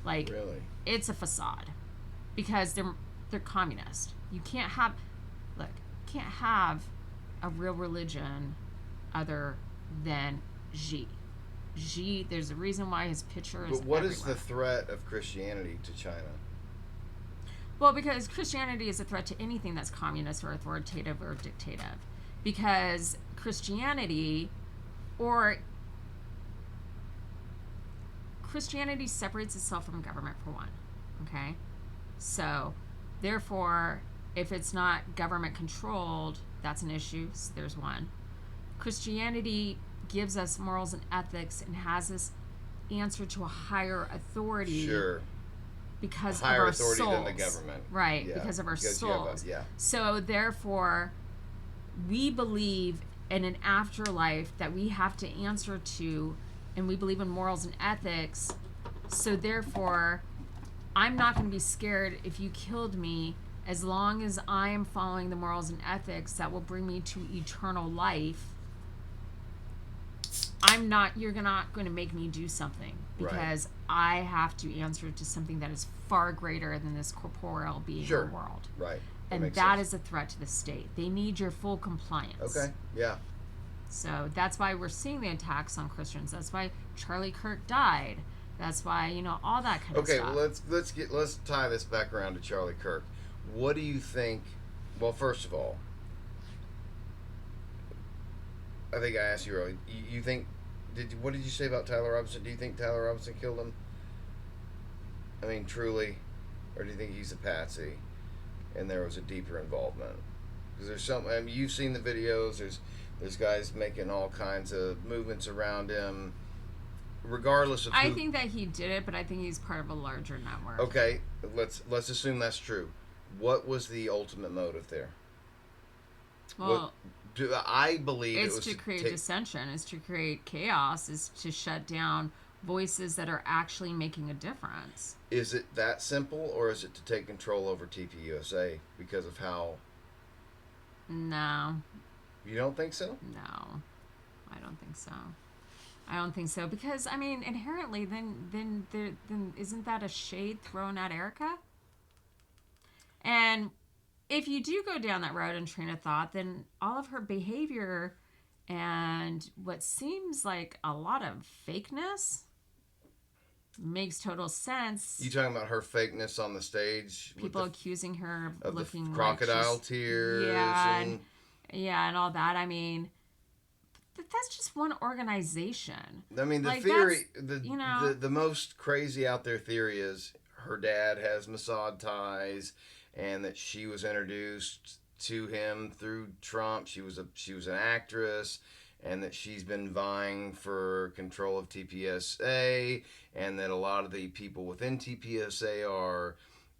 Like, really? It's a facade because they're communist. You can't have a real religion other than Xi. Xi, there's a reason why his picture is But what everywhere. is the threat of Christianity to China? Well, because Christianity is a threat to anything that's communist or authoritative or dictative. Because Christianity separates itself from government, for one. Okay? So, therefore, if it's not government controlled, that's an issue. So there's one. Christianity gives us morals and ethics and has us answer to a higher authority. Sure. Because a higher of our authority souls. than the government. Right, Yeah, because of our because souls. yeah. So therefore, we believe in an afterlife that we have to answer to, and we believe in morals and ethics. So therefore, I'm not going to be scared if you killed me, as long as I am following the morals and ethics that will bring me to eternal life. You're not going to make me do something, because I have to answer to something that is far greater than this corporeal being Sure. or world. Right. And that is a threat to the state. They need your full compliance. Okay. Yeah. So that's why we're seeing the attacks on Christians. That's why Charlie Kirk died. That's why, all that kind of stuff. Okay, well, let's tie this back around to Charlie Kirk. What do you think? Well, first of all, I think I asked you earlier. You think? What did you say about Tyler Robinson? Do you think Tyler Robinson killed him? I mean, truly, or do you think he's a patsy, and there was a deeper involvement? Because there's some. I mean, you've seen the videos. There's guys making all kinds of movements around him. Regardless of who, I think that he did it, but I think he's part of a larger network. Okay, let's assume that's true. What was the ultimate motive there? Well, I believe it's it was to create dissension, it's to create chaos, is to shut down voices that are actually making a difference. Is it that simple, or is it to take control over TPUSA because of how? No. You don't think so? No, I don't think so. I don't think so, because I mean, inherently, then isn't that a shade thrown at Erica? And if you do go down that road and train of thought, then all of her behavior and what seems like a lot of fakeness makes total sense. You talking about her fakeness on the stage? People accusing her of looking the crocodile like tears. And all that. I mean, that's just one organization. I mean, the theory, the most crazy out there theory is her dad has Mossad ties, and that she was introduced to him through Trump. She was an actress, and that she's been vying for control of TPSA, and that a lot of the people within TPSA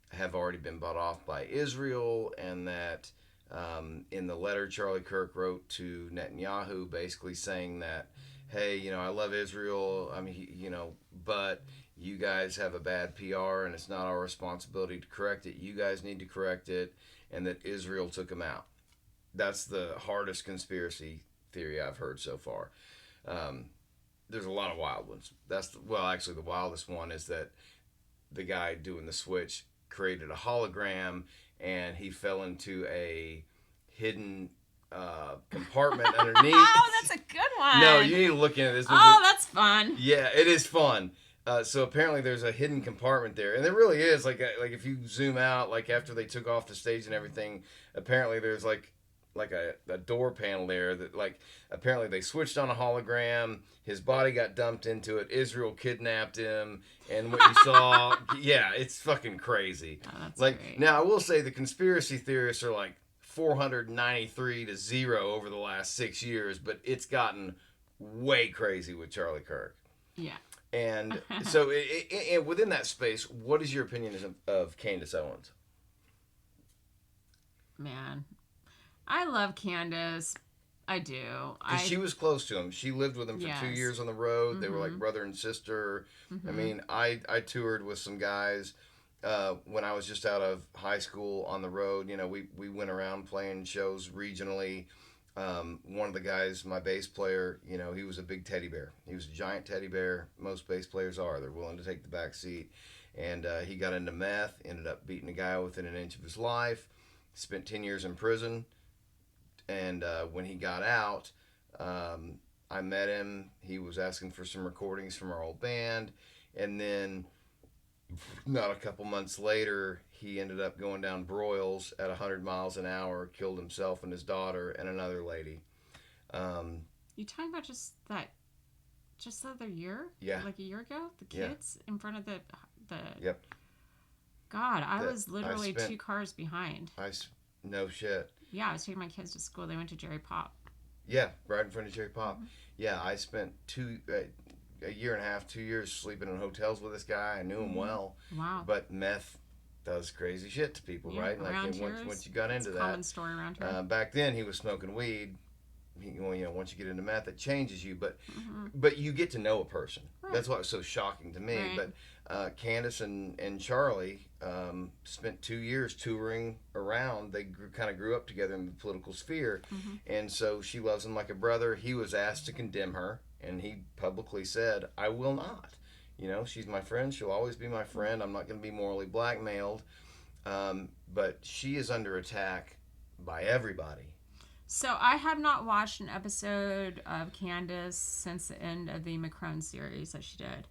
have already been bought off by Israel, and that in the letter Charlie Kirk wrote to Netanyahu, basically saying that, hey, I love Israel. I mean, but you guys have a bad PR, and it's not our responsibility to correct it. You guys need to correct it, and that Israel took him out. That's the hardest conspiracy theory I've heard so far. There's a lot of wild ones. Actually, the wildest one is that the guy doing the switch created a hologram, and he fell into a hidden compartment underneath. Oh, that's a good one. No, you need to look into this. Oh, that's fun. Yeah, it is fun. So apparently there's a hidden compartment there, and there really is. Like if you zoom out, like after they took off the stage and everything, apparently there's like a door panel there that like apparently they switched on a hologram. His body got dumped into it. Israel kidnapped him, and what you saw, yeah, it's fucking crazy. Oh, that's like great. now, I will say the conspiracy theorists are like 493 to 0 over the last 6 years, but it's gotten way crazy with Charlie Kirk. Yeah. And so, within that space, what is your opinion of Candace Owens? Man, I love Candace. I do. Because she was close to him. She lived with him for 2 years on the road. Mm-hmm. They were like brother and sister. Mm-hmm. I mean, I toured with some guys when I was just out of high school on the road. You know, we went around playing shows regionally. One of the guys, my bass player, you know, he was a big teddy bear. He was a giant teddy bear. Most bass players are. They're willing to take the back seat. And he got into meth, ended up beating a guy within an inch of his life, spent 10 years in prison. And when he got out, I met him. He was asking for some recordings from our old band. And then not a couple months later, he ended up going down broils at 100 miles an hour, killed himself and his daughter and another lady. You talking about just the other year? Yeah. Like a year ago? The kids in front of the... Yep. God, I was literally 2 cars behind. No shit. Yeah, I was taking my kids to school. They went to Jerry Pop. Yeah, right in front of Jerry Pop. Mm-hmm. Yeah, I spent a year and a half, 2 years sleeping in hotels with this guy. I knew him well. Wow. But meth does crazy shit to people, right? Like once you got into that. Common story around here. Back then, he was smoking weed. Once you get into meth, it changes you. But you get to know a person. Right. That's why it was so shocking to me. Right. But Candace and Charlie spent 2 years touring around. They kind of grew up together in the political sphere. Mm-hmm. And so she loves him like a brother. He was asked to condemn her, and he publicly said, I will not. You know, she's my friend. She'll always be my friend. I'm not going to be morally blackmailed. But she is under attack by everybody. So I have not watched an episode of Candace since the end of the Macron series that she did.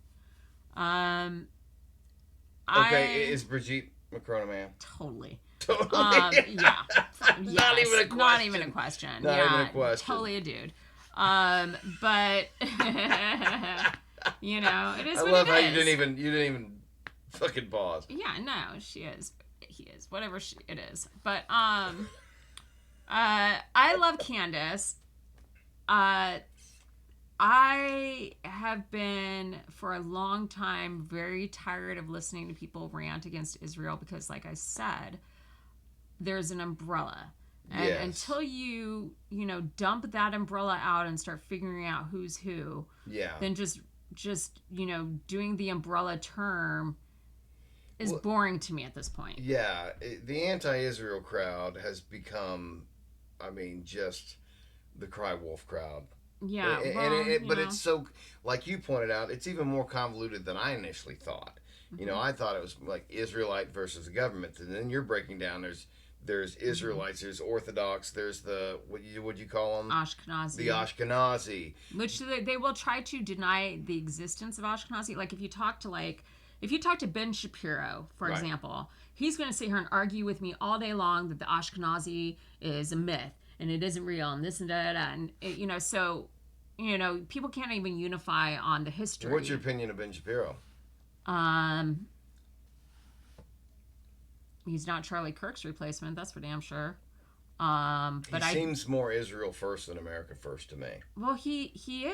Is Brigitte Macron a man? Totally. Totally. Yeah. Not even a question. Not even a question. Not even a question. Totally a dude. But you know, it is. I love how you didn't even fucking pause. Yeah, no, she is. He is. Whatever it is. But I love Candace. I have been for a long time very tired of listening to people rant against Israel because, like I said, there's an umbrella. And until you dump that umbrella out and start figuring out who's who, then just doing the umbrella term is boring to me at this point. Yeah, the anti-Israel crowd has become, just the cry wolf crowd. Yeah, but it's so, like you pointed out, it's even more convoluted than I initially thought. Mm-hmm. You know, I thought it was like Israelite versus the government, and then you're breaking down. There's Israelites, there's Orthodox, there's the what you call them? Ashkenazi. The Ashkenazi, which they will try to deny the existence of Ashkenazi. Like if you talk to Ben Shapiro, for example, he's going to sit here and argue with me all day long that the Ashkenazi is a myth and it isn't real and this and that, and people can't even unify on the history. What's your opinion of Ben Shapiro? He's not Charlie Kirk's replacement, that's for damn sure. But he seems more Israel first than America first to me. Well, he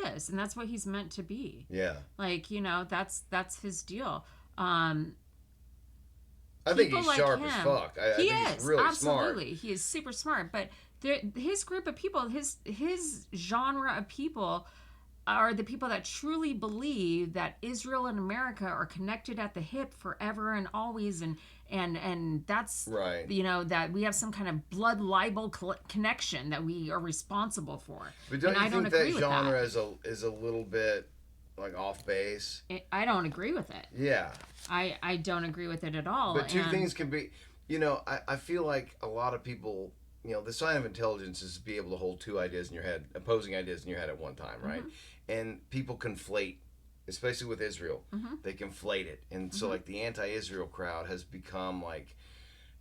is, and that's what he's meant to be. Yeah. Like, that's his deal. I think he's sharp as fuck. I think he's really absolutely smart. He is super smart, but his group of people, his genre of people are the people that truly believe that Israel and America are connected at the hip forever and always, and that's right. That we have some kind of blood libel connection that we are responsible for. But don't you think that genre is a little bit like off base? I don't agree with it. Yeah. I don't agree with it at all. But two things can be, I feel like a lot of people, the sign of intelligence is to be able to hold two ideas in your head, opposing ideas in your head at one time, right? Mm-hmm. And people conflate, especially with Israel, they conflate it. And so like the anti-Israel crowd has become like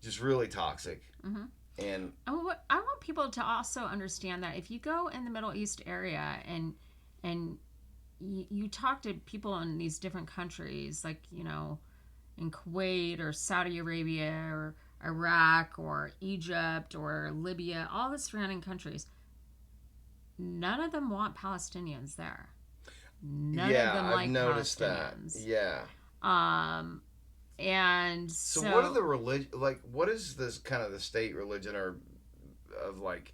just really toxic. Mm-hmm. And I want want people to also understand that if you go in the Middle East area and you talk to people in these different countries, like, you know, in Kuwait or Saudi Arabia or Iraq or Egypt or Libya, all the surrounding countries, none of them want Palestinians there. None of them like Palestinians. Yeah. And so what are the what is this kind of the state religion or of like,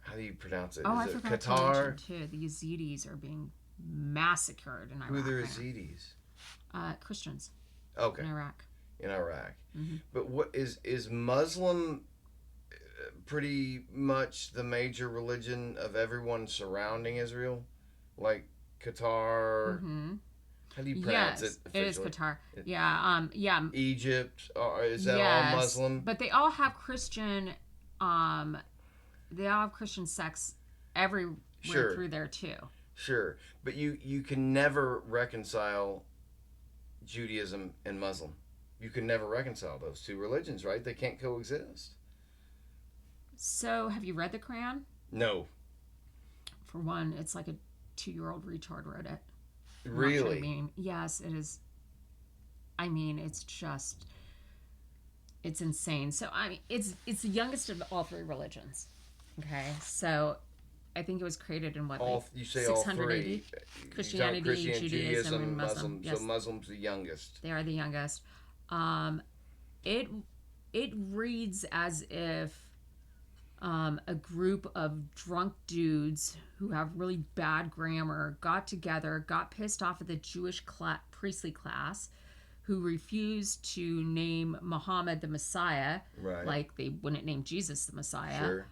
how do you pronounce it? Oh, Is I it forgot Qatar? to mention too, the Yazidis are being massacred in Iraq. Who are the right Yazidis? Christians. Okay. In Iraq. In Iraq. Mm-hmm. But what is Muslim pretty much the major religion of everyone surrounding Israel? Like Qatar. Mm-hmm. How do you pronounce it? Officially? It is Qatar. Yeah. Egypt. Is that all Muslim? But they all have Christian. They all have Christian sects everywhere through there too. Sure, but you can never reconcile Judaism and Muslim. You can never reconcile those two religions, right? They can't coexist. So, have you read the Quran? No. For one, it's like a 2-year-old retard wrote it. Really? Yes, it is. I mean, it's insane. So, I mean, it's the youngest of all 3 religions. Okay, so I think it was created in what, you say 600 all 3. AD? Christianity, Judaism, and Muslim. Yes. So Muslim's the youngest. They are the youngest. It reads as if a group of drunk dudes who have really bad grammar got together, got pissed off at the Jewish priestly class, who refused to name Muhammad the Messiah, right? Like they wouldn't name Jesus the Messiah. Sure.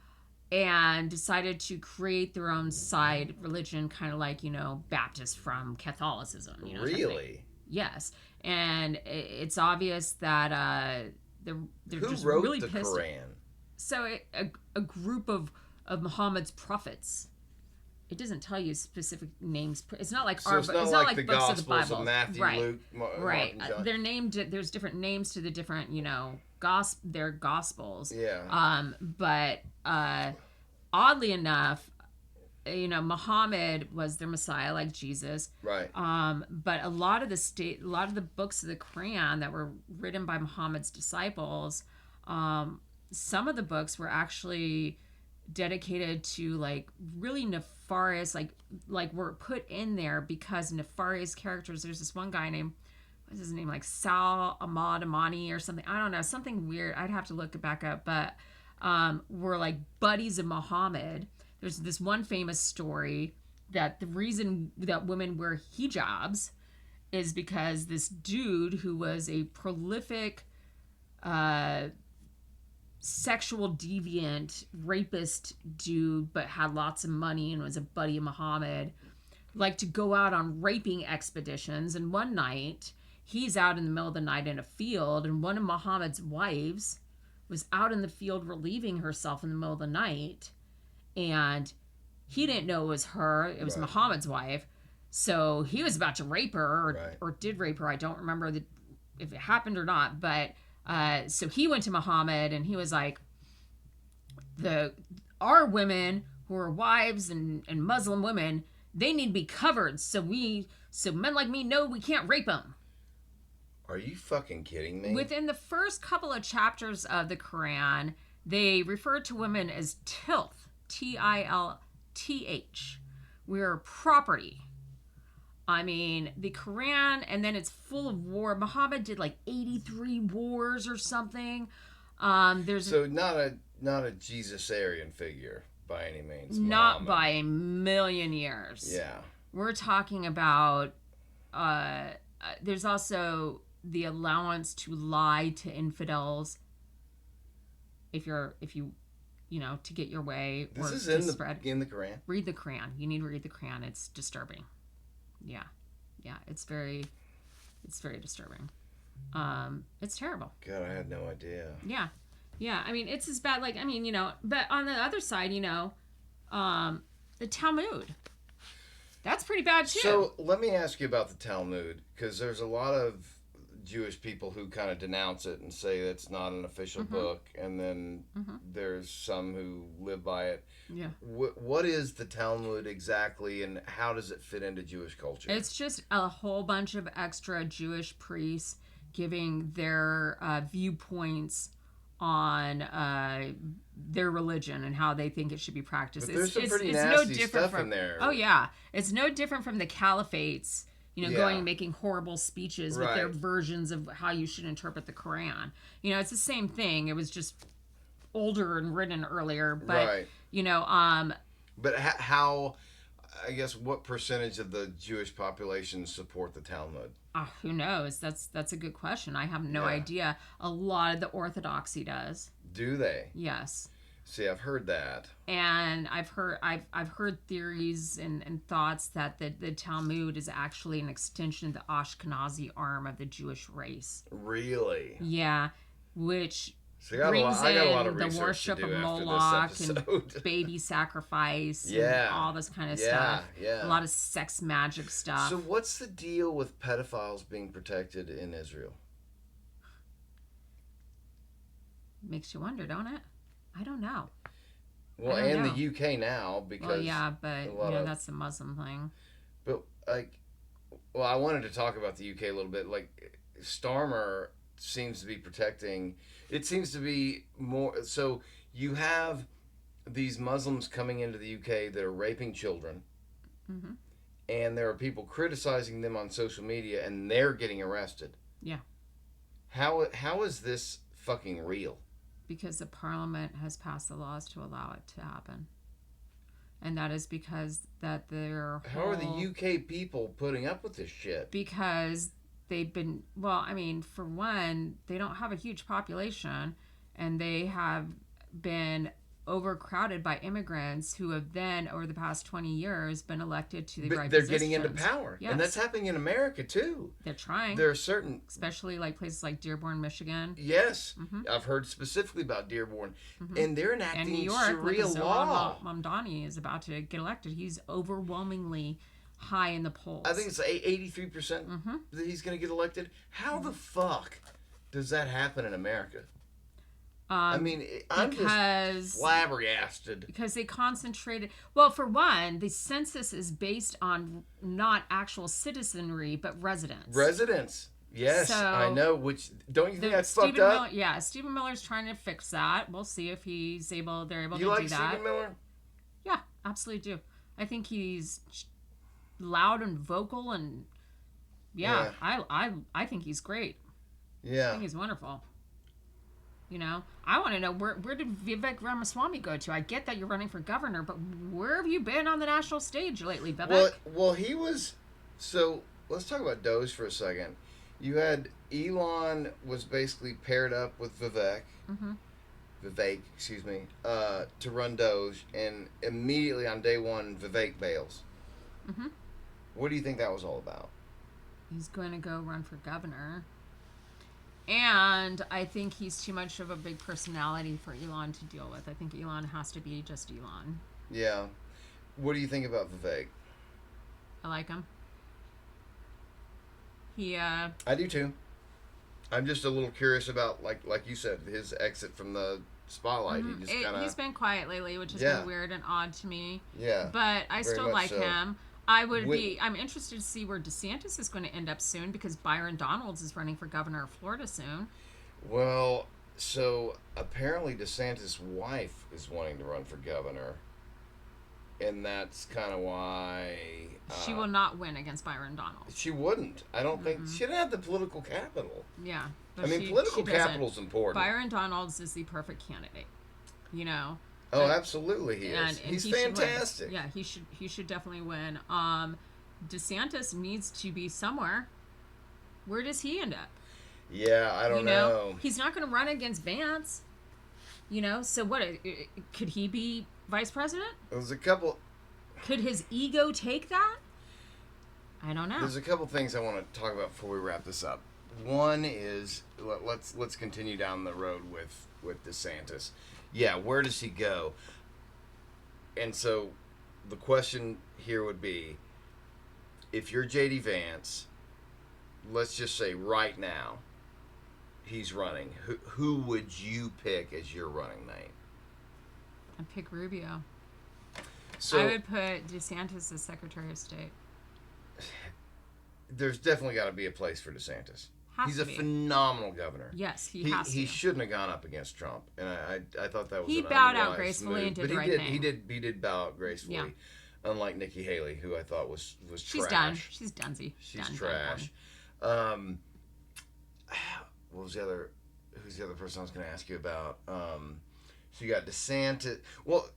And decided to create their own side religion, kind of like, you know, Baptist from Catholicism. You know, really? Yes. And it's obvious that they're Who just wrote really the pissed. Quran? So a group of Muhammad's prophets. It doesn't tell you specific names. It's not like it's not like the books Gospels of the Bible. of Matthew, right. Luke, right. Mark, and John. They're named. There's different names to the different, you know, their gospels. Yeah. But oddly enough, you know, Muhammad was their Messiah, like Jesus. Right. But a lot of the books of the Quran that were written by Muhammad's disciples, some of the books were actually dedicated to like really nefarious, like were put in there because nefarious characters. There's this one guy named, what's his name, like Sal Ahmad Amani or something. I don't know, something weird. I'd have to look it back up, but were like buddies of Muhammad. There's this one famous story that the reason that women wear hijabs is because this dude who was a prolific sexual deviant rapist dude, but had lots of money and was a buddy of Muhammad, liked to go out on raping expeditions. And one night he's out in the middle of the night in a field, and one of Muhammad's wives was out in the field relieving herself in the middle of the night, and he didn't know it was her. It was Muhammad's wife. So he was about to rape her, or did rape her. I don't remember if it happened or not, but so he went to Muhammad and he was like, our women who are wives and Muslim women, they need to be covered. So men like me know we can't rape them. Are you fucking kidding me? Within the first couple of chapters of the Quran, they refer to women as tilth, Tilth. We're property. I mean, the Quran, and then it's full of war. Muhammad did like 83 wars or something. So not a Jesus-arian figure by any means. Not by a million years. Yeah. We're talking about. There's also the allowance to lie to infidels. If you to get your way. This is in the Quran. Read the Quran. You need to read the Quran. It's disturbing. Yeah, it's very disturbing. It's terrible. God, I had no idea. Yeah. I mean, it's as bad. Like, I mean, but on the other side, the Talmud. That's pretty bad too. So let me ask you about the Talmud, because there's a lot of Jewish people who kind of denounce it and say it's not an official book, and then there's some who live by it. Yeah. What is the Talmud exactly, and how does it fit into Jewish culture? It's just a whole bunch of extra Jewish priests giving their viewpoints on their religion and how they think it should be practiced. But there's some pretty it's nasty no different stuff in there. Oh yeah, it's no different from the caliphates. Going and making horrible speeches with their Right. versions of how you should interpret the Quran. It's the same thing. It was just older and written earlier, but Right. But how? I guess what percentage of the Jewish population support the Talmud? Who knows? That's a good question. I have no Yeah. idea. A lot of the Orthodoxy does. Do they? Yes. See, I've heard that. And I've heard theories and thoughts that the Talmud is actually an extension of the Ashkenazi arm of the Jewish race. Really? Yeah, which See, brings I got a lot in of the research worship to do of after Moloch this and episode. baby sacrifice Yeah. and all this kind of Yeah, stuff. yeah. A lot of sex magic stuff. So what's the deal with pedophiles being protected in Israel? Makes you wonder, don't it? I don't know. Well, I don't and know. the UK now, because Well, yeah, but a lot of, that's the Muslim thing. But I wanted to talk about the UK a little bit. Like, Starmer seems to be protecting. It seems to be more. So you have these Muslims coming into the UK that are raping children, and there are people criticizing them on social media, and they're getting arrested. Yeah. How is this fucking real? Because the parliament has passed the laws to allow it to happen. And that is because that they're How are the UK people putting up with this shit? Because they've been, well, I mean, for one, they don't have a huge population, and they have been overcrowded by immigrants who have then, over the past 20 years, been elected to the right They're positions. getting into power. Yes. And that's happening in America, too. They're trying. There are certain... Especially like places like Dearborn, Michigan. Yes. I've heard specifically about Dearborn. And they're enacting And New York, Sharia because law. Mamdani is about to get elected. He's overwhelmingly high in the polls. I think it's 83% that he's going to get elected. How the fuck does that happen in America? I mean, I'm just flabbergasted. Because they concentrated... Well, for one, the census is based on not actual citizenry, but residents. Residents. Yes, So, I know. Which, don't you think that's fucked up? Stephen Miller's trying to fix that. We'll see if they're able to do that. You like Stephen Miller? Yeah, absolutely do. I think he's loud and vocal, and I think he's great. I Yeah. think he's wonderful. I want to know where did Vivek Ramaswamy go to? I get that you're running for governor, but where have you been on the national stage lately, Vivek? Well, he was... So, let's talk about Doge for a second. You had Elon was basically paired up with Vivek, to run Doge, and immediately on day one, Vivek bails. What do you think that was all about? He's going to go run for governor. And I think he's too much of a big personality for Elon to deal with. I think Elon has to be just Elon. Yeah. What do you think about Vivek? I like him. I do too. I'm just a little curious about, like you said, his exit from the spotlight. He just kind of... He's been quiet lately, which has been weird and odd to me. Yeah. But I very still much like so. him. I'm interested to see where DeSantis is going to end up soon, because Byron Donalds is running for governor of Florida soon. Well, so apparently DeSantis' wife is wanting to run for governor. And that's kind of why... she will not win against Byron Donalds. She wouldn't. I don't think... She didn't have the political capital. Yeah. I mean, political capital is important. Byron Donalds is the perfect candidate. Oh, absolutely he is. He's fantastic. Yeah, he should definitely win. DeSantis needs to be somewhere. Where does he end up? Yeah, I don't know. He's not going to run against Vance. So what? Could he be vice president? There's a couple... Could his ego take that? I don't know. There's a couple things I want to talk about before we wrap this up. One is, let's continue down the road with DeSantis. Yeah, where does he go? And so the question here would be, if you're J.D. Vance let's just say right now, he's running. Who would you pick as your running mate? I'd pick Rubio. So I would put DeSantis as Secretary of State. there's definitely got to be a place for DeSantis. He's a phenomenal governor. Yes, he has to. He shouldn't have gone up against Trump, and I thought that was he an bowed unwise out gracefully move. and did but the right thing. He did bow out gracefully, Yeah. unlike Nikki Haley, who I thought was She's trash. done. She's donesy. She's done, trash. Done. What was the other? Who's the other person I was going to ask you about? So you got DeSantis. Well,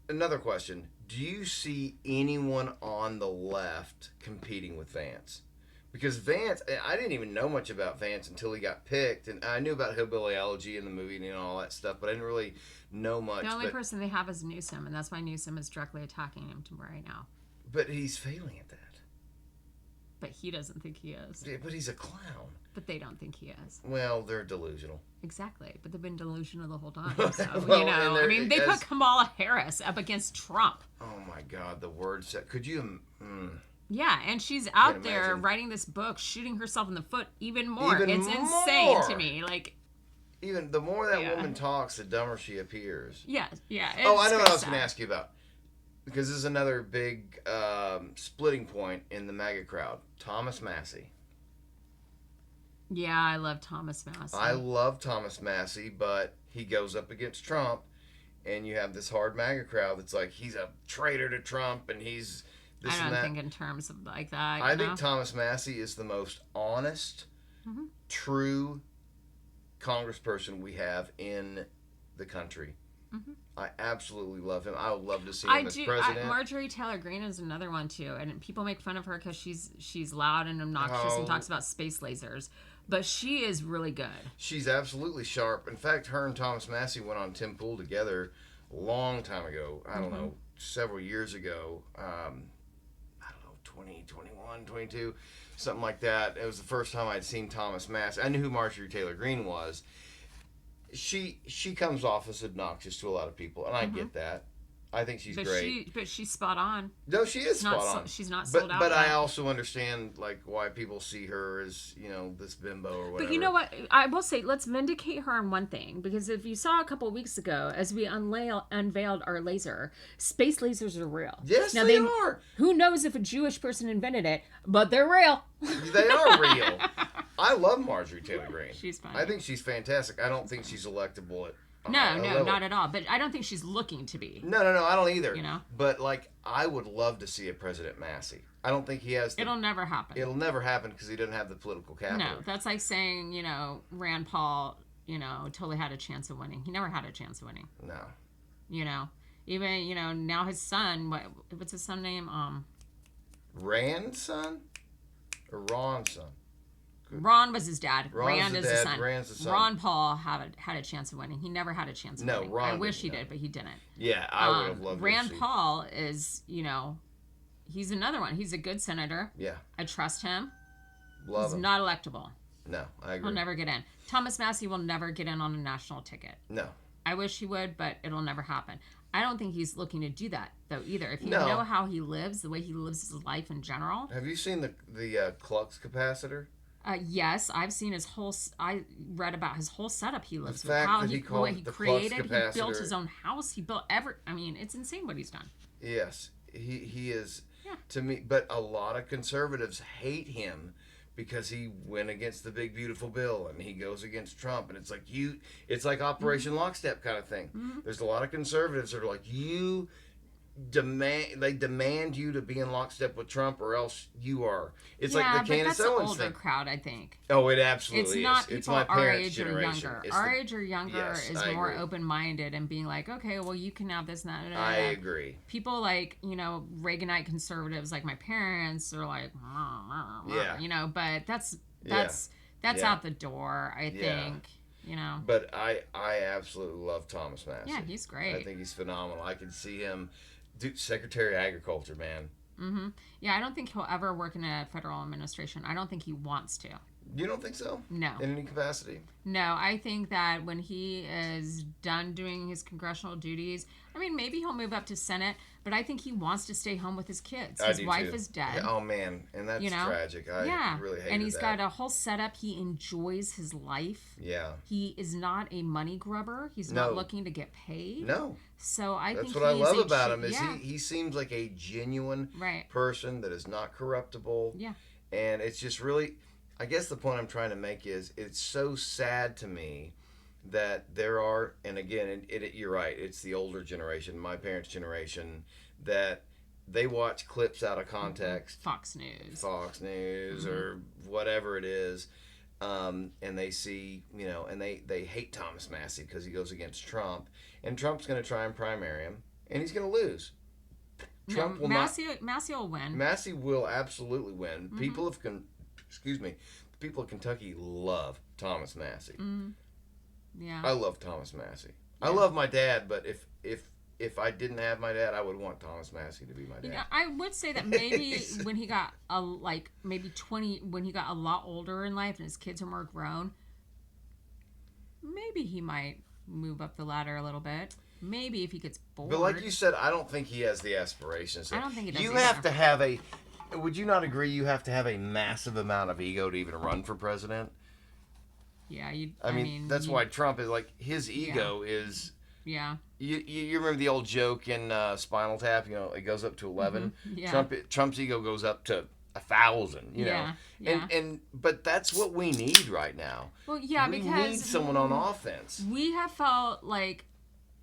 another question: do you see anyone on the left competing with Vance? Because Vance, I didn't even know much about Vance until he got picked, and I knew about Hillbilly Elegy in the movie and all that stuff, but I didn't really know much. The only person they have is Newsom, and that's why Newsom is directly attacking him right now. But he's failing at that. But he doesn't think he is. Yeah, but he's a clown. But they don't think he is. Well, they're delusional. Exactly. But they've been delusional the whole time. So, Well, I mean, they put Kamala Harris up against Trump. Oh, my God. The word set. Could you... Yeah, and she's out there imagine. writing this book, shooting herself in the foot even more. Even it's insane to me. Like, even the more that woman talks, the dumber she appears. Yeah. Oh, I know what I was going to ask you about. Because this is another big splitting point in the MAGA crowd. Thomas Massey. Yeah, I love Thomas Massey. I love Thomas Massey, but he goes up against Trump, and you have this hard MAGA crowd that's like, he's a traitor to Trump, and he's this I and don't that. think in terms of like that. I think Thomas Massey is the most honest, true congressperson we have in the country. I absolutely love him. I would love to see him as president. Marjorie Taylor Greene is another one too, and people make fun of her because she's loud and obnoxious and talks about space lasers, but she is really good. She's absolutely sharp. In fact, her and Thomas Massey went on Tim Pool together a long time ago. I don't know, several years ago. I don't know, 2021, 22, something like that. It was the first time I'd seen Thomas Massey. I knew who Marjorie Taylor Greene was. She comes off as obnoxious to a lot of people, and I get that. I think she's great. But she's spot on. No, she is spot on. She's not sold out. But I also understand like why people see her as, this bimbo or whatever. But you know what? I will say, let's vindicate her on one thing. Because if you saw a couple of weeks ago, as we unveiled our laser, space lasers are real. Yes, now, they are. Who knows if a Jewish person invented it, but they're real. They are real. I love Marjorie Taylor Greene. She's fine. I think she's fantastic. I don't think she's electable at No, not at all. But I don't think she's looking to be. No, I don't either. You know? But, I would love to see a President Massey. I don't think he has... It'll never happen. It'll never happen because he doesn't have the political capital. No, that's like saying, Rand Paul, totally had a chance of winning. He never had a chance of winning. No. Even, now his son, what's his son name? Rand's son? Or Ron's son? Ron was his dad. Rand is the son. Rand's the son. Ron Paul had a chance of winning. He never had a chance of winning. Ron I wish he didn't, did, but he didn't. Yeah, I would have loved Rand to see. Paul is, he's another one. He's a good senator. Yeah. I trust him. Love him. He's not electable. No, I agree. He'll never get in. Thomas Massey will never get in on a national ticket. No. I wish he would, but it'll never happen. I don't think he's looking to do that, though, either. If you know how he lives, the way he lives his life in general. Have you seen the Klux capacitor? Yes, I've seen his whole. I read about his whole setup. He lives The with fact how that he he called what he the created. Klux He capacitor- built his own house. He built I mean, it's insane what he's done. Yes, he is. Yeah. To me, but a lot of conservatives hate him because he went against the big beautiful bill and he goes against Trump, and it's like it's like Operation Lockstep kind of thing. There's a lot of conservatives that are like, they demand you to be in lockstep with Trump or else you are. It's like the Candace that's Owens an older thing. crowd, I think. Oh, it absolutely It's is. not It's people my our parents' age or generation. younger. It's Our age or younger is I more agree. open-minded and being like, okay, well, you can have this and that. I agree. People like, Reaganite conservatives like my parents are like, Yeah. but that's Yeah. out the door, I think. But I absolutely love Thomas Massey. Yeah, he's great. I think he's phenomenal. I can see him, Secretary of Agriculture, man. Mm-hmm. Yeah, I don't think he'll ever work in a federal administration. I don't think he wants to. You don't think so? No. In any capacity? No, I think that when he is done doing his congressional duties, I mean, maybe he'll move up to Senate, But I think he wants to stay home with his kids. I His do wife too. is dead. Yeah, oh man, and that's tragic. I really hated that. And he's got a whole setup. He enjoys his life. Yeah. He is not a money grubber. He's not looking to get paid. No. So I think that's what I love about him is he seems like a genuine person that is not corruptible. Yeah. And it's just really, I guess the point I'm trying to make is it's so sad to me that there are, and again, you're right, it's the older generation, my parents' generation, that they watch clips out of context. Fox News. Or whatever it is. And they see, and they hate Thomas Massey because he goes against Trump. And Trump's going to try and primary him. And he's going to lose. Trump will Massey will win. Massey will absolutely win. People of Kentucky love Thomas Massey. Mm-hmm. Yeah. I love Thomas Massey. Yeah. I love my dad, but if I didn't have my dad, I would want Thomas Massey to be my dad. I would say that maybe when he got maybe 20, when he got a lot older in life and his kids are more grown, maybe he might move up the ladder a little bit. Maybe if he gets bored. But like you said, I don't think he has the aspirations. I don't think he does. You have to have would you not agree you have to have a massive amount of ego to even run for president? Yeah, I mean that's why Trump is his ego is. Yeah. You remember the old joke in Spinal Tap? It goes up to 11. Mm-hmm. Yeah. Trump's ego goes up to 1,000. You know. Yeah. But that's what we need right now. Well, yeah, we because need someone on offense. We have felt like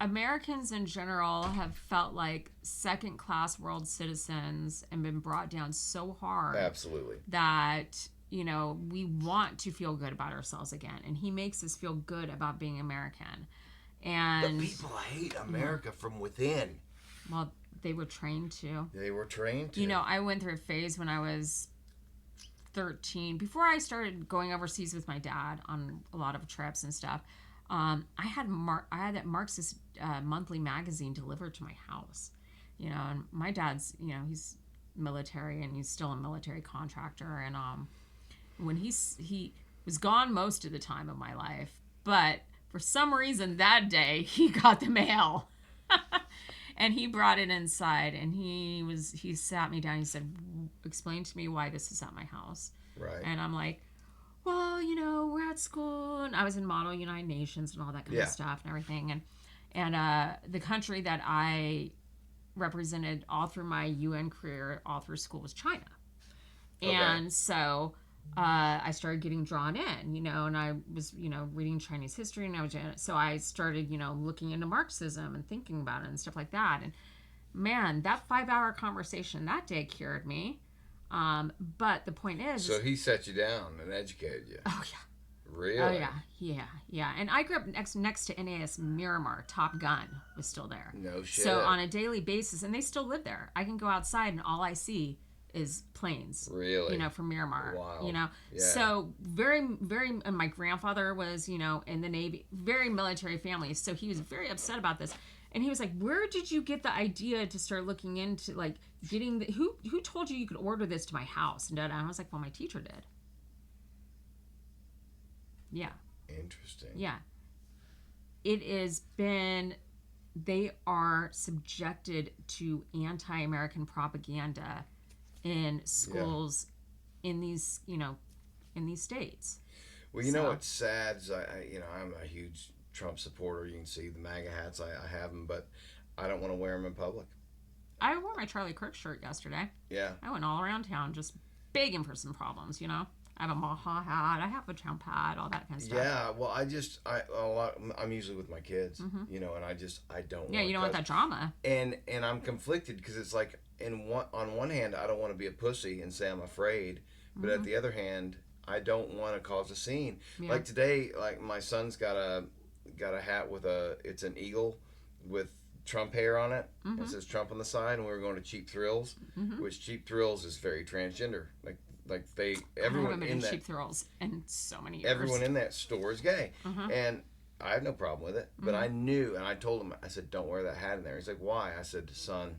Americans in general have felt like second-class world citizens and been brought down so hard. Absolutely. That we want to feel good about ourselves again, and he makes us feel good about being American. And the people hate America from within. Well, they were trained to. They were trained to. I went through a phase when I was 13, before I started going overseas with my dad on a lot of trips and stuff. I had that Marxist monthly magazine delivered to my house. And my dad's, he's military and he's still a military contractor, and when he was gone most of the time of my life, but for some reason that day he got the mail and he brought it inside, and he sat me down. He said, explain to me why this is at my house. Right. And I'm like, well, we're at school, and I was in Model United Nations and all that kind of stuff and everything. And the country that I represented all through my UN career, all through school, was China. Okay. And so I started getting drawn in, and I was, reading Chinese history, and so I started, looking into Marxism and thinking about it and stuff like that. And man, that 5-hour conversation that day cured me. But the point is... So he set you down and educated you. Oh, yeah. Really? Oh, yeah. And I grew up next to NAS Miramar. Top Gun was still there. No shit. So on a daily basis, and they still live there. I can go outside and all I see is planes. Really? From Miramar. Wow. Yeah. So very, very, and my grandfather was, in the Navy, very military family. So he was very upset about this. And he was like, where did you get the idea to start looking into, getting who told you could order this to my house? And I was like, well, my teacher did. Yeah. Interesting. Yeah. It has been, they are subjected to anti-American propaganda in schools in these, in these states. Well, you know what's sad is I'm a huge Trump supporter. You can see the MAGA hats. I have them, but I don't want to wear them in public. I wore my Charlie Kirk shirt yesterday. Yeah. I went all around town just begging for some problems, I have a Maha hat, I have a Trump hat, all that kind of stuff. Yeah, well, I'm usually with my kids, and I don't. Yeah, you don't want that drama. And I'm conflicted because it's like, on one hand, I don't want to be a pussy and say I'm afraid, but at the other hand, I don't want to cause a scene. Yeah. Like today, my son's got a hat with it's an eagle with Trump hair on it. It says Trump on the side, and we were going to Cheap Thrills, which Cheap Thrills is very transgender. Everyone in Cheap Thrills in so many years. Everyone in that store is gay, and I have no problem with it. But I knew, and I told him, I said, "Don't wear that hat in there." He's like, "Why?" I said, "Son,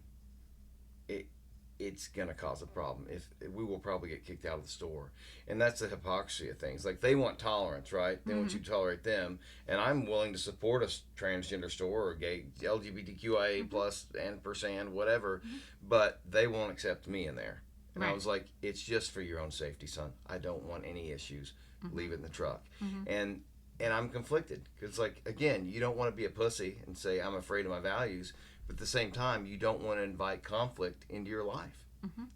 it's gonna cause a problem. If we will probably get kicked out of the store, and that's the hypocrisy of things. Like they want tolerance, right? They want you to tolerate them, and I'm willing to support a transgender store or gay LGBTQIA plus and whatever, but they won't accept me in there. And I was like, it's just for your own safety, son. I don't want any issues. Leave it in the truck. And I'm conflicted because, like, again, you don't want to be a pussy and say I'm afraid of my values, but at the same time, you don't want to invite conflict into your life.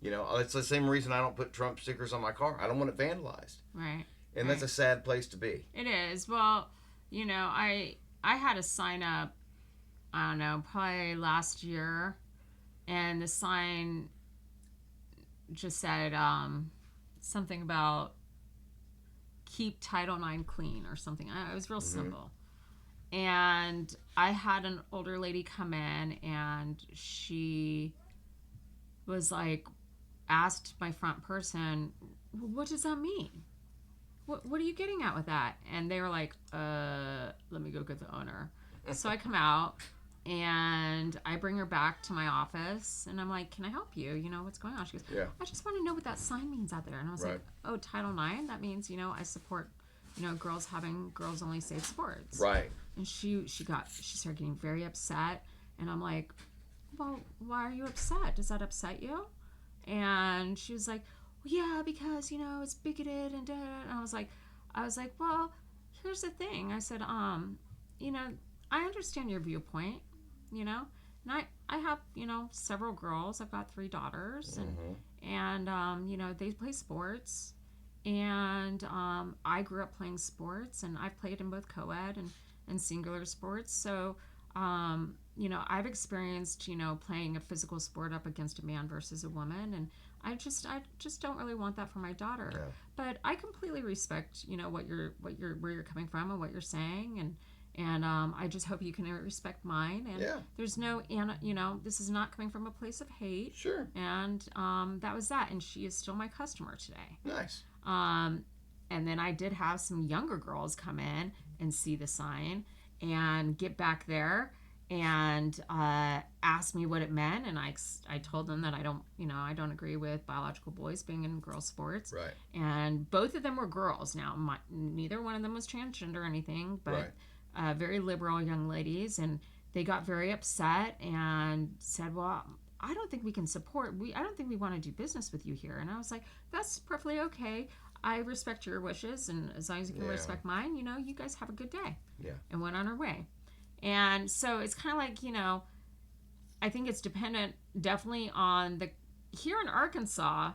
You know, it's the same reason I don't put Trump stickers on my car. I don't want it vandalized. Right. And that's a sad place to be. It is. Well, you know, I had a sign up, I don't know, probably last year, and the sign just said something about keep Title IX clean or something. It was real simple. And I had an older lady come in, and she was like, asked my front person, what does that mean? What are you getting at with that? And they were like, let me go get the owner. So I come out, and I bring her back to my office, and I'm like, can I help you? You know, what's going on? She goes, I just want to know what that sign means out there. And I was like, oh, Title IX? That means, you know, I support, you know, girls having girls-only safe sports. Right. And she started getting very upset, and I'm like, well, why are you upset? Does that upset you? And she was like, well, yeah, because, you know, it's bigoted and da-da-da. And I was like, well, here's the thing. I said, you know, I understand your viewpoint, you know, and I have, you know, several girls. I've got 3 daughters, and you know, they play sports, and I grew up playing sports, and I've played in both co-ed and singular sports. So, you know, I've experienced, you know, playing a physical sport up against a man versus a woman, and I just don't really want that for my daughter. Yeah. But I completely respect, you know, where you're coming from and what you're saying, and I just hope you can respect mine. And there's no, you know, this is not coming from a place of hate. Sure. And that was that, and she is still my customer today. Nice. And then I did have some younger girls come in and see the sign and get back there and asked me what it meant, and I told them that I don't agree with biological boys being in girls' sports. Right. And both of them were girls. Now, neither one of them was transgender or anything, but very liberal young ladies, and they got very upset and said, well, I don't think we can I don't think we want to do business with you here. And I was like, that's perfectly okay. I respect your wishes, and as long as you can respect mine, you know, you guys have a good day. Yeah. And went on our way. And so it's kind of like, you know, I think it's dependent definitely on here in Arkansas,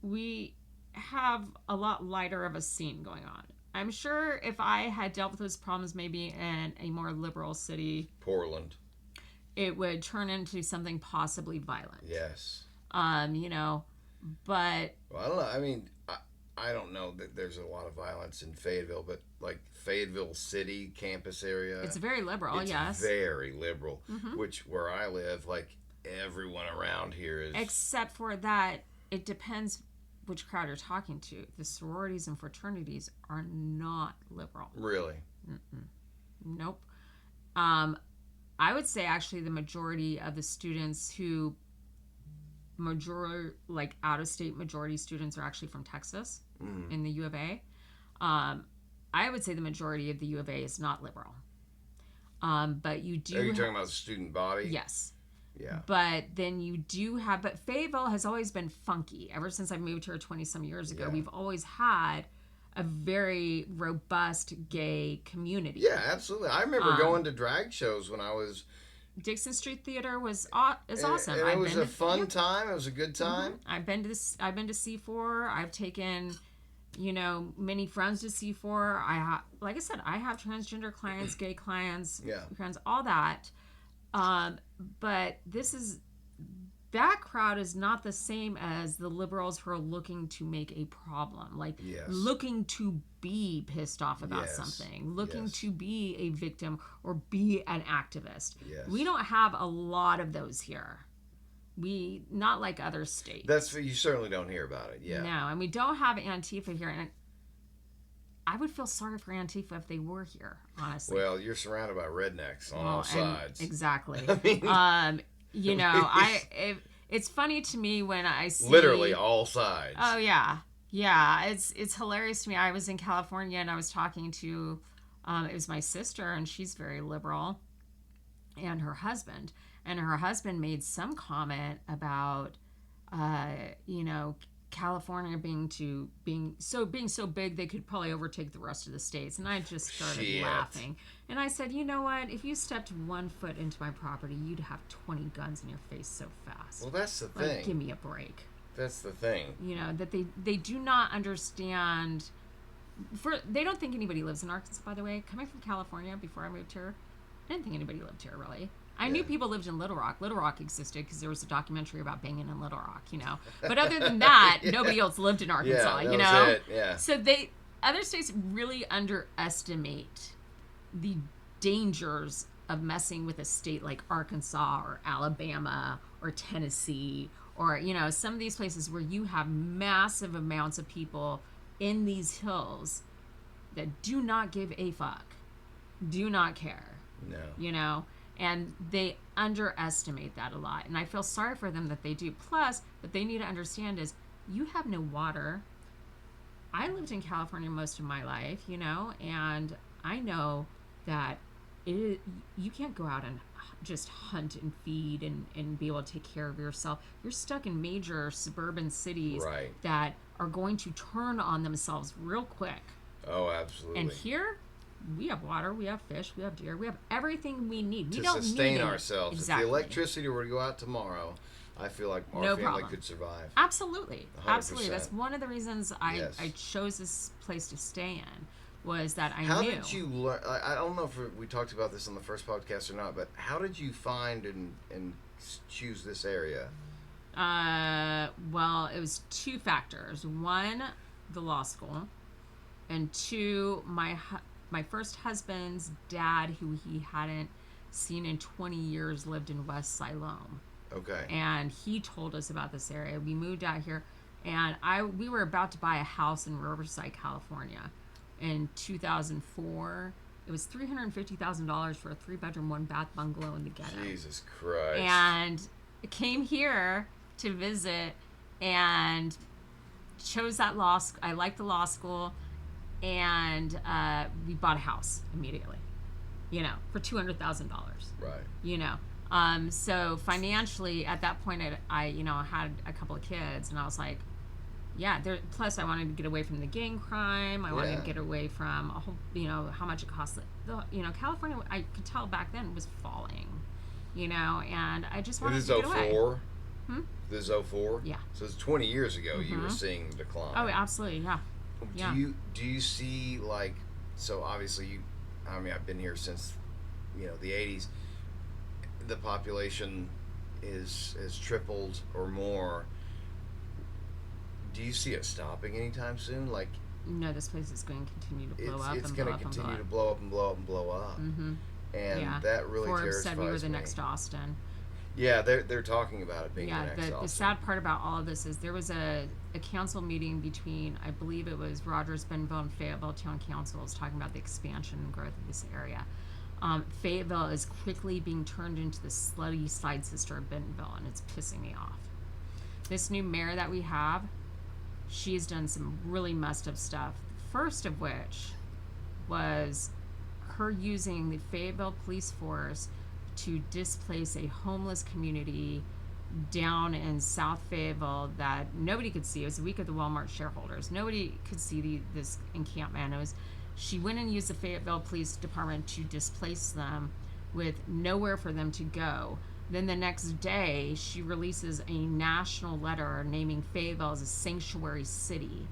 we have a lot lighter of a scene going on. I'm sure if I had dealt with those problems maybe in a more liberal city, Portland, it would turn into something possibly violent. Yes. You know, but... Well, I don't know. I mean, I don't know that there's a lot of violence in Fayetteville, but like Fayetteville City campus area, it's very liberal. It's very liberal. Which where I live, like everyone around here is. Except for that, it depends which crowd you're talking to. The sororities and fraternities are not liberal. Really? Nope. I would say actually the majority of the students who out-of-state majority students are actually from Texas in the U of A. I would say the majority of the U of A is not liberal. But you do... Are you talking about the student body? Yes. Yeah. But then you do have... But Fayetteville has always been funky. Ever since I moved here 20-some years ago, we've always had a very robust gay community. Yeah, absolutely. I remember going to drag shows when I was... Dixon Street Theater is awesome. And it was a fun time. It was a good time. I've been to C4. I've taken, you know, many friends to C4. Like I said, I have transgender clients, gay clients, friends, all that. But that crowd is not the same as the liberals who are looking to make a problem, looking to be pissed off about something, looking to be a victim or be an activist. Yes. We don't have a lot of those here. Not like other states. You certainly don't hear about it. Yeah. No, and we don't have Antifa here, and I would feel sorry for Antifa if they were here, honestly. Well, you're surrounded by rednecks on all sides. Exactly. I mean, you know, it's funny to me when I see Literally all sides. Oh yeah, yeah. It's hilarious to me. I was in California and I was talking to, it was my sister and she's very liberal, and her husband, made some comment about, you know, California being so big they could probably overtake the rest of the states, and I just started laughing. And I said, you know what? If you stepped 1 foot into my property, you'd have 20 guns in your face so fast. Well, that's the like, thing. Give me a break. That's the thing. You know, that they do not understand. They don't think anybody lives in Arkansas. By the way, coming from California before I moved here, I didn't think anybody lived here really. I knew people lived in Little Rock. Little Rock existed because there was a documentary about banging in Little Rock, you know. But other than that, nobody else lived in Arkansas, that you was know. it, yeah. So other states really underestimate the dangers of messing with a state like Arkansas or Alabama or Tennessee or, you know, some of these places where you have massive amounts of people in these hills that do not give a fuck, do not care. No. You know, and they underestimate that a lot. And I feel sorry for them that they do. Plus, what they need to understand is you have no water. I lived in California most of my life, you know, and I know that you can't go out and just hunt and feed and be able to take care of yourself. You're stuck in major suburban cities that are going to turn on themselves real quick. Oh, absolutely. And here, we have water, we have fish, we have deer, we have everything we need. We to don't sustain need ourselves. Exactly. If the electricity were to go out tomorrow, I feel like our family could survive. Absolutely. 100%. Absolutely. That's one of the reasons I chose this place to stay in, was that I knew. How did you learn? I don't know if we talked about this on the first podcast or not, but how did you find and choose this area? Well, it was 2 factors. 1, the law school, and 2, my first husband's dad, who he hadn't seen in 20 years, lived in West Siloam. Okay. And he told us about this area. We moved out here, and we were about to buy a house in Riverside, California, in 2004. It was $350,000 for a 3-bedroom, 1-bath bungalow in the ghetto. Jesus Christ. And came here to visit, and chose that law school. I liked the law school. And we bought a house immediately, you know, for $200,000. Right. You know, so financially at that point, I you know, had a couple of kids, and I was like, yeah. Plus, I wanted to get away from the gang crime. I wanted to get away from a whole, you know, how much it costs. You know, California, I could tell back then, was falling. You know, and I just wanted to get away. This is 04? Yeah. So it's 20 years ago you were seeing the decline. Oh, absolutely, yeah. Do you see, like, so obviously I've been here since, you know, the 80s. The population is tripled or more. Do you see it stopping anytime soon? Like, no, this place is going to continue to blow up. It's going to continue to blow up and blow up and blow up. Mm-hmm. And that really terrifies me. Forbes said we were the next Austin. Yeah, they're talking about it being the next Austin. The sad part about all of this is there was a council meeting between, I believe it was Rogers, Bentonville, and Fayetteville Town Councils, talking about the expansion and growth of this area. Fayetteville is quickly being turned into the slutty side sister of Bentonville, and it's pissing me off. This new mayor that we have, she's done some really messed up stuff. First of which was her using the Fayetteville police force to displace a homeless community down in South Fayetteville that nobody could see. It was the week of the Walmart shareholders. Nobody could see this encampment. She went and used the Fayetteville Police Department to displace them with nowhere for them to go. Then the next day, she releases a national letter naming Fayetteville as a sanctuary city,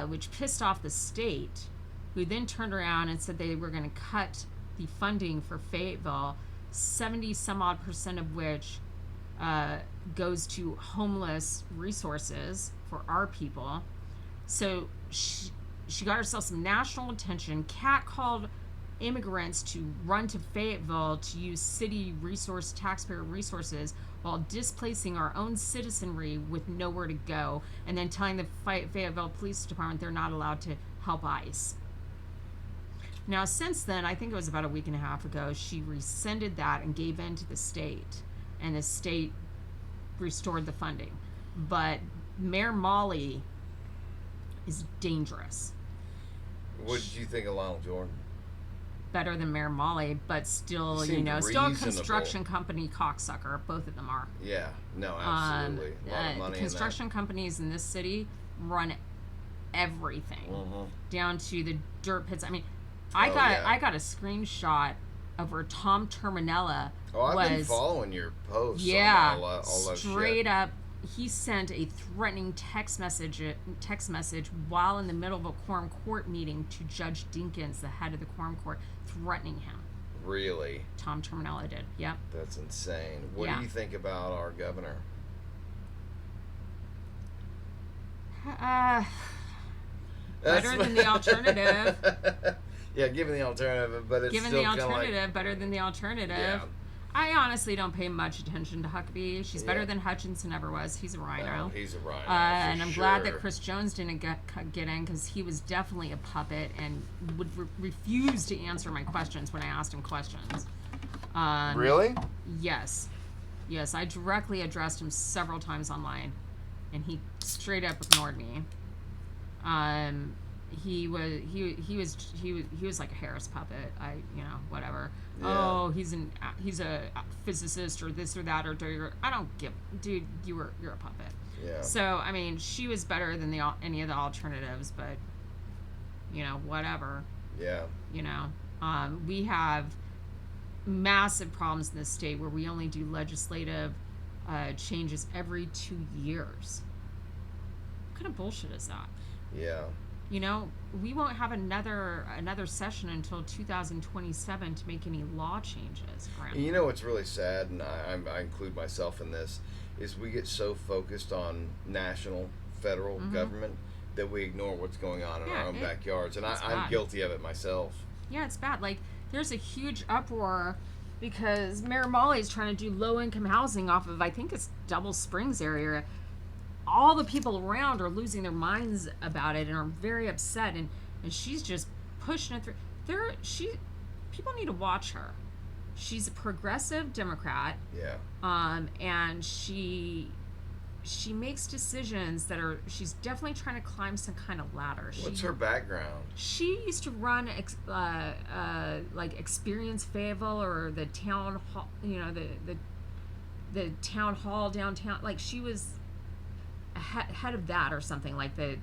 which pissed off the state, who then turned around and said they were going to cut the funding for Fayetteville, 70% of which goes to homeless resources for our people. So she got herself some national attention, catcalled immigrants to run to Fayetteville to use city taxpayer resources, while displacing our own citizenry with nowhere to go, and then telling the Fayetteville Police Department they're not allowed to help ICE. Now, since then, I think it was about a week and a half ago, she rescinded that and gave in to the state. And the restored the funding. But Mayor Molly is dangerous. What did you think of Lionel Jordan? Better than Mayor Molly, but still, still a construction company cocksucker. Both of them are. Yeah, no, absolutely. A lot of money the construction companies in this city run everything down to the dirt pits. I mean, I got a screenshot of where Tom Terminella I've been following your posts. Yeah, on all that straight shit. up. He sent a threatening text message while in the middle of a quorum court meeting to Judge Dinkins, the head of the quorum court, threatening him. Really? Tom Terminella did. Yep. That's insane. What do you think about our governor? Better than the alternative. Yeah, given the alternative, but it's given still the alternative, like, better than the alternative. Yeah. I honestly don't pay much attention to Huckabee. She's better than Hutchinson ever was. He's a rhino. He's a rhino. And I'm glad that Chris Jones didn't get in, because he was definitely a puppet and would refuse to answer my questions when I asked him questions. Really? Yes. Yes, I directly addressed him several times online, and he straight up ignored me. He was like a Harris puppet. Whatever. Yeah. Oh, he's a physicist or this or that or I don't give, dude. You're a puppet. Yeah. So I mean, she was better than any of the alternatives, but whatever. Yeah. We have massive problems in this state where we only do legislative changes every 2 years. What kind of bullshit is that? Yeah. We won't have another session until 2027 to make any law changes. You know what's really sad, and I include myself in this, is we get so focused on national, federal government that we ignore what's going on in our own backyards, and I'm guilty of it myself. Yeah, it's bad. Like, there's a huge uproar because Mayor Molly is trying to do low-income housing off of, I think it's Double Springs area. All the people around are losing their minds about it and are very upset, and she's just pushing it through. People need to watch her. She's a progressive Democrat. Yeah. And she makes decisions that she's definitely trying to climb some kind of ladder. What's her background? She used to run like Experience Fayetteville or the town hall, the town hall downtown. Like, she was head of that or something, like the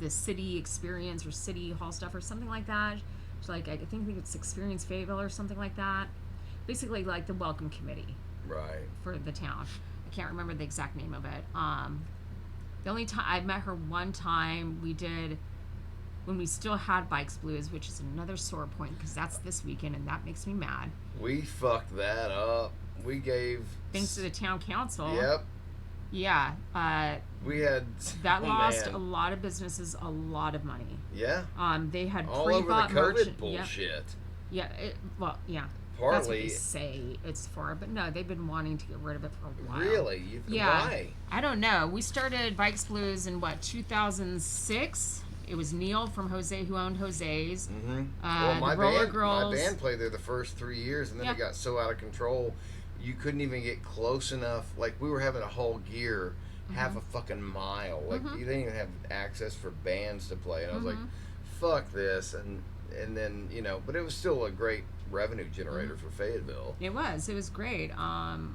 city experience or city hall stuff or something like that. She's like, I think it's Experience Fayetteville or something like that. Basically, like the welcome committee. Right. For the town. I can't remember the exact name of it. The only time I met her one time, we did when we still had Bikes Blues, which is another sore point because that's this weekend and that makes me mad. We fucked that up. We gave thanks to the town council. Yep. Yeah. We had lost a lot of businesses a lot of money. Yeah. They had all over the COVID bullshit. Yeah. Yeah. Partly. That's what they say it's for, but no, they've been wanting to get rid of it for a while. Really? Why? I don't know. We started Bikes Blues in 2006. It was Neil from Jose who owned Jose's. Mm-hmm. Well, my band played there the first 3 years, and then it got so out of control, you couldn't even get close enough. Like, we were having a whole gear half a fucking mile. Like, you didn't even have access for bands to play. And I was like, fuck this. And then, but it was still a great revenue generator for Fayetteville. It was great. The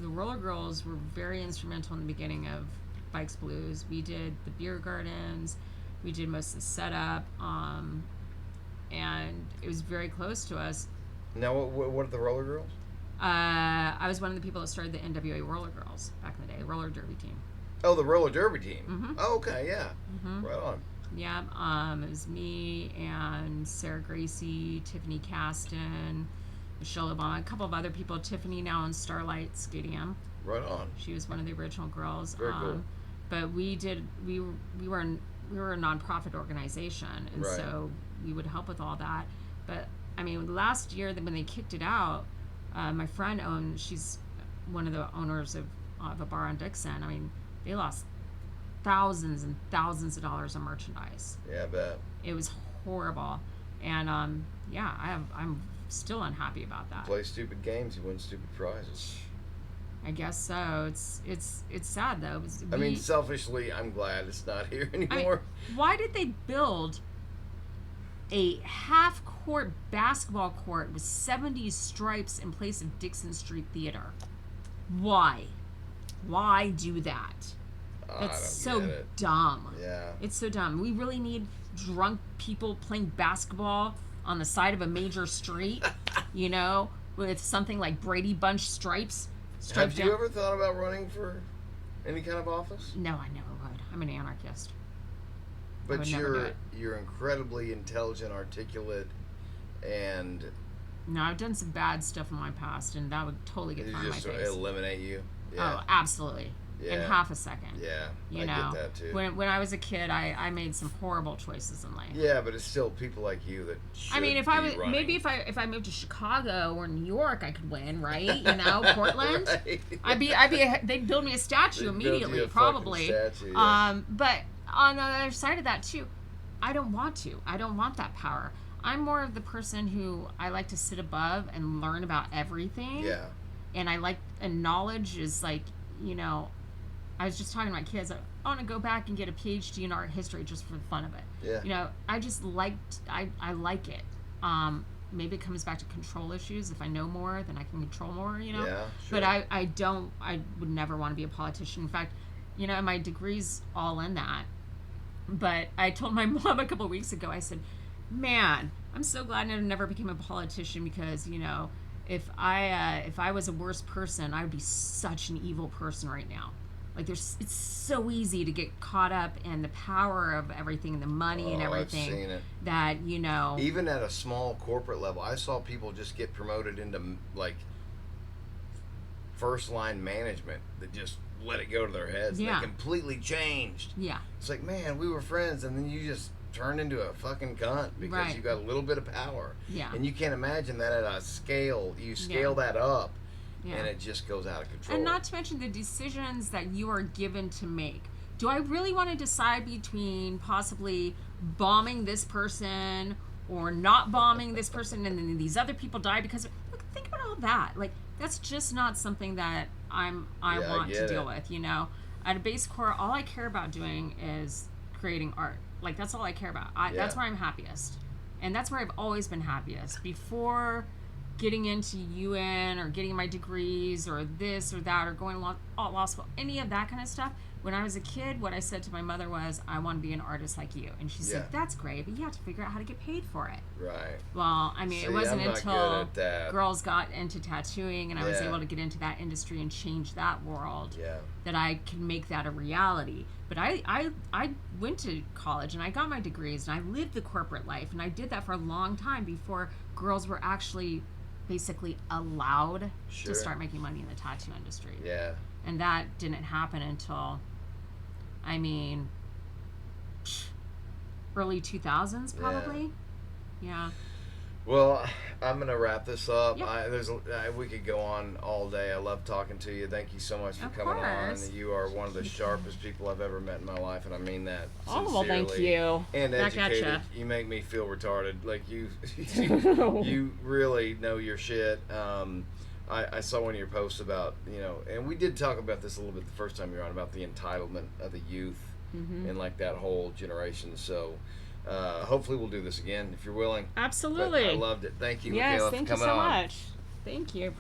Roller Girls were very instrumental in the beginning of Bikes Blues. We did the beer gardens. We did most of the setup. And it was very close to us. Now, what are the Roller Girls? I was one of the people that started the NWA Roller Girls back in the day, roller derby team. Oh, the roller derby team. Oh, okay, yeah. Right on. Yeah, it was me and Sarah Gracie, Tiffany Caston, Michelle Obama, a couple of other people. Tiffany now in Starlight Stadium. Right on. She was one of the original girls. Very cool. But we were a nonprofit organization, and so we would help with all that. But I mean, last year when they kicked it out, my friend she's one of the owners of a bar on Dixon. I mean, they lost thousands and thousands of dollars on merchandise. Yeah, I bet. It was horrible. And I'm still unhappy about that. Play stupid games, you win stupid prizes. I guess so. It's sad though. I mean, selfishly, I'm glad it's not here anymore. Why did they build a half-court basketball court with 70 stripes in place of Dixon Street Theater? Why? Why do that? That's so dumb. Yeah. It's so dumb. We really need drunk people playing basketball on the side of a major street, you know, with something like Brady Bunch stripes. Have you ever thought about running for any kind of office? No, I never would. I'm an anarchist. But you're incredibly intelligent, articulate, and... No, I've done some bad stuff in my past, and that would totally get thrown in my face. Eliminate you? Yeah. Oh, absolutely. Yeah. In half a second. Yeah, you I know, get that too. When I was a kid, I made some horrible choices in life. Yeah, but it's still people like you that should I mean, if be I was running. maybe if I moved to Chicago or New York, I could win, right? You know, Portland. Right. They'd build me a statue They'd immediately, build you a probably. fucking statue, yeah. But on the other side of that too, I don't want to. I don't want that power. I'm more of the person who I like to sit above and learn about everything. Yeah. And knowledge is like, you know, I was just talking to my kids. I want to go back and get a PhD in art history just for the fun of it. Yeah. You know, I just I like it. Maybe it comes back to control issues. If I know more, then I can control more, you know? Yeah, sure. But I would never want to be a politician. In fact, you know, my degree's all in that. But I told my mom a couple of weeks ago, I said, man, I'm so glad I never became a politician because, you know, if I was a worse person, I would be such an evil person right now. Like it's so easy to get caught up in the power of everything, the money and everything. I've seen it. That, you know. Even at a small corporate level, I saw people just get promoted into like first line management that just let it go to their heads. Yeah. They completely changed. Yeah. It's like, man, we were friends, and then you just turned into a fucking cunt because Right. you got a little bit of power. Yeah. And you can't imagine that at a scale. You scale that up. Yeah. And it just goes out of control. And not to mention the decisions that you are given to make. Do I really want to decide between possibly bombing this person or not bombing this person and then these other people die because of, look, think about all that. Like, that's just not something that I want to deal with, you know? At a base core, all I care about doing is creating art. Like, that's all I care about. That's where I'm happiest. And that's where I've always been happiest. Before getting into UN or getting my degrees or this or that or going to law school, any of that kind of stuff. When I was a kid, what I said to my mother was, I want to be an artist like you. And she said, that's great, but you have to figure out how to get paid for it. Right. Well, I mean, it wasn't until that. girls got into tattooing and I was able to get into that industry and change that world that I can make that a reality. But I went to college and I got my degrees and I lived the corporate life and I did that for a long time before girls were actually basically allowed to start making money in the tattoo industry. Yeah. And that didn't happen until, I mean, early 2000s probably. Yeah. Well, I'm going to wrap this up. Yep. We could go on all day. I love talking to you. Thank you so much for coming on. You are one of the sharpest people I've ever met in my life, and I mean that sincerely. Oh, well, thank you. And Back educated. at ya. You make me feel retarded. Like, you really know your shit. I saw one of your posts about, you know, and we did talk about this a little bit the first time you were on, about the entitlement of the youth and, like, that whole generation. So... hopefully we'll do this again if you're willing. Absolutely. But I loved it. Thank you, yes, Micaela, thank for coming you so on. much. Thank you.